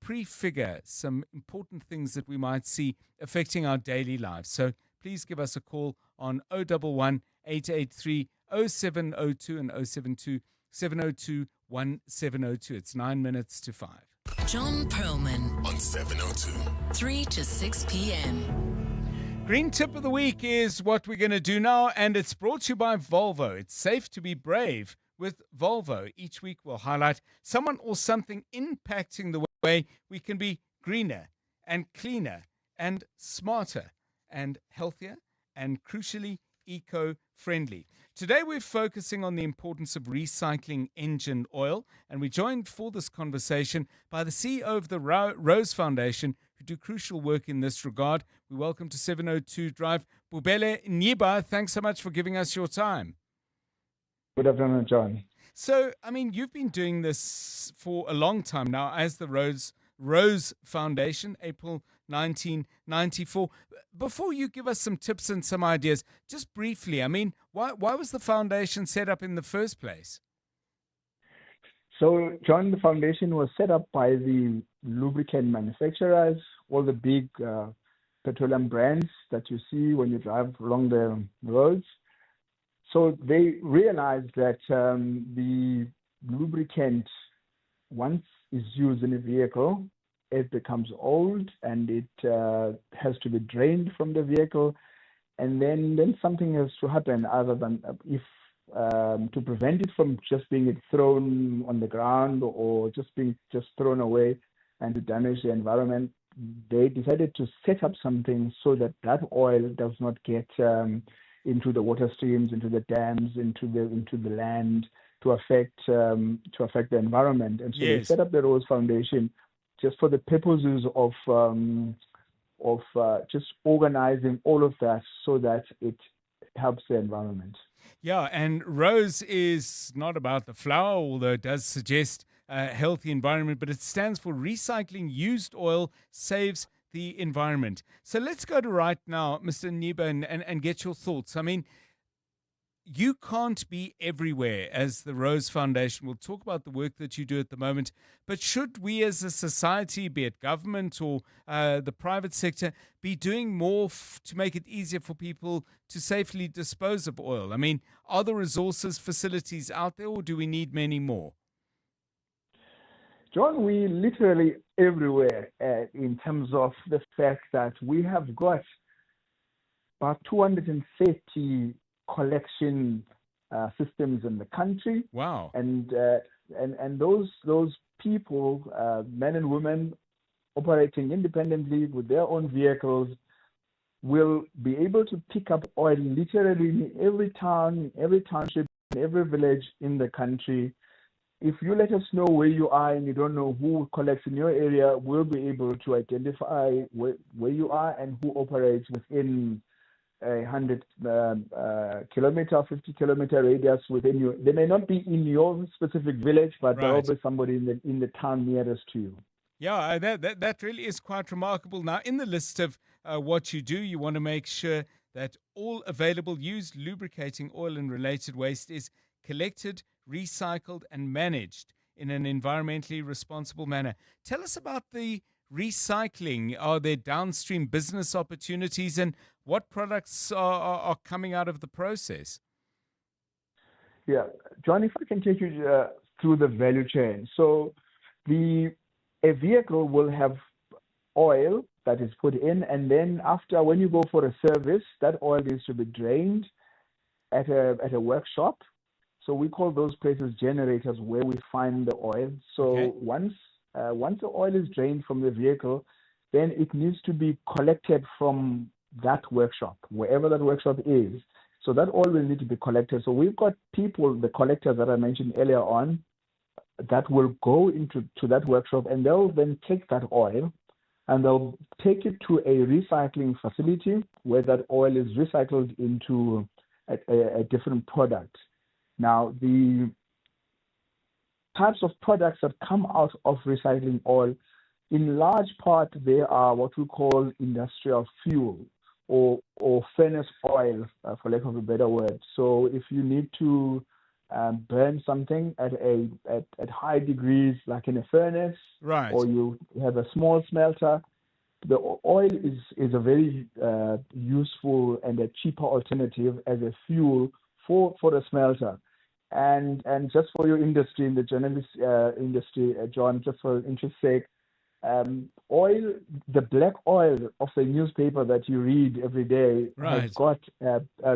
prefigure some important things that we might see affecting our daily lives. So please give us a call on 011 883 0702 and 072 702 1702. It's 9 minutes to 5. John Perlman On 702. 3 to 6 p.m. Green tip of the week is what we're going to do now, and it's brought to you by Volvo. It's safe to be brave with Volvo. Each week we'll highlight someone or something impacting the way we can be greener and cleaner and smarter and healthier and, crucially, eco-friendly. Today we're focusing on the importance of recycling engine oil, and we're joined for this conversation by the CEO of the Rose Foundation, who do crucial work in this regard. We welcome to 702 Drive Bubele Nyiba. Thanks so much for giving us your time. Good afternoon, John. So, I mean, you've been doing this for a long time now as the Rose Foundation, April 1994. Before you give us some tips and some ideas, just briefly, I mean, why was the foundation set up in the first place? So, John, the foundation was set up by the lubricant manufacturers, all the big petroleum brands that you see when you drive along the roads. So they realized that the lubricant, once is used in a vehicle, it becomes old and it has to be drained from the vehicle, and then something has to happen other than if to prevent it from just being thrown on the ground or just being thrown away and to damage the environment. They decided to set up something so that oil does not get into the water streams, into the dams, into the land, to affect the environment. And so They set up the Rose Foundation just for the purposes of just organizing all of that so that it helps the environment. Yeah, and Rose is not about the flower, although it does suggest a healthy environment, but it stands for Recycling Used Oil Saves the Environment. So let's go to right now, Mr. Nyiba, and get your thoughts. I mean, you can't be everywhere as the Rose Foundation. We'll talk about the work that you do at the moment, but should we as a society, be it government or the private sector, be doing more to make it easier for people to safely dispose of oil? I mean, are the resources, facilities out there, or do we need many more? John, we literally everywhere in terms of the fact that we have got about 230 collection systems in the country. Wow! And those people, men and women, operating independently with their own vehicles, will be able to pick up oil literally in every town, every township, in every village in the country. If you let us know where you are and you don't know who collects in your area, we'll be able to identify where you are and who operates within a 100 kilometer, 50 kilometer radius within you. They may not be in your specific village, but there will be somebody in the town nearest to you. Yeah, that really is quite remarkable. Now, in the list of what you do, you want to make sure that all available used lubricating oil and related waste is collected, recycled, and managed in an environmentally responsible manner. Tell us about the recycling. Are there downstream business opportunities, and what products are coming out of the process? Yeah, John, if I can take you through the value chain. So a vehicle will have oil that is put in, and then after, when you go for a service, that oil needs to be drained at a workshop. So we call those places generators, where we find the oil. So once the oil is drained from the vehicle, then it needs to be collected from that workshop, wherever that workshop is. So that oil will need to be collected. So we've got people, the collectors that I mentioned earlier on, that will go into that workshop, and they'll then take that oil and they'll take it to a recycling facility where that oil is recycled into a different product. Now, the types of products that come out of recycling oil, in large part, they are what we call industrial fuel or furnace oil, for lack of a better word. So if you need to burn something at high degrees, like in a furnace, or you have a small smelter, the oil is a very useful and a cheaper alternative as a fuel for the smelter. And just for your industry, in the journalist industry, John, just for interest's sake, oil, the black oil of the newspaper that you read every day has got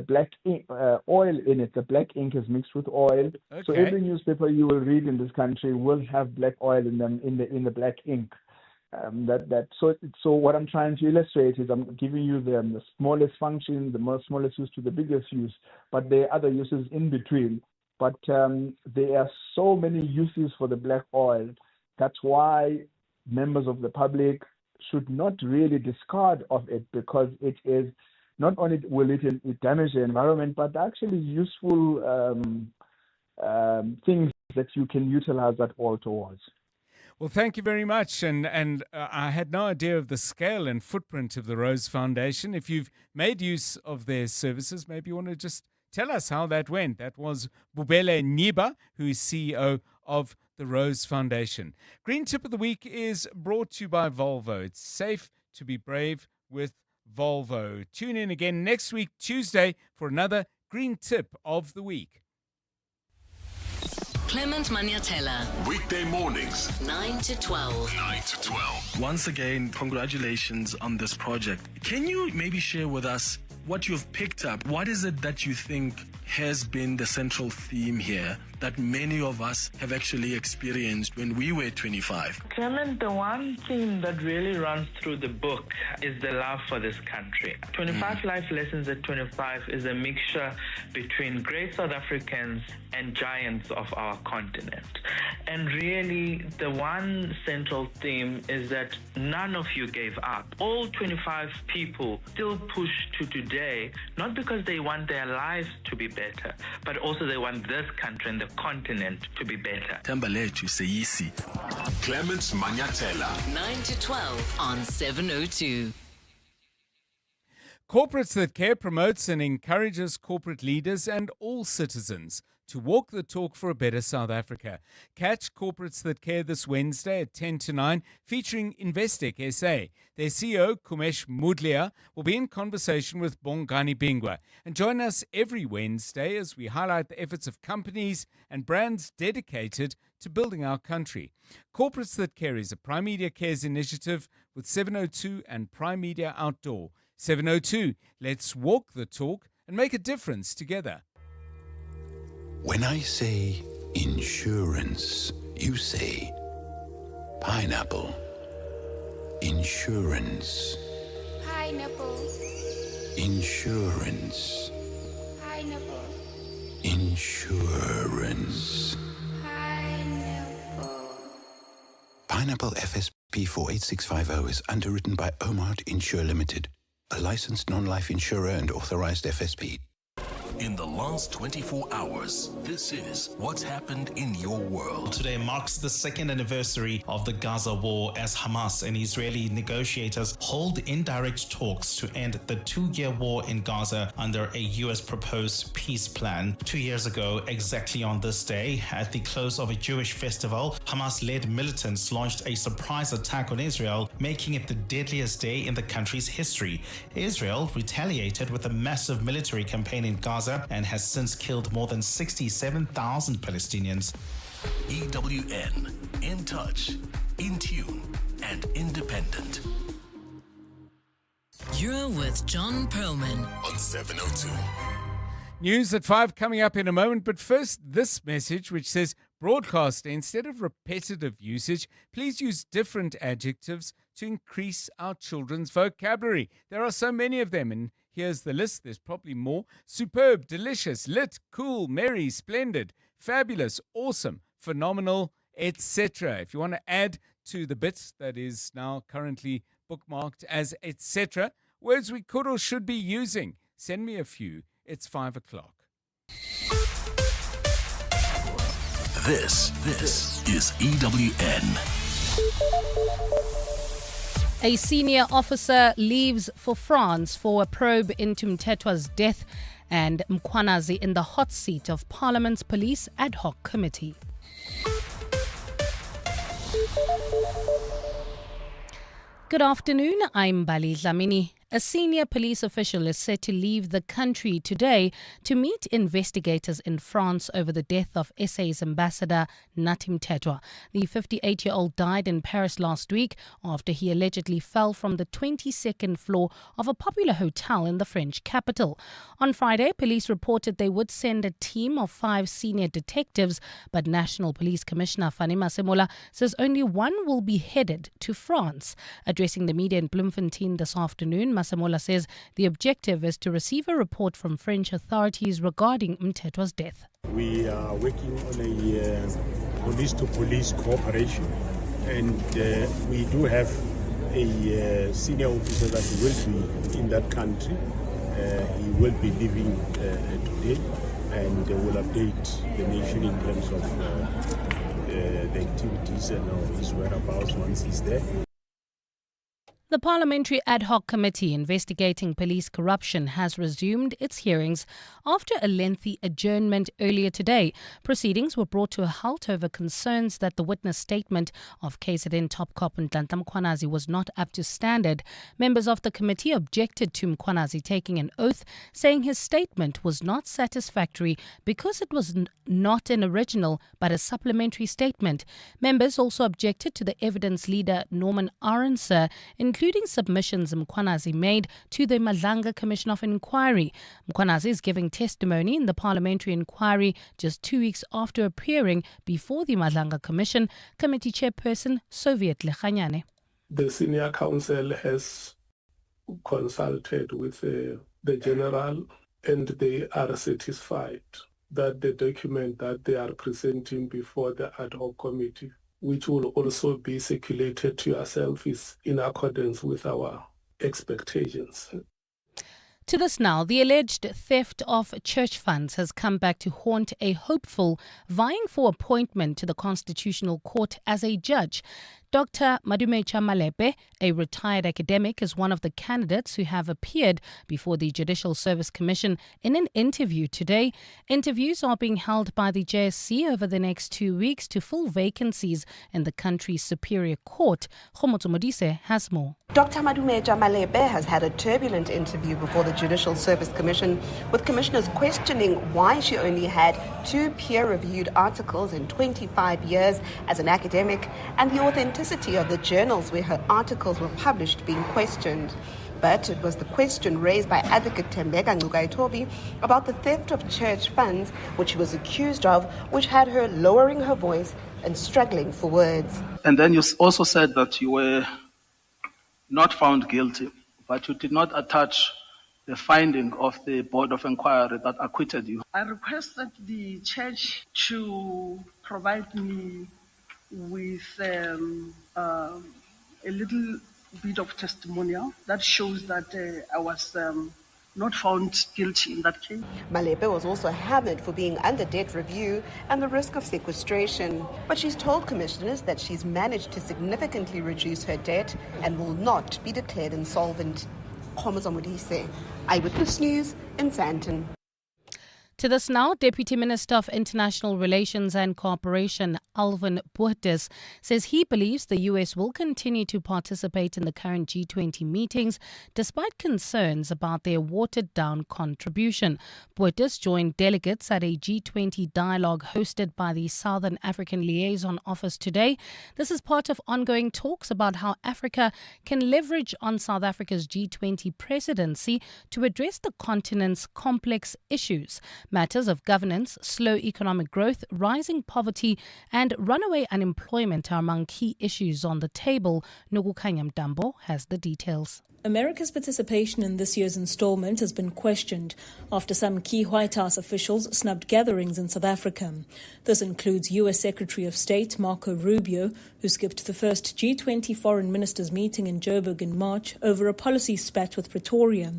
black ink, oil in it. The black ink is mixed with oil. So every newspaper you will read in this country will have black oil in them, in the black ink. So what I'm trying to illustrate is I'm giving you the smallest function, the smallest use to the biggest use, but there are other uses in between. But there are so many uses for the black oil. That's why members of the public should not really discard of it, because it is not only will it damage the environment, but actually useful things that you can utilize that oil towards. Well, thank you very much. And I had no idea of the scale and footprint of the Rose Foundation. If you've made use of their services, maybe you want to just tell us how that went. That was Bubele Niba, who is CEO of the Rose Foundation. Green Tip of the Week is brought to you by Volvo. It's safe to be brave with Volvo. Tune in again next week, Tuesday, for another Green Tip of the Week. Clement Maniatella. Weekday mornings, 9 to 12. 9 to 12. Once again, congratulations on this project. Can you maybe share with us what you've picked up? What is it that you think has been the central theme here that many of us have actually experienced when we were 25? Clement, the one theme that really runs through the book is the love for this country. 25 Life Lessons at 25 is a mixture between great South Africans and giants of our continent. And really, the one central theme is that none of you gave up. All 25 people still push to today, not because they want their lives to be better, but also they want this country and the continent to be better. Tambaletu Seisi. Clement Maniatella. 9 to 12 on 702. Corporates That Care promotes and encourages corporate leaders and all citizens to walk the talk for a better South Africa. Catch Corporates That Care this Wednesday at 10 to 9, featuring Investec SA. Their CEO, Kumesh Mudlia, will be in conversation with Bongani Bingwa. And join us every Wednesday as we highlight the efforts of companies and brands dedicated to building our country. Corporates That Care is a Prime Media Cares initiative with 702 and Prime Media Outdoor. 702, let's walk the talk and make a difference together. When I say insurance, you say pineapple. Insurance. Pineapple. Insurance. Pineapple. Insurance. Pineapple. Pineapple FSP 48650 is underwritten by Omart Insure Limited, a licensed non-life insurer and authorized FSP. In the last 24 hours, this is what's happened in your world. Today marks the second anniversary of the Gaza war as Hamas and Israeli negotiators hold indirect talks to end the 2-year war in Gaza under a U.S. proposed peace plan. 2 years ago, exactly on this day, at the close of a Jewish festival, Hamas-led militants launched a surprise attack on Israel, making it the deadliest day in the country's history. Israel retaliated with a massive military campaign in Gaza and has since killed more than 67,000 Palestinians. EWN, in touch, in tune, and independent. You're with John Perlman On 702. News at 5 coming up in a moment, but first this message which says, broadcaster, instead of repetitive usage, please use different adjectives to increase our children's vocabulary. There are so many of them, and here's the list. There's probably more. Superb, delicious, lit, cool, merry, splendid, fabulous, awesome, phenomenal, etc. If you want to add to the bit that is now currently bookmarked as etc., words we could or should be using, send me a few. It's 5 o'clock. This is EWN. A senior officer leaves for France for a probe into Mthethwa's death, and Mkhwanazi in the hot seat of Parliament's Police Ad Hoc Committee. Good afternoon, I'm Bali Dlamini. A senior police official is set to leave the country today to meet investigators in France over the death of SA's ambassador Nathi Mthethwa. The 58-year-old died in Paris last week after he allegedly fell from the 22nd floor of a popular hotel in the French capital. On Friday, police reported they would send a team of 5 senior detectives, but National Police Commissioner Fanny Masemola says only one will be headed to France. Addressing the media in Bloemfontein this afternoon, Masemola says the objective is to receive a report from French authorities regarding Mthethwa's death. We are working on a police-to-police cooperation, and we do have a senior officer that will be in that country. He will be leaving today, and will update the nation in terms of the activities and his whereabouts once he's there. The Parliamentary Ad Hoc Committee investigating police corruption has resumed its hearings after a lengthy adjournment earlier today. Proceedings were brought to a halt over concerns that the witness statement of KZN top cop Nhlanhla Mkhwanazi was not up to standard. Members of the committee objected to Mkhwanazi taking an oath, saying his statement was not satisfactory because it was not an original but a supplementary statement. Members also objected to the evidence leader Norman Arendse, including submissions Mkhwanazi made to the Madlanga Commission of Inquiry. Mkhwanazi is giving testimony in the parliamentary inquiry just 2 weeks after appearing before the Madlanga Commission. Committee chairperson Soviet Lekhanyane. The senior counsel has consulted with the general, and they are satisfied that the document that they are presenting before the ad hoc committee, which will also be circulated to yourself, is in accordance with our expectations. To this now, the alleged theft of church funds has come back to haunt a hopeful vying for appointment to the Constitutional Court as a judge. Dr. Madumecha Malepe, a retired academic, is one of the candidates who have appeared before the Judicial Service Commission in an interview today. Interviews are being held by the JSC over the next 2 weeks to fill vacancies in the country's Superior Court. Khomotso Modise has more. Dr. Madumecha Malepe has had a turbulent interview before the Judicial Service Commission, with commissioners questioning why she only had 2 peer-reviewed articles in 25 years as an academic and the authenticity of the journals where her articles were published being questioned. But it was the question raised by advocate Tembeka Ngcukaitobi about the theft of church funds, which she was accused of, which had her lowering her voice and struggling for words. And then you also said that you were not found guilty, but you did not attach the finding of the Board of Inquiry that acquitted you. I requested the church to provide me with a little bit of testimonial that shows that I was not found guilty in that case. Malepe was also hammered for being under debt review and the risk of sequestration. But she's told commissioners that she's managed to significantly reduce her debt and will not be declared insolvent. Khomotso Modise, Eyewitness News in Sandton. To this now, Deputy Minister of International Relations and Cooperation, Alvin Boertes, says he believes the U.S. will continue to participate in the current G20 meetings despite concerns about their watered-down contribution. Boertes joined delegates at a G20 dialogue hosted by the Southern African Liaison Office today. This is part of ongoing talks about how Africa can leverage on South Africa's G20 presidency to address the continent's complex issues. Matters of governance, slow economic growth, rising poverty and runaway unemployment are among key issues on the table. Nogukanya Mdambo has the details. America's participation in this year's installment has been questioned after some key White House officials snubbed gatherings in South Africa. This includes U.S. Secretary of State Marco Rubio, who skipped the first G20 foreign ministers meeting in Joburg in March over a policy spat with Pretoria.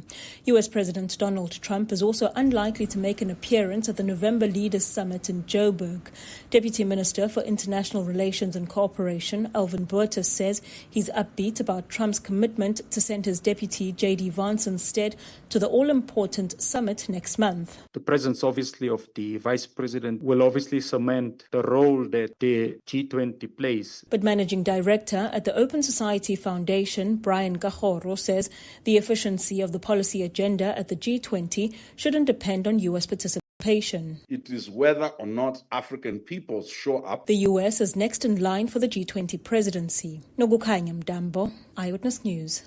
U.S. President Donald Trump is also unlikely to make an appearance at the November Leaders Summit in Joburg. Deputy Minister for International Relations and Cooperation, Alvin Boertes, says he's upbeat about Trump's commitment to send his deputy J.D. Vance instead to the all-important summit next month. The presence, obviously, of the Vice President will obviously cement the role that the G20 plays. But Managing Director at the Open Society Foundation, Brian Gahoro, says the efficiency of the policy agenda at the G20 shouldn't depend on U.S. participation. It is whether or not African peoples show up. The U.S. is next in line for the G20 presidency. Nogukanya Mdambo, Eyewitness News.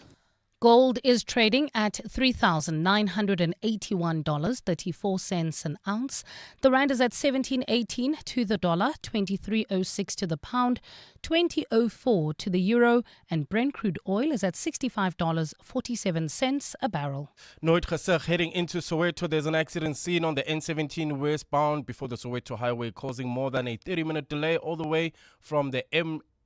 Gold is trading at $3,981.34 an ounce. The rand is at 17.18 to the dollar, 23.06 to the pound, 20.04 to the euro, and Brent crude oil is at $65.47 a barrel. Nooit Gesig heading into Soweto. There's an accident seen on the N17 westbound before the Soweto highway, causing more than a 30-minute delay all the way from the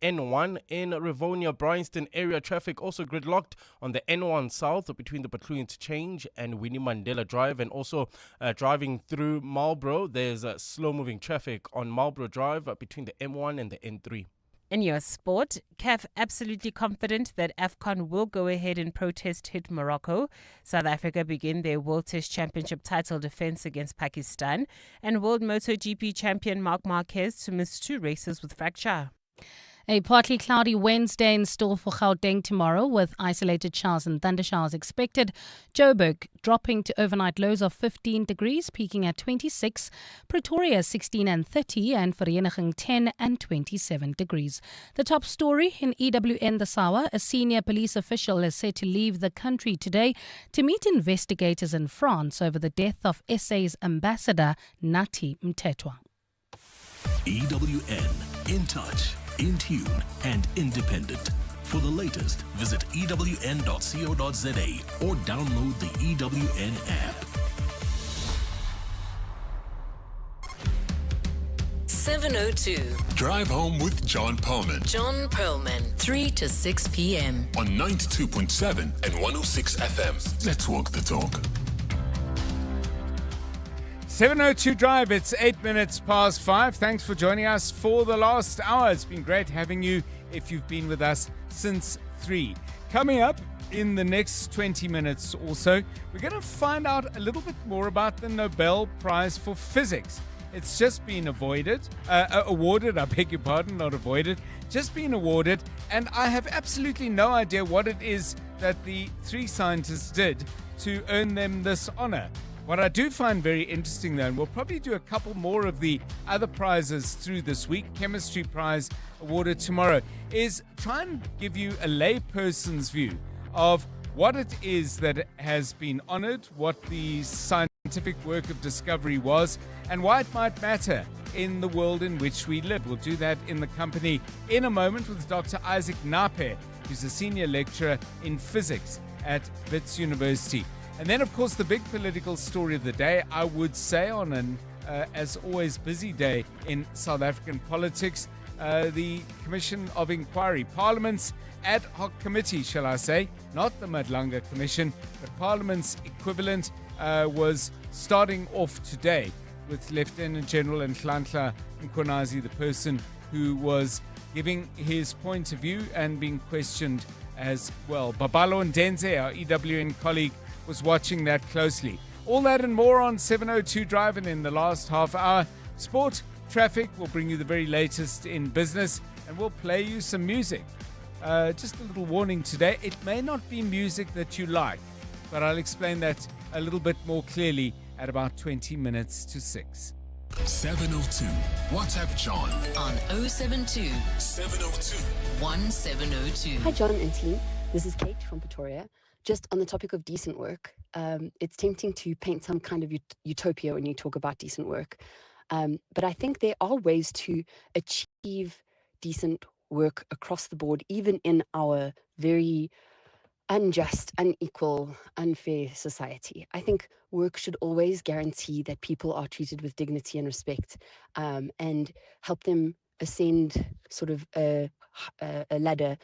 N1 in Rivonia, Bryanston area. Traffic also gridlocked on the N1 south between the Butlu Interchange and Winnie Mandela Drive, and also driving through Marlborough. There's slow-moving traffic on Marlborough Drive between the M1 and the N3. In your sport, CAF absolutely confident that AFCON will go ahead and protest hit Morocco. South Africa begin their World Test Championship title defense against Pakistan, and World MotoGP champion Marc Marquez to miss 2 races with fracture. A partly cloudy Wednesday in store for Gauteng tomorrow, with isolated showers and thundershowers expected. Joburg dropping to overnight lows of 15 degrees, peaking at 26. Pretoria 16 and 30, and Vereniging 10 and 27 degrees. The top story in EWN this hour: a senior police official is said to leave the country today to meet investigators in France over the death of SA's ambassador Nathi Mthethwa. EWN, in touch, in tune and independent. For the latest, visit ewn.co.za or download the EWN app. 7:02. Drive home with John Perlman. John Perlman, 3 to 6 p.m. on 92.7 and 106 FM. Let's walk the talk. 7:02 Drive, it's 8 minutes past 5. Thanks for joining us for the last hour. It's been great having you if you've been with us since 3. Coming up in the next 20 minutes or so, we're going to find out a little bit more about the Nobel Prize for Physics. It's just been awarded, I beg your pardon, not avoided, just been awarded, and I have absolutely no idea what it is that the 3 scientists did to earn them this honor. What I do find very interesting, though, and we'll probably do a couple more of the other prizes through this week, Chemistry Prize awarded tomorrow, is try and give you a layperson's view of what it is that has been honored, what the scientific work of discovery was, and why it might matter in the world in which we live. We'll do that in the company in a moment with Dr. Isaac Nape, who's a senior lecturer in physics at Wits University. And then, of course, the big political story of the day, I would say, on an, as always, busy day in South African politics, the Commission of Inquiry, Parliament's ad hoc committee, shall I say, not the Madlanga Commission, but Parliament's equivalent, was starting off today with Lieutenant General Nhlanhla Mkhwanazi, the person who was giving his point of view and being questioned as well. Babalo Ndenze, our EWN colleague, was watching that closely. All that and more on 7:02 Drive, and in the last half hour, sport, traffic, will bring you the very latest in business, and we'll play you some music. Just a little warning today, it may not be music that you like, but I'll explain that a little bit more clearly at about 20 minutes to 6. 702. WhatsApp John on 072 702 1702. Hi, John and team. This is Kate from Pretoria. Just on the topic of decent work, it's tempting to paint some kind of utopia when you talk about decent work. But I think there are ways to achieve decent work across the board, even in our very unjust, unequal, unfair society. I think work should always guarantee that people are treated with dignity and respect, and help them ascend sort of a ladder,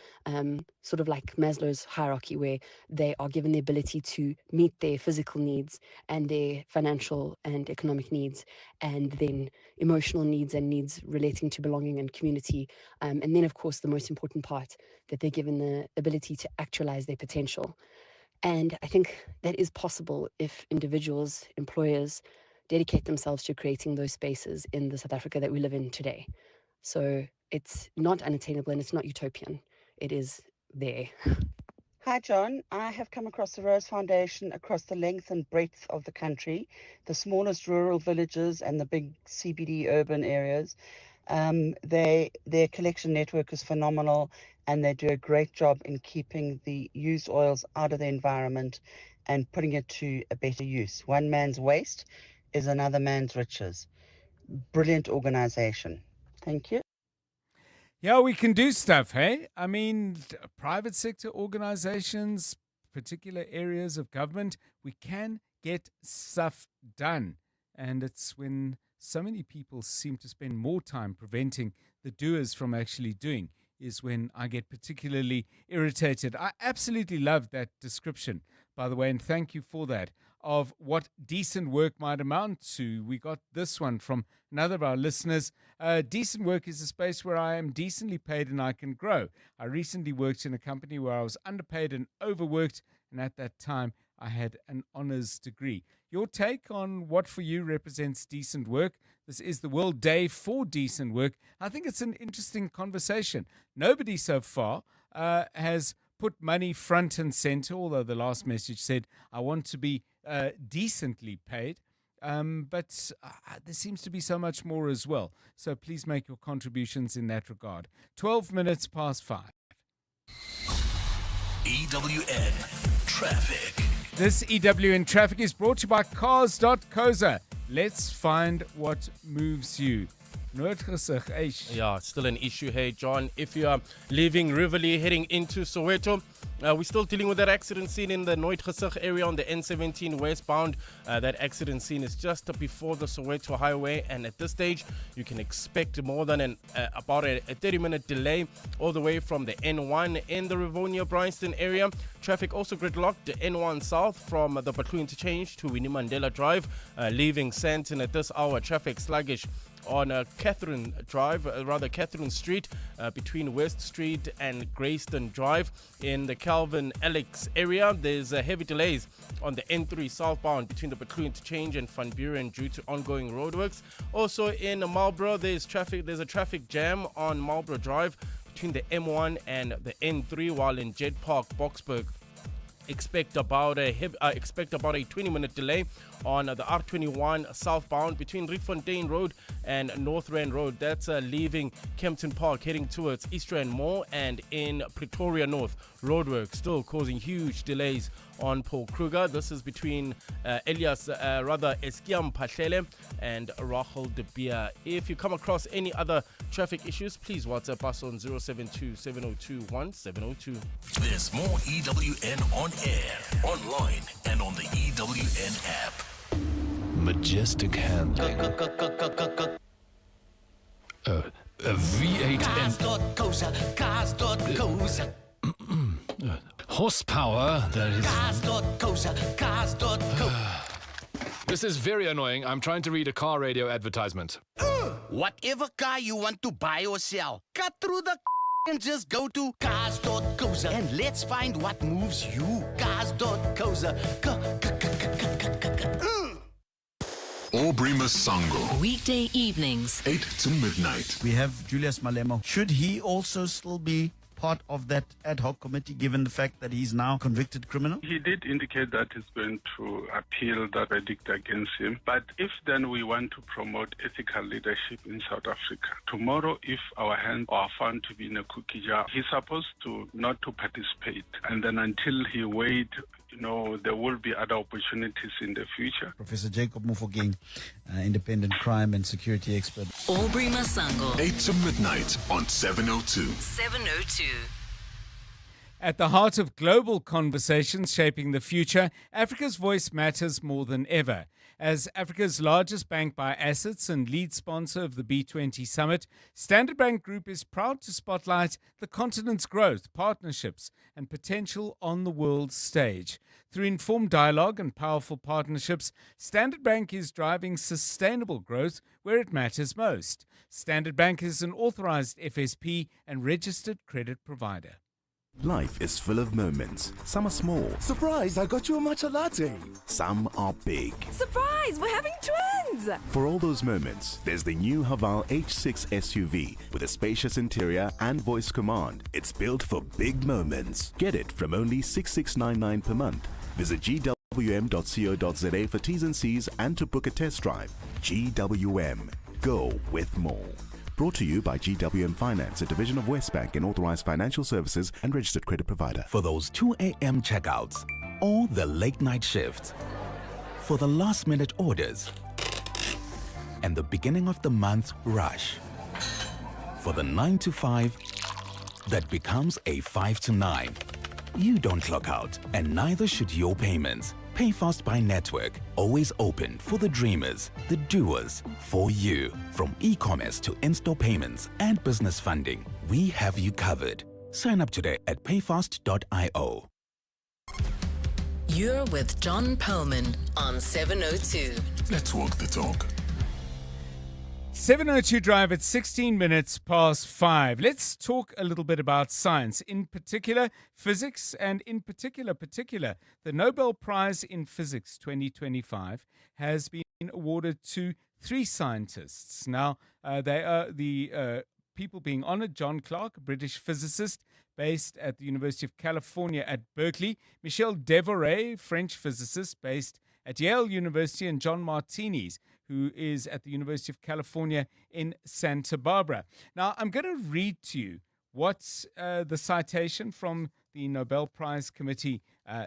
sort of like Maslow's hierarchy, where they are given the ability to meet their physical needs and their financial and economic needs, and then emotional needs and needs relating to belonging and community. And then, of course, the most important part, that they're given the ability to actualize their potential. And I think that is possible if individuals, employers, dedicate themselves to creating those spaces in the South Africa that we live in today. So it's not unattainable and it's not utopian. It is there. Hi, John. I have come across the Rose Foundation across the length and breadth of the country, the smallest rural villages and the big CBD urban areas. Their collection network is phenomenal, and they do a great job in keeping the used oils out of the environment and putting it to a better use. One man's waste is another man's riches. Brilliant organization. Thank you. Yeah, we can do stuff, hey? I mean, private sector organizations, particular areas of government, we can get stuff done. And it's when so many people seem to spend more time preventing the doers from actually doing is when I get particularly irritated. I absolutely love that description, by the way, and thank you for that, of what decent work might amount to. We got this one from another of our listeners. Decent work is a space where I am decently paid and I can grow. I recently worked in a company where I was underpaid and overworked, and at that time I had an honors degree. Your take on what for you represents decent work? This is the World Day for Decent Work. I think it's an interesting conversation. Nobody so far has put money front and center, although the last message said, I want to be decently paid. But there seems to be so much more as well. So please make your contributions in that regard. 12 minutes past 5. EWN Traffic. This EWN Traffic is brought to you by cars.coza. Let's find what moves you. Yeah, it's still an issue. Hey, John, if you are leaving Riverlea heading into Soweto, We're still dealing with that accident scene in the Nooitgesig area on the N17 westbound. That accident scene is just before the Soweto highway, and at this stage you can expect more than about a 30-minute delay all the way from the N1 in the Rivonia-Bryanston area. Traffic also gridlocked the N1 south from the Batlu interchange to Winnie Mandela Drive, leaving Sandton at this hour. Traffic sluggish on Catherine Street between West Street and Greyston Drive. In the Calvin Alex area, there's heavy delays on the N3 southbound between the Batlu interchange and Van Buren due to ongoing roadworks. Also in Marlborough, there's a traffic jam on Marlborough Drive between the M1 and the N3, while in Jet Park, Boksburg, expect about a 20-minute delay on the R21 southbound between Rietfontein Road and North Rand Road. That's leaving Kempton Park heading towards East Rand Mall, and in Pretoria North, roadwork still causing huge delays on Paul Kruger. This is between Eskiam Pahlele and Rachel de Beer. If you come across any other traffic issues, please WhatsApp us on 072-702-1702. There's more EWN on air, online, and on the EWN app. Majestic handling. A V8 Cars.coza. horsepower that is... Cars.coza. This is very annoying. I'm trying to read a car radio advertisement. Whatever car you want to buy or sell, cut through the and just go to cars.coza and let's find what moves you. Cars.coza. Aubrey Masango. Weekday evenings, 8 to midnight. We have Julius Malemo. Should he also still be part of that ad hoc committee, given the fact that he's now a convicted criminal? He did indicate that he's going to appeal that verdict against him. But if then we want to promote ethical leadership in South Africa, tomorrow if our hands are found to be in a cookie jar, he's supposed to not to participate. And then until he wait, there will be other opportunities in the future. Professor Jacob Mufokeng, independent crime and security expert. Aubrey Masango. 8 to midnight on 702. 702. At the heart of global conversations shaping the future, Africa's voice matters more than ever. As Africa's largest bank by assets and lead sponsor of the B20 Summit, Standard Bank Group is proud to spotlight the continent's growth, partnerships, and potential on the world stage. Through informed dialogue and powerful partnerships, Standard Bank is driving sustainable growth where it matters most. Standard Bank is an authorized FSP and registered credit provider. Life is full of moments. Some are small. Surprise, I got you a matcha latte. Some are big. Surprise, we're having twins. For all those moments, there's the new Haval H6 SUV with a spacious interior and voice command. It's built for big moments. Get it from only 6,699 per month. Visit gwm.co.za for T's and C's and to book a test drive. GWM. Go with more. Brought to you by GWM Finance, a division of Westbank and authorized financial services and registered credit provider. For those 2 a.m. checkouts or the late night shift, for the last minute orders and the beginning of the month rush, for the 9 to 5 that becomes a 5 to 9. You don't clock out, and neither should your payments. Pay fast by network, always open for the dreamers, the doers, for you. From e-commerce to in-store payments and business funding, we have you covered. Sign up today at payfast.io. You're with John Perlman on 702. Let's walk the talk. 702 Drive at 16 minutes past 5. Let's talk a little bit about science, in particular physics, and in particular, the Nobel Prize in Physics 2025 has been awarded to 3 scientists. Now, they are the people being honored: John Clark, a British physicist based at the University of California at Berkeley; Michel Devoret, French physicist based at Yale University; and John Martinis, who is at the University of California in Santa Barbara. Now, I'm going to read to you what the citation from the Nobel Prize Committee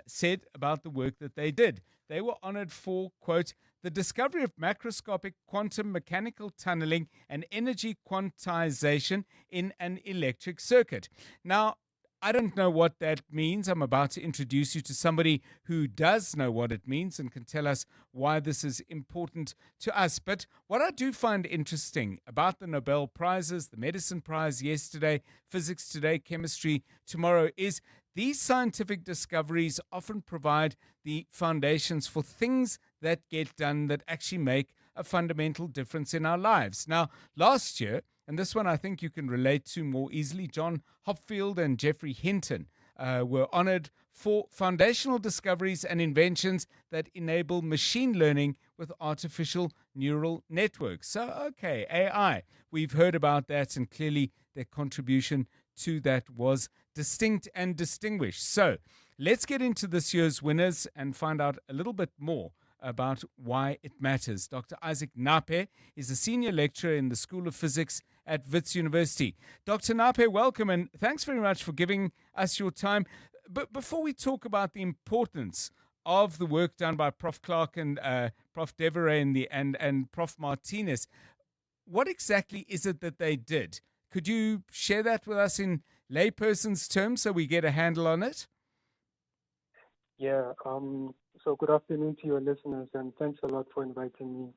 said about the work that they did. They were honored for, quote, the discovery of macroscopic quantum mechanical tunneling and energy quantization in an electric circuit. Now, I don't know what that means. I'm about to introduce you to somebody who does know what it means and can tell us why this is important to us. But what I do find interesting about the Nobel Prizes, the Medicine Prize yesterday, Physics today, Chemistry tomorrow, is these scientific discoveries often provide the foundations for things that get done that actually make a fundamental difference in our lives. Now, last year, and this one I think you can relate to more easily, John Hopfield and Geoffrey Hinton were honored for foundational discoveries and inventions that enable machine learning with artificial neural networks. So, okay, AI, we've heard about that, and clearly their contribution to that was distinct and distinguished. So, let's get into this year's winners and find out a little bit more about why it matters. Dr. Isaac Nape is a senior lecturer in the School of Physics at Wits University. Dr. Nape, welcome, and thanks very much for giving us your time. But before we talk about the importance of the work done by Prof. Clark and Prof. Deveray and Prof. Martinez, what exactly is it that they did? Could you share that with us in layperson's terms so we get a handle on it? Yeah, so good afternoon to your listeners, and thanks a lot for inviting me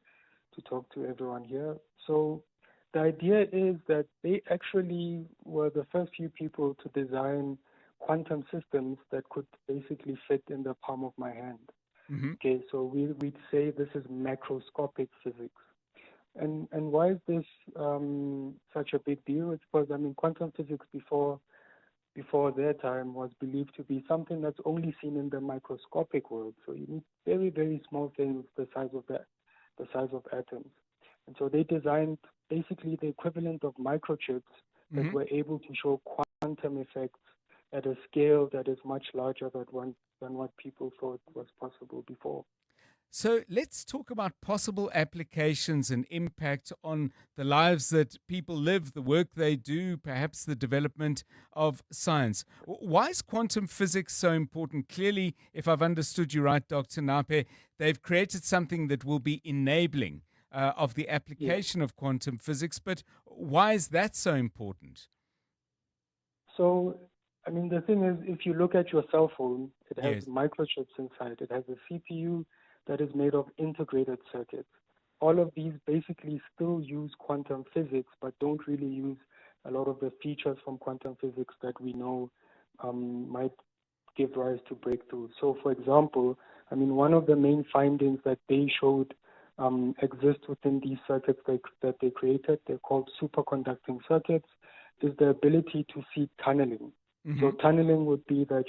to talk to everyone here. So the idea is that they actually were the first few people to design quantum systems that could basically fit in the palm of my hand. Mm-hmm. Okay, so we'd say this is macroscopic physics. And why is this such a big deal? It's because, quantum physics before their time was believed to be something that's only seen in the microscopic world. So you need very, very small things the size of atoms. And so they designed basically the equivalent of microchips that were able to show quantum effects at a scale that is much larger than what people thought was possible before. So let's talk about possible applications and impact on the lives that people live, the work they do, perhaps the development of science. Why is quantum physics so important? Clearly, if I've understood you right, Dr. Nape, they've created something that will be enabling of the application of quantum physics. But why is that so important? So, the thing is, if you look at your cell phone, it has microchips inside. It has a CPU that is made of integrated circuits. All of these basically still use quantum physics, but don't really use a lot of the features from quantum physics that we know might give rise to breakthroughs. So, for example, one of the main findings that they showed exist within these circuits that they created, they're called superconducting circuits, is the ability to see tunneling. Mm-hmm. So tunneling would be that,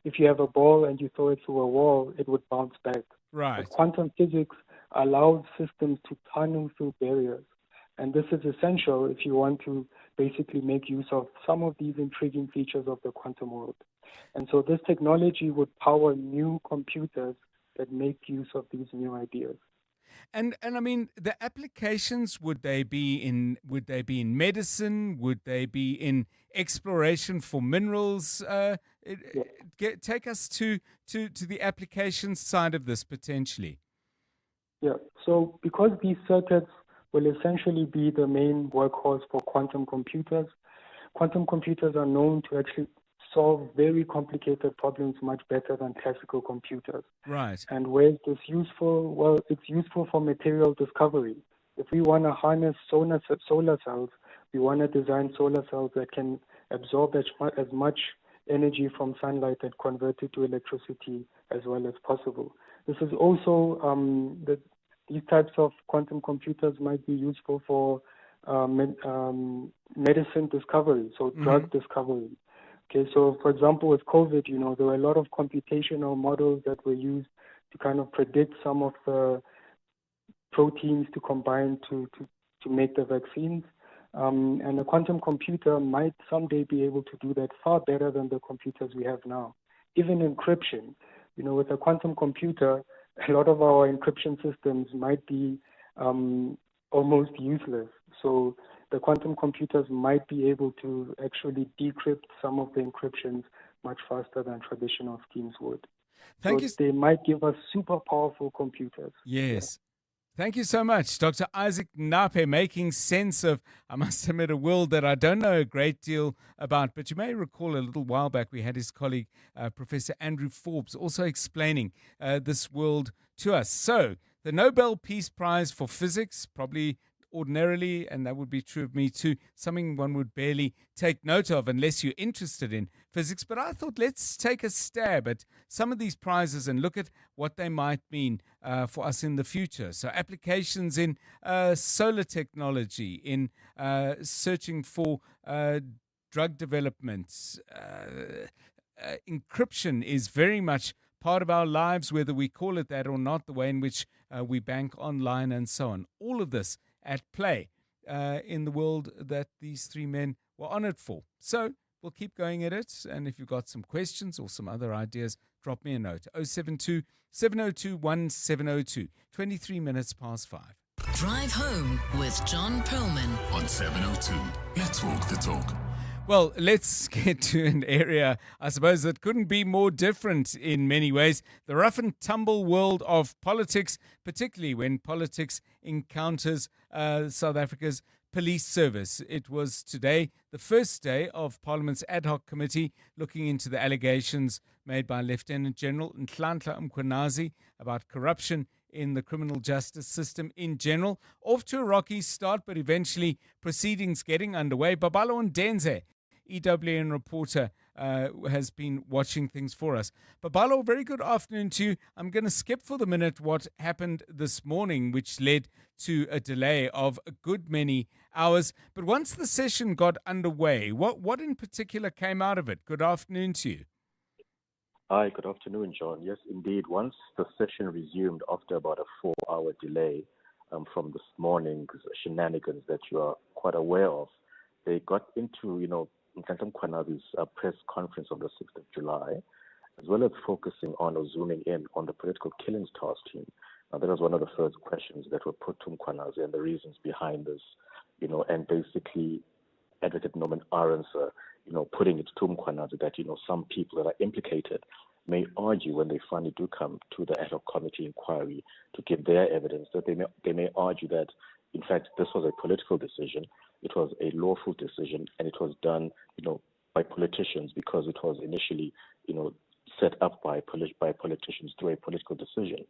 if you have a ball and you throw it through a wall, it would bounce back. Right. But quantum physics allows systems to tunnel through barriers. And this is essential if you want to basically make use of some of these intriguing features of the quantum world. And so this technology would power new computers that make use of these new ideas. And the applications, would they be in medicine? Would they be in exploration for minerals? Take us to the applications side of this potentially. Yeah. So because these circuits will essentially be the main workhorse for quantum computers are known to actually solve very complicated problems much better than classical computers. Right. And where is this useful? Well, it's useful for material discovery. If we want to harness solar cells, we want to design solar cells that can absorb as much energy from sunlight and convert it to electricity as well as possible. This is also these types of quantum computers might be useful for medicine discovery, so drug discovery. Okay, so for example, with COVID, there were a lot of computational models that were used to kind of predict some of the proteins to combine to make the vaccines. And a quantum computer might someday be able to do that far better than the computers we have now. Even encryption, with a quantum computer, a lot of our encryption systems might be almost useless. So the quantum computers might be able to actually decrypt some of the encryptions much faster than traditional schemes would. Thank you. They might give us super powerful computers. Yes. Thank you so much, Dr. Isaac Nape, making sense of, I must admit, a world that I don't know a great deal about. But you may recall a little while back we had his colleague, Professor Andrew Forbes, also explaining this world to us. So, the Nobel Peace Prize for Physics, probably ordinarily, and that would be true of me too, something one would barely take note of unless you're interested in physics. But I thought let's take a stab at some of these prizes and look at what they might mean for us in the future. So applications in solar technology, in searching for drug development, encryption is very much part of our lives, whether we call it that or not, the way in which we bank online and so on. All of this at play in the world that these three men were honored for. So we'll keep going at it. And if you've got some questions or some other ideas, drop me a note. 072 702 1702. 23 minutes past 5. Drive home with John Perlman On 702. Let's walk the talk. Well, let's get to an area, I suppose, that couldn't be more different in many ways. The rough and tumble world of politics, particularly when politics encounters South Africa's police service. It was today the first day of Parliament's ad hoc committee looking into the allegations made by Lieutenant General Nhlanhla Mkhwanazi about corruption in the criminal justice system in general. Off to a rocky start, but eventually proceedings getting underway. Babalo Ndenze, EWN reporter, has been watching things for us. Babalo, very good afternoon to you. I'm going to skip for the minute what happened this morning, which led to a delay of a good many hours. But once the session got underway, what in particular came out of it? Good afternoon to you. Hi, good afternoon, John. Yes, indeed. Once the session resumed after about a 4-hour delay from this morning's shenanigans that you are quite aware of, they got into, Nhlanhla Mkhwanazi's press conference on the 6th of July, as well as focusing on or zooming in on the political killings task team. Now, that was one of the first questions that were put to Mkhwanazi and the reasons behind this, and basically Advocate Norman Arendse, putting it to Mkhwanazi that, some people that are implicated may argue when they finally do come to the ad hoc committee inquiry to give their evidence, that they may argue that, in fact, this was a political decision, it was a lawful decision, and it was done, by politicians because it was initially, set up by politicians through a political decision.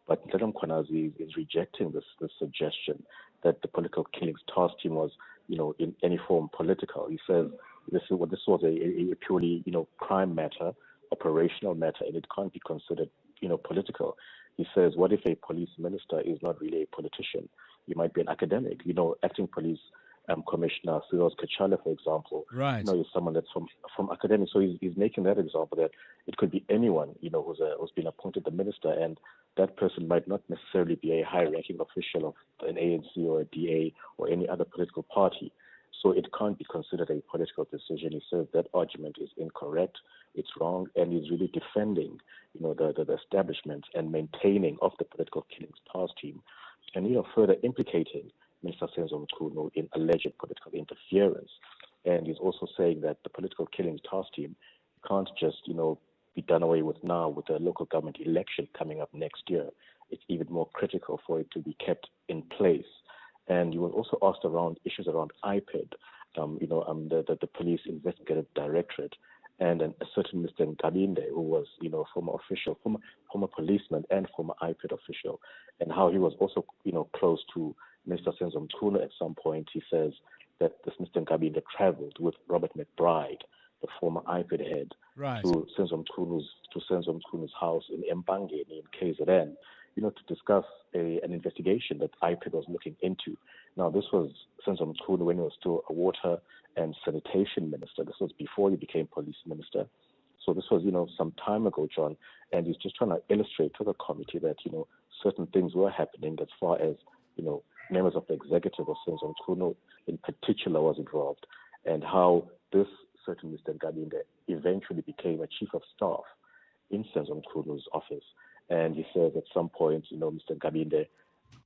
But Nhlanhla Mkhwanazi is rejecting this suggestion that the political killings task team was, in any form political. He says this was a purely, crime matter, operational matter, and it can't be considered, political. He says, what if a police minister is not really a politician? He might be an academic. Acting police Commissioner Cyril Kachala, for example, right. Is someone that's from academic. So he's making that example that it could be anyone, who's been appointed the minister, and that person might not necessarily be a high-ranking official of an ANC or a DA or any other political party. So it can't be considered a political decision. He says that argument is incorrect, it's wrong, and he's really defending, the establishment and maintaining of the political killings task team, and further implicating Minister Senzo Mchunu in alleged political interference. And he's also saying that the political killings task team can't just, be done away with now with the local government election coming up next year. It's even more critical for it to be kept in place. And you were also asked around issues around IPED, the Police Investigative Directorate, and a certain Mr. Nkabinde, who was, former official, former policeman and former IPED official, and how he was also, close to Mr. Senzo Mchunu at some point. He says that this Mr. Nkabinde traveled with Robert McBride, the former IPED head, right, to Senzo Mchunu's house in Empangeni in KZN, to discuss an investigation that IPED was looking into. Now, this was Senzo Mchunu when he was still a water and sanitation minister. This was before he became police minister. So this was, some time ago, John, and he's just trying to illustrate to the committee that, certain things were happening as far as, members of the executive of Senzo Mchunu in particular was involved, and how this certain Mr. Nkabinde eventually became a chief of staff in Senzo Mchunu's office. And he says at some point, Mr. Nkabinde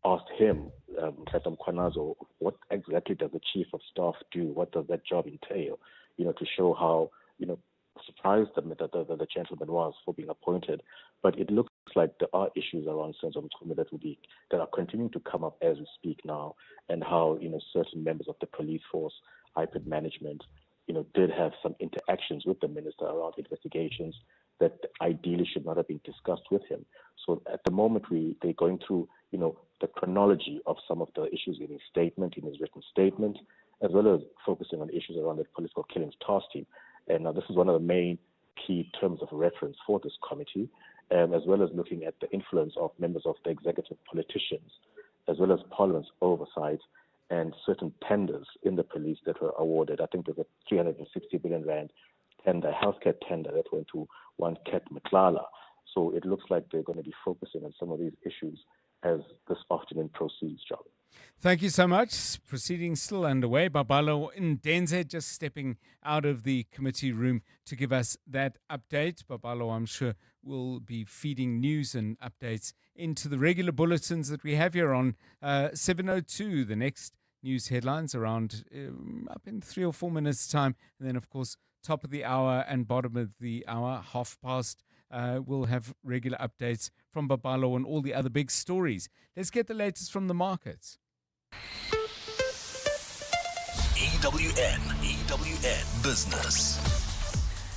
asked him, Nhlanhla Mkhwanazi, what exactly does the chief of staff do? What does that job entail? To show how, surprised the gentleman was for being appointed. But it looks like there are issues around sense of autonomy that are continuing to come up as we speak now, and how certain members of the police force, IPID management, did have some interactions with the minister around investigations that ideally should not have been discussed with him. So at the moment, they're going through, the chronology of some of the issues in his written statement, as well as focusing on issues around the political killings task team. And now this is one of the main key terms of reference for this committee, as well as looking at the influence of members of the executive politicians, as well as Parliament's oversight and certain tenders in the police that were awarded. I think there's a 360 billion rand tender, healthcare tender that went to one Ket Mklala. So it looks like they're going to be focusing on some of these issues as this afternoon proceeds, John. Thank you so much. Proceedings still underway. Babalo Ndenze just stepping out of the committee room to give us that update. Babalo, I'm sure, will be feeding news and updates into the regular bulletins that we have here on 7:02. The next news headlines around up in 3 or 4 minutes' time. And then, of course, top of the hour and bottom of the hour, 5:30. We'll have regular updates from Babalo on all the other big stories. Let's get the latest from the markets. EWN Business.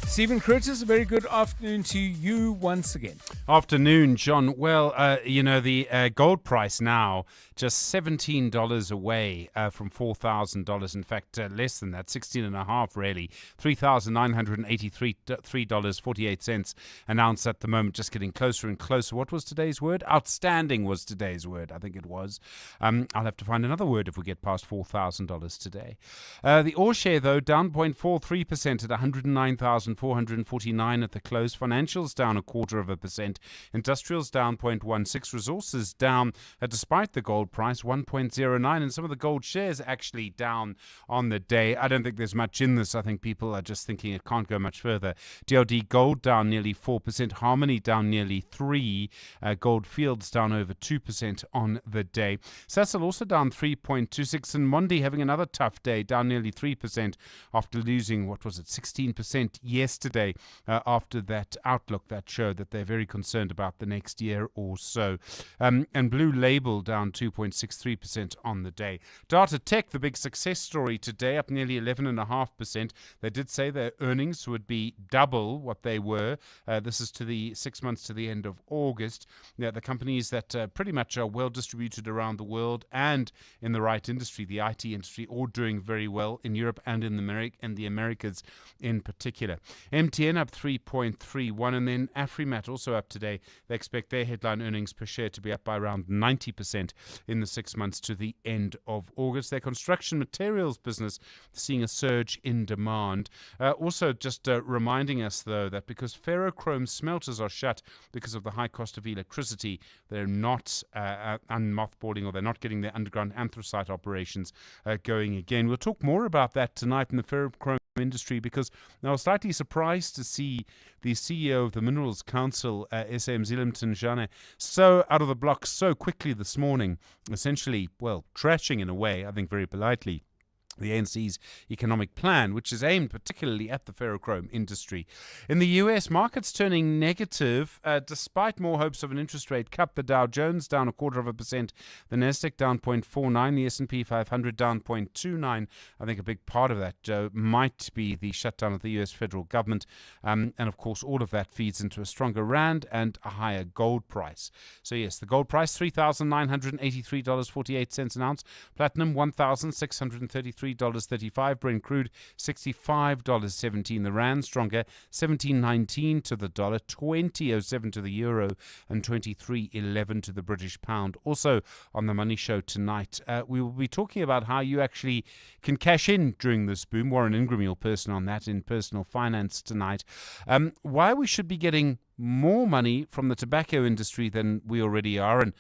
Stephen Curtis, a very good afternoon to you once again. Afternoon, John. Well, the gold price now just $17 away from $4,000. In fact, less than that, $16.5 really. $3,983.48 an ounce at the moment, just getting closer and closer. What was today's word? Outstanding was today's word, I think it was. I'll have to find another word if we get past $4,000 today. The ore share, though, down 0.43% at 109,449 at the close. Financials down 0.25%. Industrials down 0.16%. Resources down, despite the gold price, 1.09%. And some of the gold shares actually down on the day. I don't think there's much in this. I think people are just thinking it can't go much further. DRD Gold down nearly 4%. Harmony down nearly 3%. Gold Fields down over 2% on the day. Sasol also down 3.26%. And Mondi having another tough day, down nearly 3% after losing, 16% yesterday after that outlook that showed that they're very concerned about the next year or so. And Blue Label down 2.63% on the day. Data Tech, the big success story today, up nearly 11.5%. They did say their earnings would be double what they were. This is to the 6 months to the end of August. Now, the companies that pretty much are well distributed around the world and in the right industry, the IT industry, all doing very well in Europe and in the Americas in particular. MTN up 3.31%, and then Afrimat also up today. They expect their headline earnings per share to be up by around 90% in the 6 months to the end of August. Their construction materials business seeing a surge in demand. Also just reminding us, though, that because ferrochrome smelters are shut because of the high cost of electricity, they're not unmothballing, or they're not getting their underground anthracite operations going again. We'll talk more about that tonight in the ferrochrome industry, because I was slightly surprised to see the CEO of the Minerals Council, SM Zilim-Tinjane, so out of the block so quickly this morning, essentially, trashing in a way, I think very politely, the ANC's economic plan, which is aimed particularly at the ferrochrome industry. In the US, markets turning negative despite more hopes of an interest rate cut. The Dow Jones down 0.25%, the Nasdaq down 0.49%, the S&P 500 down 0.29%. I think a big part of that might be the shutdown of the US federal government. And of course, all of that feeds into a stronger rand and a higher gold price. So yes, the gold price, $3,983.48 an ounce. Platinum, $1,633.35. Brent crude, $65.17. The rand stronger, 17.19 to the dollar, 20.07 to the euro, and 23.11 to the British pound. Also on the Money Show tonight, we will be talking about how you actually can cash in during this boom. Warren Ingram, your person on that in Personal Finance tonight. Why we should be getting more money from the tobacco industry than we already are, and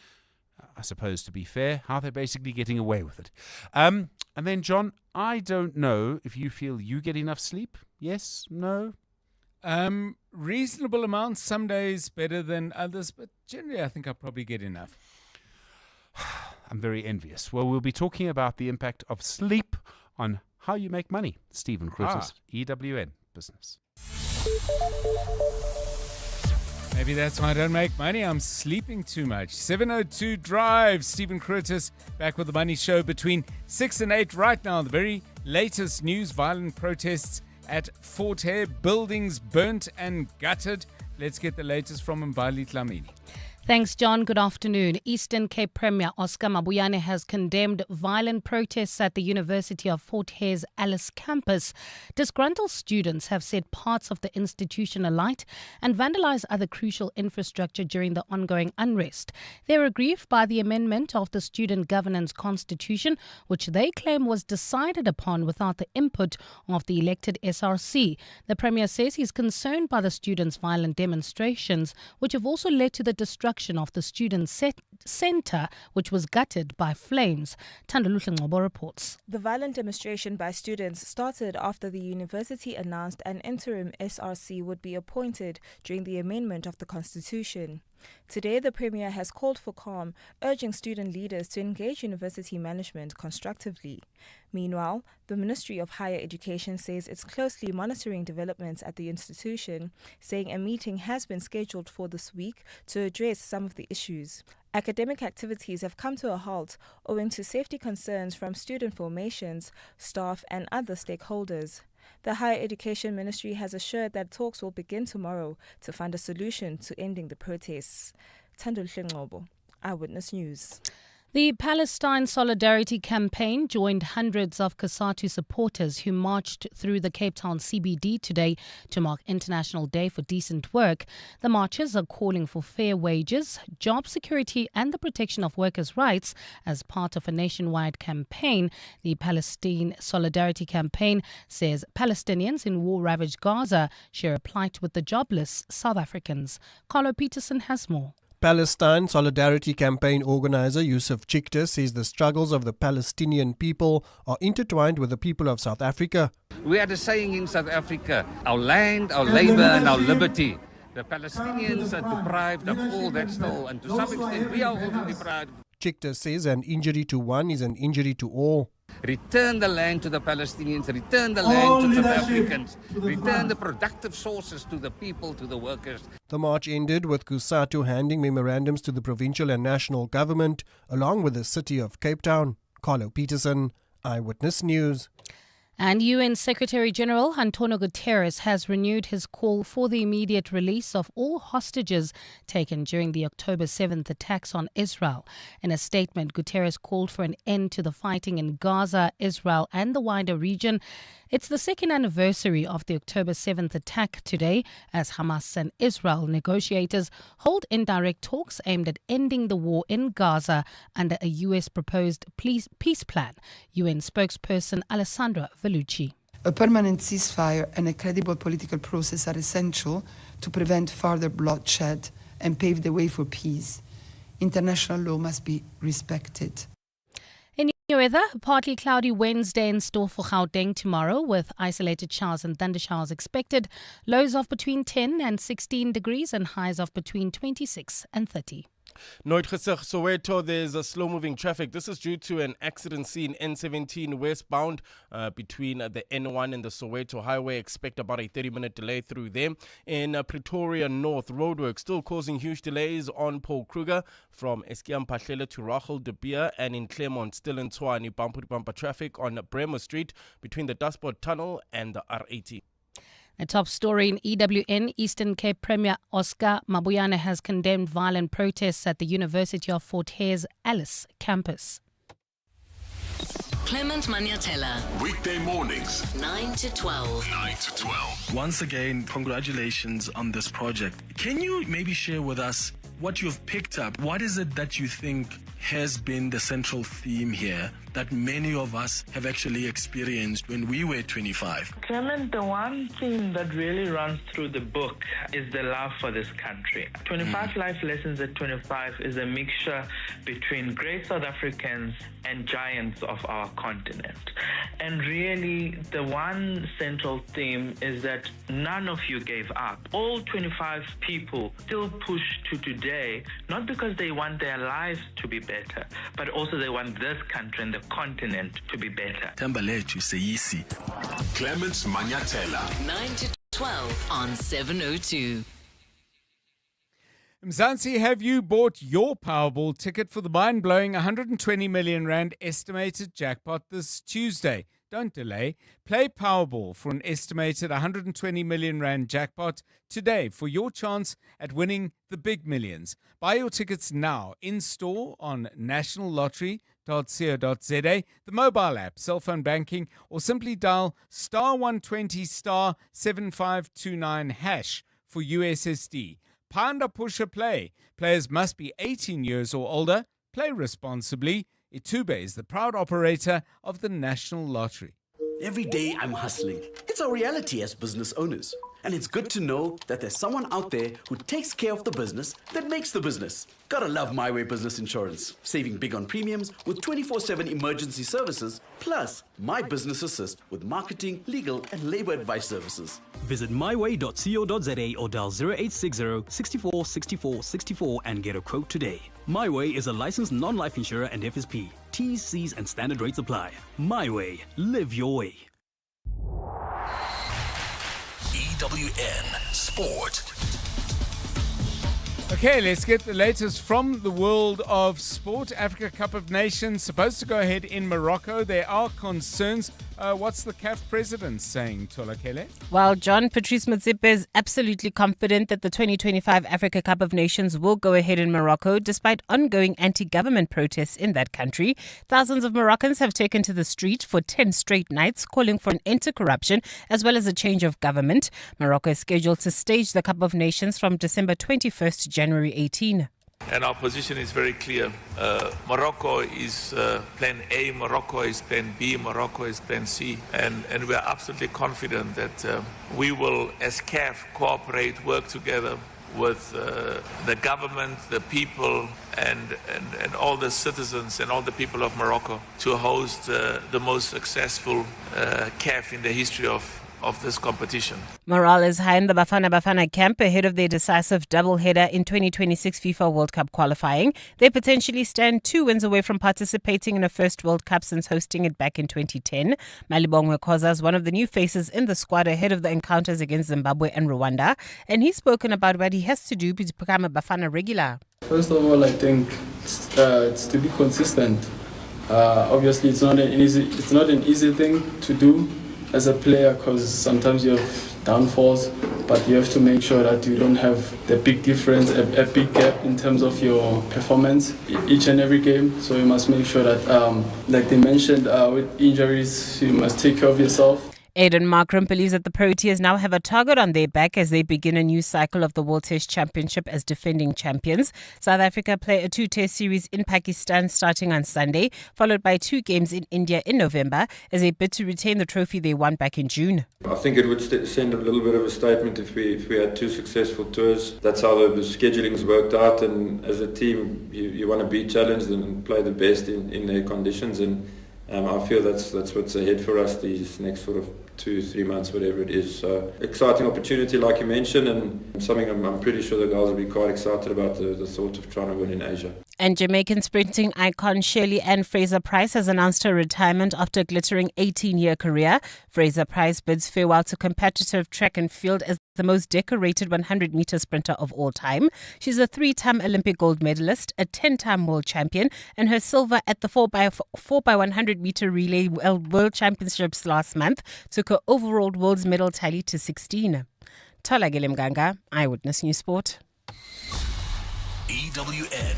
I suppose, to be fair, how they're basically getting away with it. And then, John, I don't know if you feel you get enough sleep. Yes? No? Reasonable amounts. Some days better than others, but generally I think I probably get enough. I'm very envious. Well, we'll be talking about the impact of sleep on how you make money. Stephen Curtis, EWN Business. Maybe that's why I don't make money. I'm sleeping too much. 7:02 Drive. Stephen Curtis back with the Money Show between 6 and 8 right now. The very latest news, violent protests at Fort Hare, buildings burnt and gutted. Let's get the latest from Mbali Tlamini. Thanks, John. Good afternoon. Eastern Cape Premier Oscar Mabuyane has condemned violent protests at the University of Fort Hare's Alice campus. Disgruntled students have set parts of the institution alight and vandalized other crucial infrastructure during the ongoing unrest. They are aggrieved by the amendment of the Student Governance Constitution, which they claim was decided upon without the input of the elected SRC. The Premier says he's concerned by the students' violent demonstrations, which have also led to the destruction of the student centre, which was gutted by flames. Thandoluhle Ngcobo reports. The violent demonstration by students started after the university announced an interim SRC would be appointed during the amendment of the Constitution. Today, the Premier has called for calm, urging student leaders to engage university management constructively. Meanwhile, the Ministry of Higher Education says it's closely monitoring developments at the institution, saying a meeting has been scheduled for this week to address some of the issues. Academic activities have come to a halt owing to safety concerns from student formations, staff and other stakeholders. The Higher Education Ministry has assured that talks will begin tomorrow to find a solution to ending the protests. Thandoluhle Ngcobo, Eyewitness News. The Palestine Solidarity Campaign joined hundreds of COSATU supporters who marched through the Cape Town CBD today to mark International Day for Decent Work. The marchers are calling for fair wages, job security and the protection of workers' rights as part of a nationwide campaign. The Palestine Solidarity Campaign says Palestinians in war-ravaged Gaza share a plight with the jobless South Africans. Carlo Peterson has more. Palestine Solidarity Campaign organizer Yusuf Chikta says the struggles of the Palestinian people are intertwined with the people of South Africa. We are the saying in South Africa, our land, our labor and our liberty. The Palestinians are deprived of all that still, and to some extent we are also deprived. Chikta says an injury to one is an injury to all. Return the land to the Palestinians, return the land to South Africans, return the productive sources to the people, to the workers. The march ended with COSATU handing memorandums to the provincial and national government, along with the city of Cape Town. Carlo Peterson, Eyewitness News. And UN Secretary-General Antonio Guterres has renewed his call for the immediate release of all hostages taken during the October 7th attacks on Israel. In a statement, Guterres called for an end to the fighting in Gaza, Israel and the wider region. It's the second anniversary of the October 7th attack today as Hamas and Israel negotiators hold indirect talks aimed at ending the war in Gaza under a U.S. proposed peace plan. UN spokesperson Alessandra Vellucci. A permanent ceasefire and a credible political process are essential to prevent further bloodshed and pave the way for peace. International law must be respected. In your weather, a partly cloudy Wednesday in store for Gauteng tomorrow with isolated showers and thundershowers expected. Lows of between 10 and 16 degrees and highs of between 26 and 30. Nooit Gesig, Soweto, there's a slow-moving traffic. This is due to an accident scene N17 westbound between the N1 and the Soweto Highway. Expect about a 30-minute delay through there. In Pretoria North, roadwork still causing huge delays on Paul Kruger from Eskiam Pahlela to Rachel de Beer, and in Claremont still in Tshwane, bumper-to-bumper traffic on Bremer Street between the Dashboard Tunnel and the R80. A top story in EWN, Eastern Cape Premier Oscar Mabuyane has condemned violent protests at the University of Fort Hare's Alice campus. Clement Maniatella. Weekday mornings, 9 to 12. 9 to 12. Once again, congratulations on this project. Can you maybe share with us what you've picked up? What is it that you think has been the central theme here that many of us have actually experienced when we were 25? Clement, the one theme that really runs through the book is the love for this country. 25 Life Lessons at 25 is a mixture between great South Africans and giants of our continent. And really, the one central theme is that none of you gave up. All 25 people still push to today, not because they want their lives to be better, but also they want this country and the continent to be better. Tambaletu Seisi. Clements Maniatella. 9 to 12 on 702. Mzansi, have you bought your Powerball ticket for the mind-blowing 120 million rand estimated jackpot this Tuesday? Don't delay. Play Powerball for an estimated 120 million rand jackpot today for your chance at winning the big millions. Buy your tickets now in store on nationallottery.co.za, the mobile app, cell phone banking, or simply dial *120 *7529 hash for USSD. Panda Pusher Play. Players must be 18 years or older. Play responsibly. Itube is the proud operator of the National Lottery. Every day I'm hustling. It's our reality as business owners. And it's good to know that there's someone out there who takes care of the business that makes the business. Gotta love My Way Business Insurance. Saving big on premiums with 24/7 emergency services, plus My Business Assist with marketing, legal, and labor advice services. Visit myway.co.za or dial 0860 64 64 64 and get a quote today. My Way is a licensed non-life insurer and FSP. T's, C's, and standard rates apply. My Way. Live your way. EWN Sport. Okay, let's get the latest from the world of sport. Africa Cup of Nations supposed to go ahead in Morocco. There are concerns. What's the CAF president saying, Tolakele? Well, John, Patrice Motsepe is absolutely confident that the 2025 Africa Cup of Nations will go ahead in Morocco despite ongoing anti-government protests in that country. Thousands of Moroccans have taken to the street for 10 straight nights calling for an end to corruption as well as a change of government. Morocco is scheduled to stage the Cup of Nations from December 21st to January 18. And our position is very clear. Morocco is plan A, Morocco is plan B, Morocco is plan C. And we are absolutely confident that we will, as CAF, cooperate, work together with the government, the people, and all the citizens and all the people of Morocco to host the most successful CAF in the history of this competition. Morale is high in the Bafana camp ahead of their decisive doubleheader in 2026 FIFA World Cup qualifying. They potentially stand 2 wins away from participating in a first World Cup since hosting it back in 2010. Malibongwe Khoza is one of the new faces in the squad ahead of the encounters against Zimbabwe and Rwanda, and he's spoken about what he has to do to become a Bafana regular. First of all, I think it's to be consistent. Obviously, it's not an easy thing to do as a player, because sometimes you have downfalls, but you have to make sure that you don't have the big difference, a big gap in terms of your performance each and every game. So you must make sure that, like they mentioned, with injuries, you must take care of yourself. Aiden Markram believes that the Proteas now have a target on their back as they begin a new cycle of the World Test Championship as defending champions. South Africa play a 2-test series in Pakistan starting on Sunday, followed by 2 games in India in November as they bid to retain the trophy they won back in June. I think it would send a little bit of a statement if we had 2 successful tours. That's how the scheduling's worked out, and as a team you want to be challenged and play the best in their conditions, and I feel that's what's ahead for us these next sort of 2-3 months, whatever it is. So exciting opportunity, like you mentioned, and something I'm pretty sure the guys will be quite excited about, the thought of trying to win in Asia. And Jamaican sprinting icon Shirley Ann Fraser-Price has announced her retirement after a glittering 18-year career. Fraser-Price bids farewell to competitive track and field as the most decorated 100-meter sprinter of all time. She's a 3-time Olympic gold medalist, a 10-time world champion, and her silver at the 4x100-meter relay world championships last month took her overall world's medal tally to 16. Thala Mganga, Eyewitness News Sport. EWN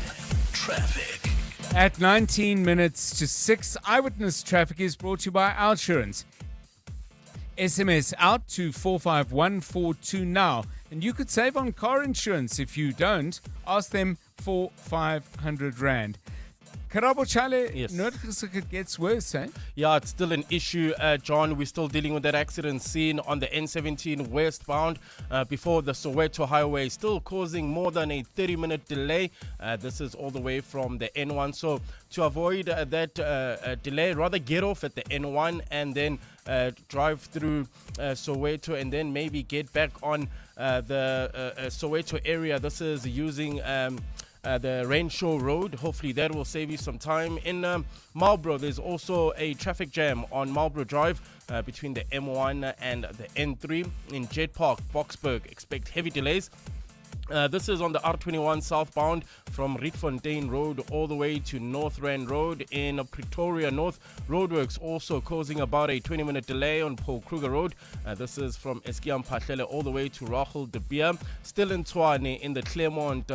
Traffic. At 19 minutes to 6, Eyewitness Traffic is brought to you by Outsurance. SMS out to 45142 now, and you could save on car insurance. If you don't, ask them for 500 Rand. Karabo Chale, yes. It gets worse, eh? Yeah, it's still an issue, John. We're still dealing with that accident scene on the N17 westbound before the Soweto highway, still causing more than a 30-minute delay. This is all the way from the N1. So to avoid that delay, rather get off at the N1 and then drive through Soweto and then maybe get back on the Soweto area. This is using the Renshaw Road. Hopefully that will save you some time. In Marlborough, there's also a traffic jam on Marlborough Drive between the M1 and the N3. In Jet Park, Boksburg, expect heavy delays This is on the R21 southbound from Rietfontein Road all the way to North Rand Road in Pretoria North. Roadworks also causing about a 20-minute delay on Paul Kruger Road. This is from Eskiam Pahlele all the way to Rachel de Beer. Still in Tshwane in the Claremont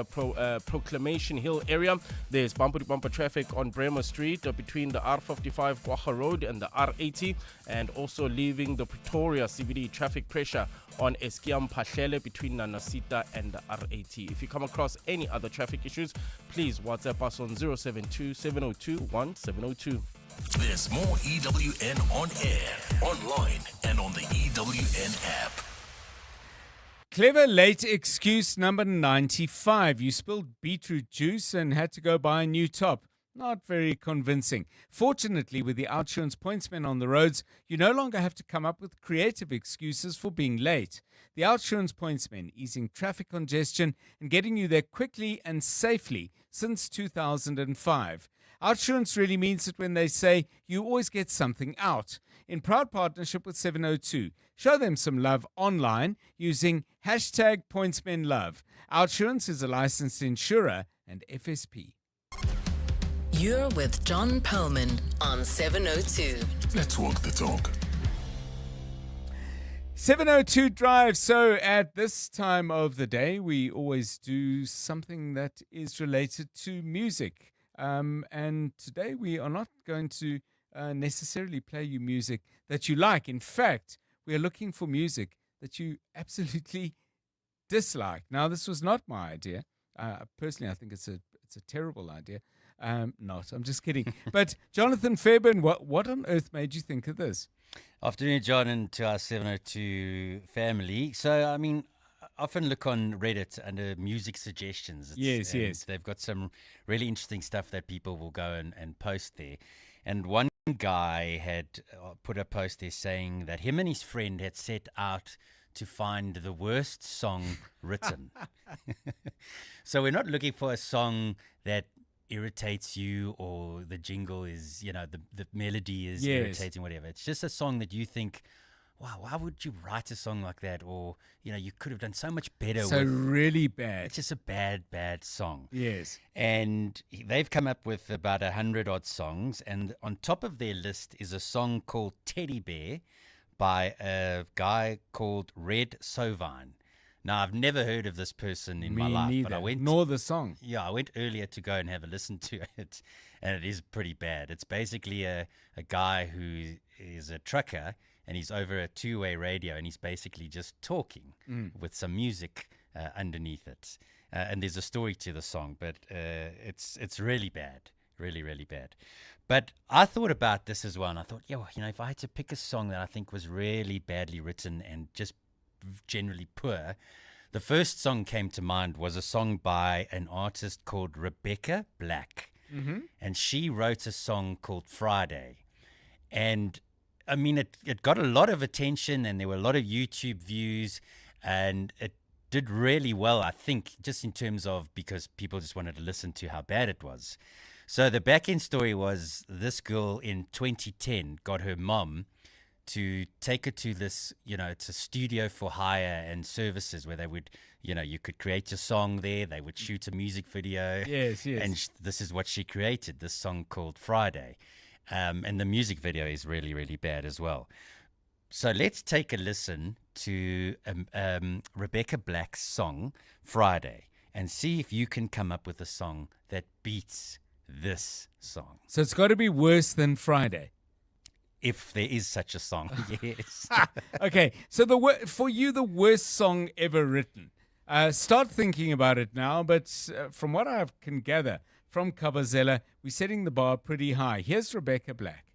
Proclamation Hill area. There's bumper-to-bumper traffic on Bremer Street between the R55 Kwacha Road and the R80, and also leaving the Pretoria CBD traffic pressure on Eskiam Pahlele between Nanasita and the R80. If you come across any other traffic issues, please WhatsApp us on 072 702 1702. There's more EWN on air, online, and on the EWN app. Clever late excuse number 95. You spilled beetroot juice and had to go buy a new top. Not very convincing. Fortunately, with the OUTsurance pointsmen on the roads, you no longer have to come up with creative excuses for being late. The OUTsurance pointsmen easing traffic congestion and getting you there quickly and safely since 2005. OUTsurance really means it when they say you always get something out. In proud partnership with 702, show them some love online using #pointsmenlove. OUTsurance is a licensed insurer and FSP. You're with John Perlman on 702. Let's walk the talk. 702 Drive. So at this time of the day, we always do something that is related to music. And today we are not going to necessarily play you music that you like. In fact, we are looking for music that you absolutely dislike. Now, this was not my idea. Personally, I think it's a terrible idea. I'm just kidding. But Jonathan Fairbairn, what on earth made you think of this? Afternoon, John, and to our 702 family. So, I mean, I often look on Reddit under music suggestions. Yes. They've got some really interesting stuff that people will go and post there. And one guy had put a post there saying that him and his friend had set out to find the worst song written. So we're not looking for a song that irritates you or the jingle is, the melody is irritating, whatever. It's just a song that you think, wow, why would you write a song like that? Or, you could have done so much better. So really bad. It's just a bad song. Yes. And they've come up with about 100 odd songs. And on top of their list is a song called Teddy Bear by a guy called Red Sovine. Now, I've never heard of this person in my life. Neither. But I went, nor the song. Yeah, I went earlier to go and have a listen to it, and it is pretty bad. It's basically a guy who is a trucker, and he's over a two-way radio, and he's basically just talking with some music underneath it. And there's a story to the song, but it's really bad, really, really bad. But I thought about this as well, and I thought, if I had to pick a song that I think was really badly written and just generally poor, the first song came to mind was a song by an artist called Rebecca Black. Mm-hmm. And she wrote a song called Friday. And I mean, it got a lot of attention, and there were a lot of YouTube views, and it did really well, I think, just in terms of because people just wanted to listen to how bad it was. So the back end story was this girl in 2010 got her mom to take her to this, it's a studio for hire and services where they would, you could create your song there. They would shoot a music video. Yes. And this is what she created, this song called Friday. And the music video is really, really bad as well. So let's take a listen to Rebecca Black's song, Friday, and see if you can come up with a song that beats this song. So it's got to be worse than Friday. If there is such a song, yes. Okay, so for you, the worst song ever written. Start thinking about it now, but from what I can gather from Kabazela, we're setting the bar pretty high. Here's Rebecca Black.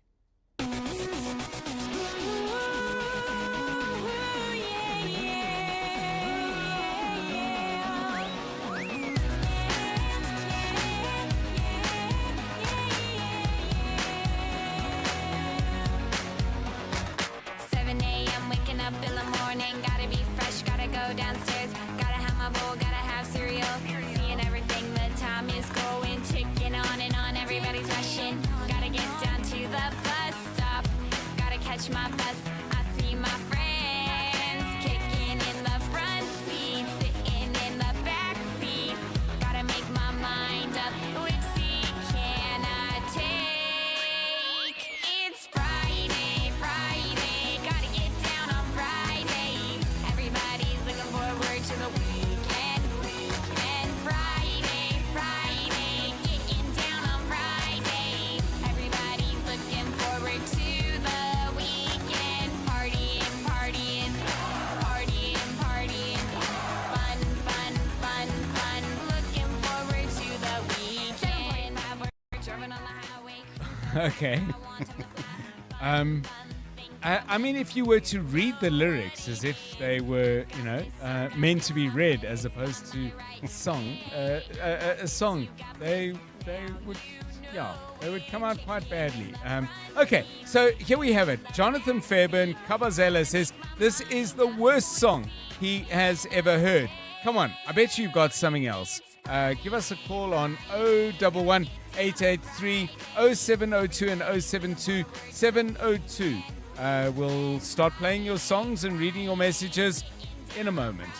Everybody's rushing, gotta get down to the Okay. I mean, if you were to read the lyrics as if they were, meant to be read as opposed to a song, they would come out quite badly. Okay, so here we have it. Jonathan Fairburn Kabazela says this is the worst song he has ever heard. Come on, I bet you've got something else. Give us a call on 011 883 0702 and 072 702. We'll start playing your songs and reading your messages in a moment.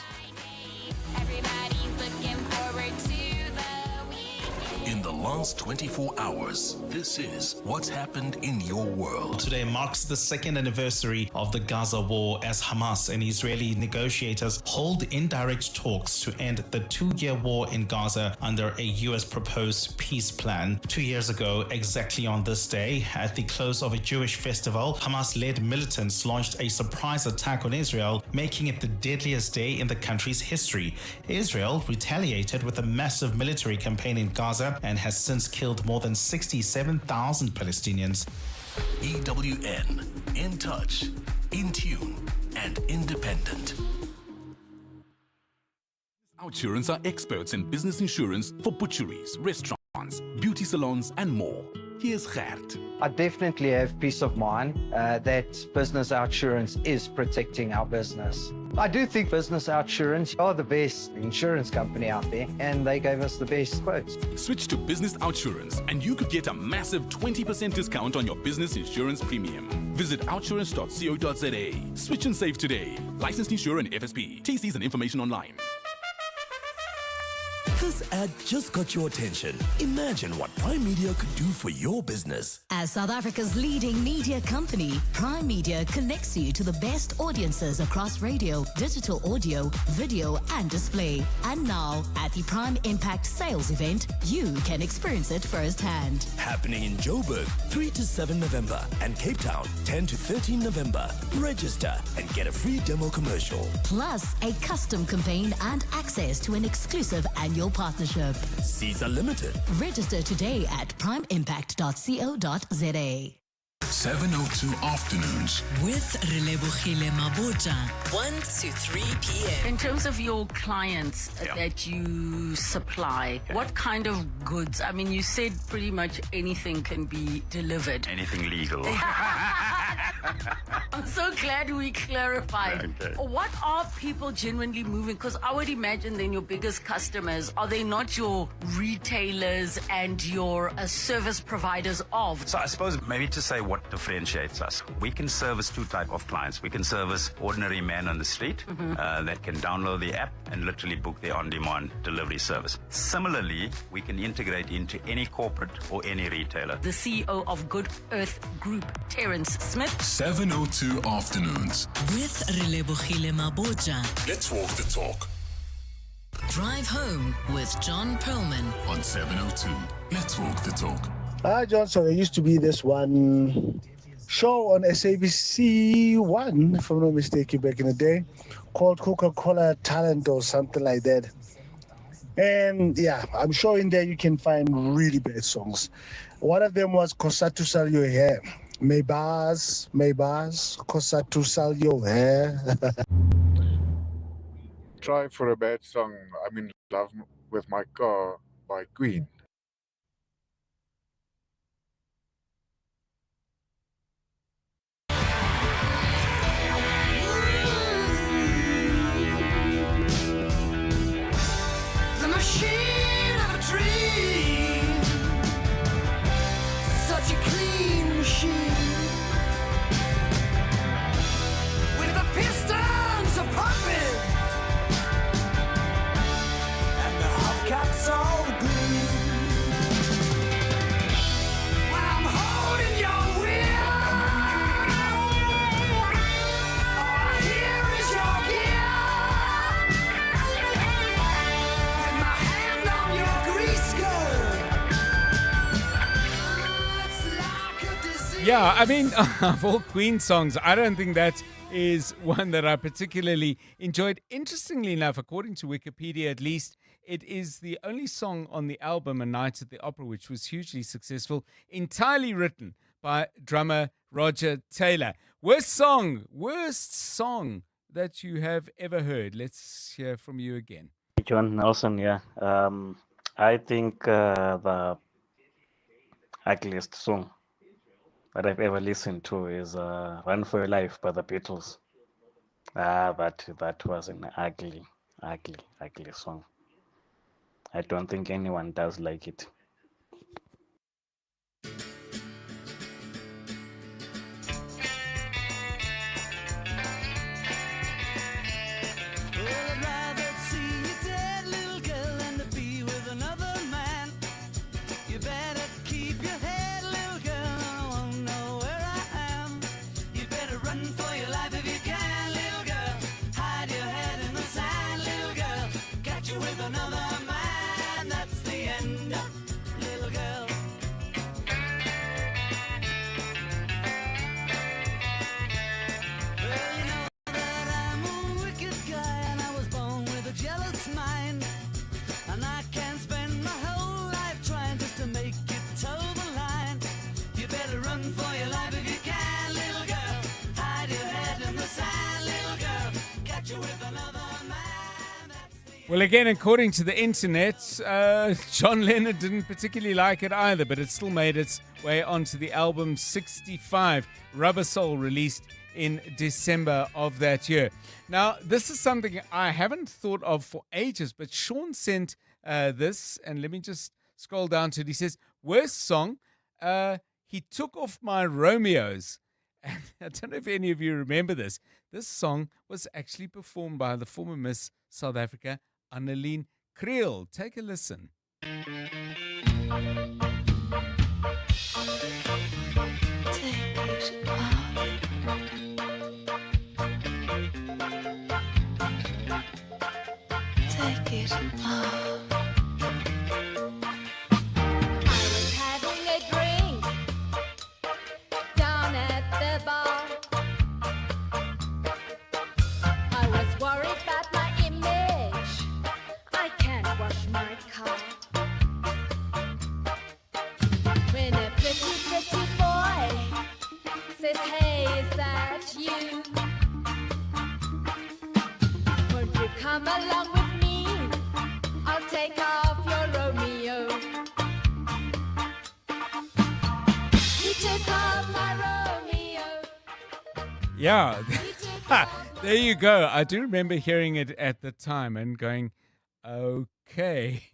In the last 24 hours, this is what's happened in your world. Today marks the second anniversary of the Gaza war as Hamas and Israeli negotiators hold indirect talks to end the 2-year war in Gaza under a U.S. proposed peace plan. 2 years ago, exactly on this day, at the close of a Jewish festival, Hamas-led militants launched a surprise attack on Israel, making it the deadliest day in the country's history. Israel retaliated with a massive military campaign in Gaza and has since killed more than 67,000 Palestinians. EWN, in touch, in tune, and independent. Outsurance are experts in business insurance for butcheries, restaurants, beauty salons, and more. Here's Gert. I definitely have peace of mind that business outsurance is protecting our business. I do think business outsurance are the best insurance company out there, and they gave us the best quotes. Switch to business outsurance, and you could get a massive 20% discount on your business insurance premium. Visit outsurance.co.za. Switch and save today. Licensed insurer and FSP. TCs and information online. This ad just got your attention. Imagine what Prime Media could do for your business. As South Africa's leading media company, Prime Media connects you to the best audiences across radio, digital audio, video, and display. And now, at the Prime Impact Sales Event, you can experience it firsthand. Happening in Joburg, 3 to 7 November, and Cape Town, 10 to 13 November. Register and get a free demo commercial. Plus, a custom campaign and access to an exclusive annual partnership. Seats are limited. Register today at primeimpact.co.za. 702 afternoons with Relebogile Maboja, 1 to 3 p.m. In terms of your clients that you supply, what kind of goods? I mean, you said pretty much anything can be delivered. Anything legal. I'm so glad we clarified. Okay. What are people genuinely moving? Because I would imagine then your biggest customers, are they not your retailers and your service providers of? So I suppose maybe to say what differentiates us. We can service two types of clients. We can service ordinary men on the street that can download the app and literally book their on-demand delivery service. Similarly, we can integrate into any corporate or any retailer. The CEO of Good Earth Group, Terence Smith. 702 afternoons with Relebogile Maboja. Let's walk the talk. Drive home with John Perlman on 702. Let's walk the talk. Hi, Johnson. There used to be this one show on SABC 1, if I'm not mistaken, back in the day, called Coca-Cola Talent or something like that. And yeah, I'm sure in there you can find really bad songs. One of them was Kosatu Sal Your Hair. Maybars, Kosatu Sal Your Hair. Try for a bad song. I'm in love with my car by Queen. The machine of a dream, such a clean machine, with the pistons a pumping and the hubcaps all green. When I'm holding your wheel, all I hear is your gear. With my hand on your grease gun. Yeah, I mean, of all Queen songs, I don't think that is one that I particularly enjoyed. Interestingly enough, according to Wikipedia at least, it is the only song on the album A Night at the Opera, which was hugely successful, entirely written by drummer Roger Taylor. Worst song that you have ever heard. Let's hear from you again. John Nelson, yeah. I think the ugliest song that I've ever listened to is Run for Your Life by the Beatles. That was an ugly song. I don't think anyone does like it. Well, again, according to the internet, John Lennon didn't particularly like it either, but it still made its way onto the album 65, Rubber Soul, released in December of that year. Now, this is something I haven't thought of for ages, but Sean sent this, and let me just scroll down to it. He says, worst song, he took off my Romeos. And I don't know if any of you remember this. This song was actually performed by the former Miss South Africa, Annelien Kriel. Take a listen. Take it off. Come along with me, I'll take off your Romeo. He took off my Romeo. Yeah, there you go. I do remember hearing it at the time and going, okay,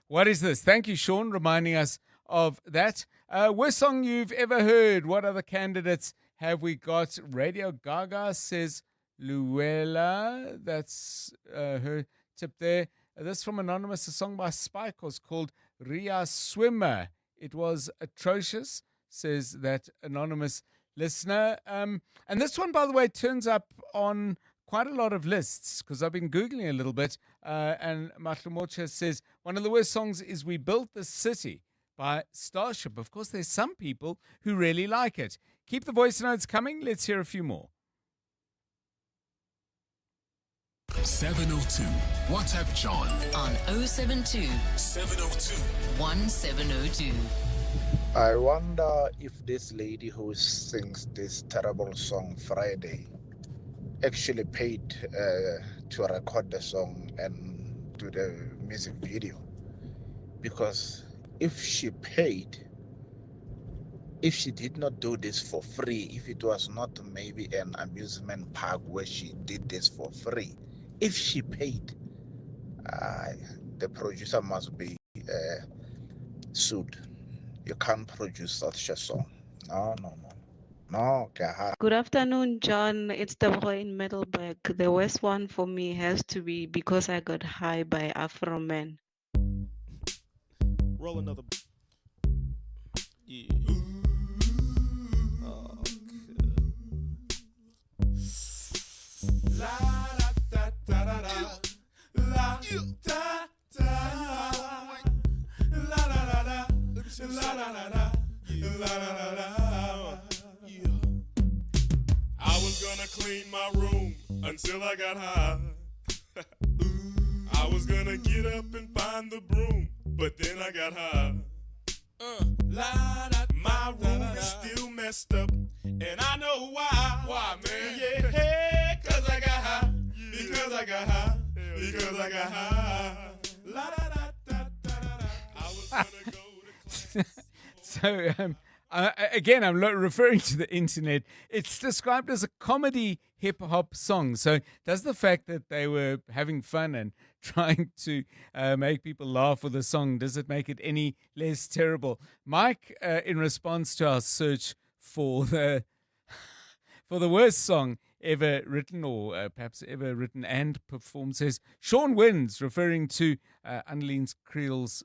what is this? Thank you, Sean, reminding us of that. Worst song you've ever heard. What other candidates have we got? Radio Gaga says Luella, that's her tip there. This from Anonymous, a song by Spike was called Ria Swimmer. It was atrocious, says that Anonymous listener. And this one, by the way, turns up on quite a lot of lists because I've been Googling a little bit. And Matlumocha says, one of the worst songs is We Built the City by Starship. Of course, there's some people who really like it. Keep the voice notes coming. Let's hear a few more. 702. WhatsApp John on 072 702 1702. I wonder if this lady who sings this terrible song Friday actually paid to record the song and do the music video. Because if she paid, if she did not do this for free, if it was not maybe an amusement park where she did this for free, if she paid, the producer must be sued. You can't produce such a song. No. Good afternoon, John. It's Deborah in Middleburg. The worst one for me has to be Because I Got High by Afro Man. Roll another. Yeah. La da da da da la da da la la la la la la la la la la la. I was gonna gonna clean my room until I got high. I was gonna get up and find the broom, but then I got high. My room is still messed up, and I know why. Why, man? Yeah, hey, 'cause I got high. Because I got high. Because I got high. La da da da da da. I was gonna go to So, again, I'm referring to the internet. It's described as a comedy hip-hop song. So does the fact that they were having fun and trying to make people laugh with the song, does it make it any less terrible? Mike, in response to our search for the worst song ever written, or perhaps ever written and performed, says, Sean wins, referring to Annelies Creel's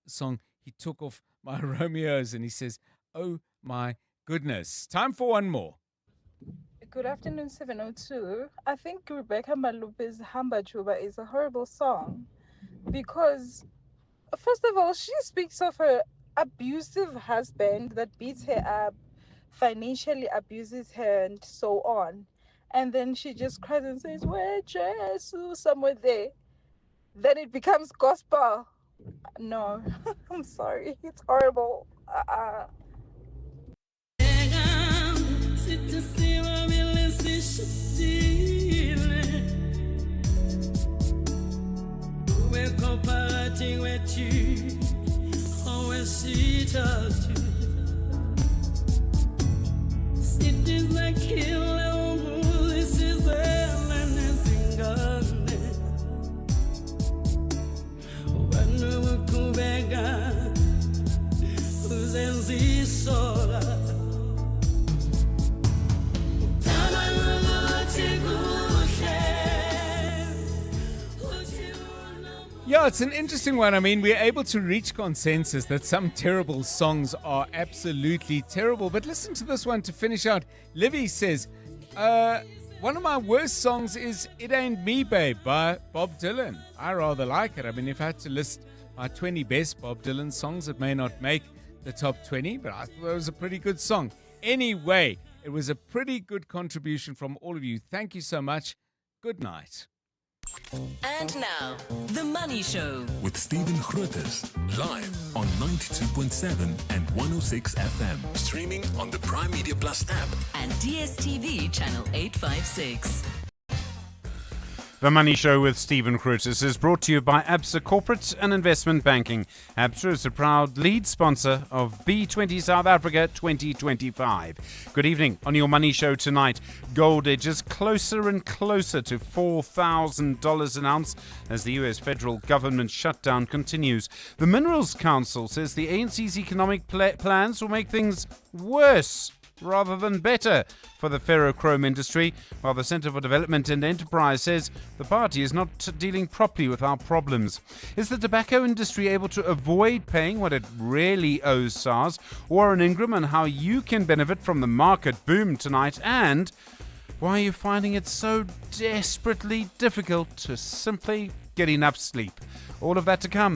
song, He Took Off My Romeos, and he says, oh my goodness. Time for one more. Good afternoon, 702. I think Rebecca Malupe's Hamba Chuba is a horrible song because, first of all, she speaks of her abusive husband that beats her up, financially abuses her, and so on. And then she just cries and says, where Jesus, somewhere there. Then it becomes gospel. No, I'm sorry. It's horrible. Yeah, it's an interesting one. I mean, we're able to reach consensus that some terrible songs are absolutely terrible. But listen to this one to finish out. Livy says, one of my worst songs is It Ain't Me, Babe by Bob Dylan. I rather like it. I mean, if I had to list my 20 best Bob Dylan songs, it may not make the top 20, but I thought it was a pretty good song. Anyway, it was a pretty good contribution from all of you. Thank you so much. Good night. And now, The Money Show. With Stephen Grootes, live on 92.7 and 106 FM. Streaming on the Prime Media Plus app. And DSTV channel 856. The Money Show with Stephen Grootes is brought to you by ABSA Corporate and Investment Banking. ABSA is a proud lead sponsor of B20 South Africa 2025. Good evening. On your Money Show tonight, gold edges closer and closer to $4,000 an ounce as the US federal government shutdown continues. The Minerals Council says the ANC's economic plans will make things worse rather than better for the ferrochrome industry, while the Centre for Development and Enterprise says the party is not dealing properly with our problems. Is the tobacco industry able to avoid paying what it really owes SARS? Warren Ingram on how you can benefit from the market boom tonight, and why are you finding it so desperately difficult to simply get enough sleep? All of that to come.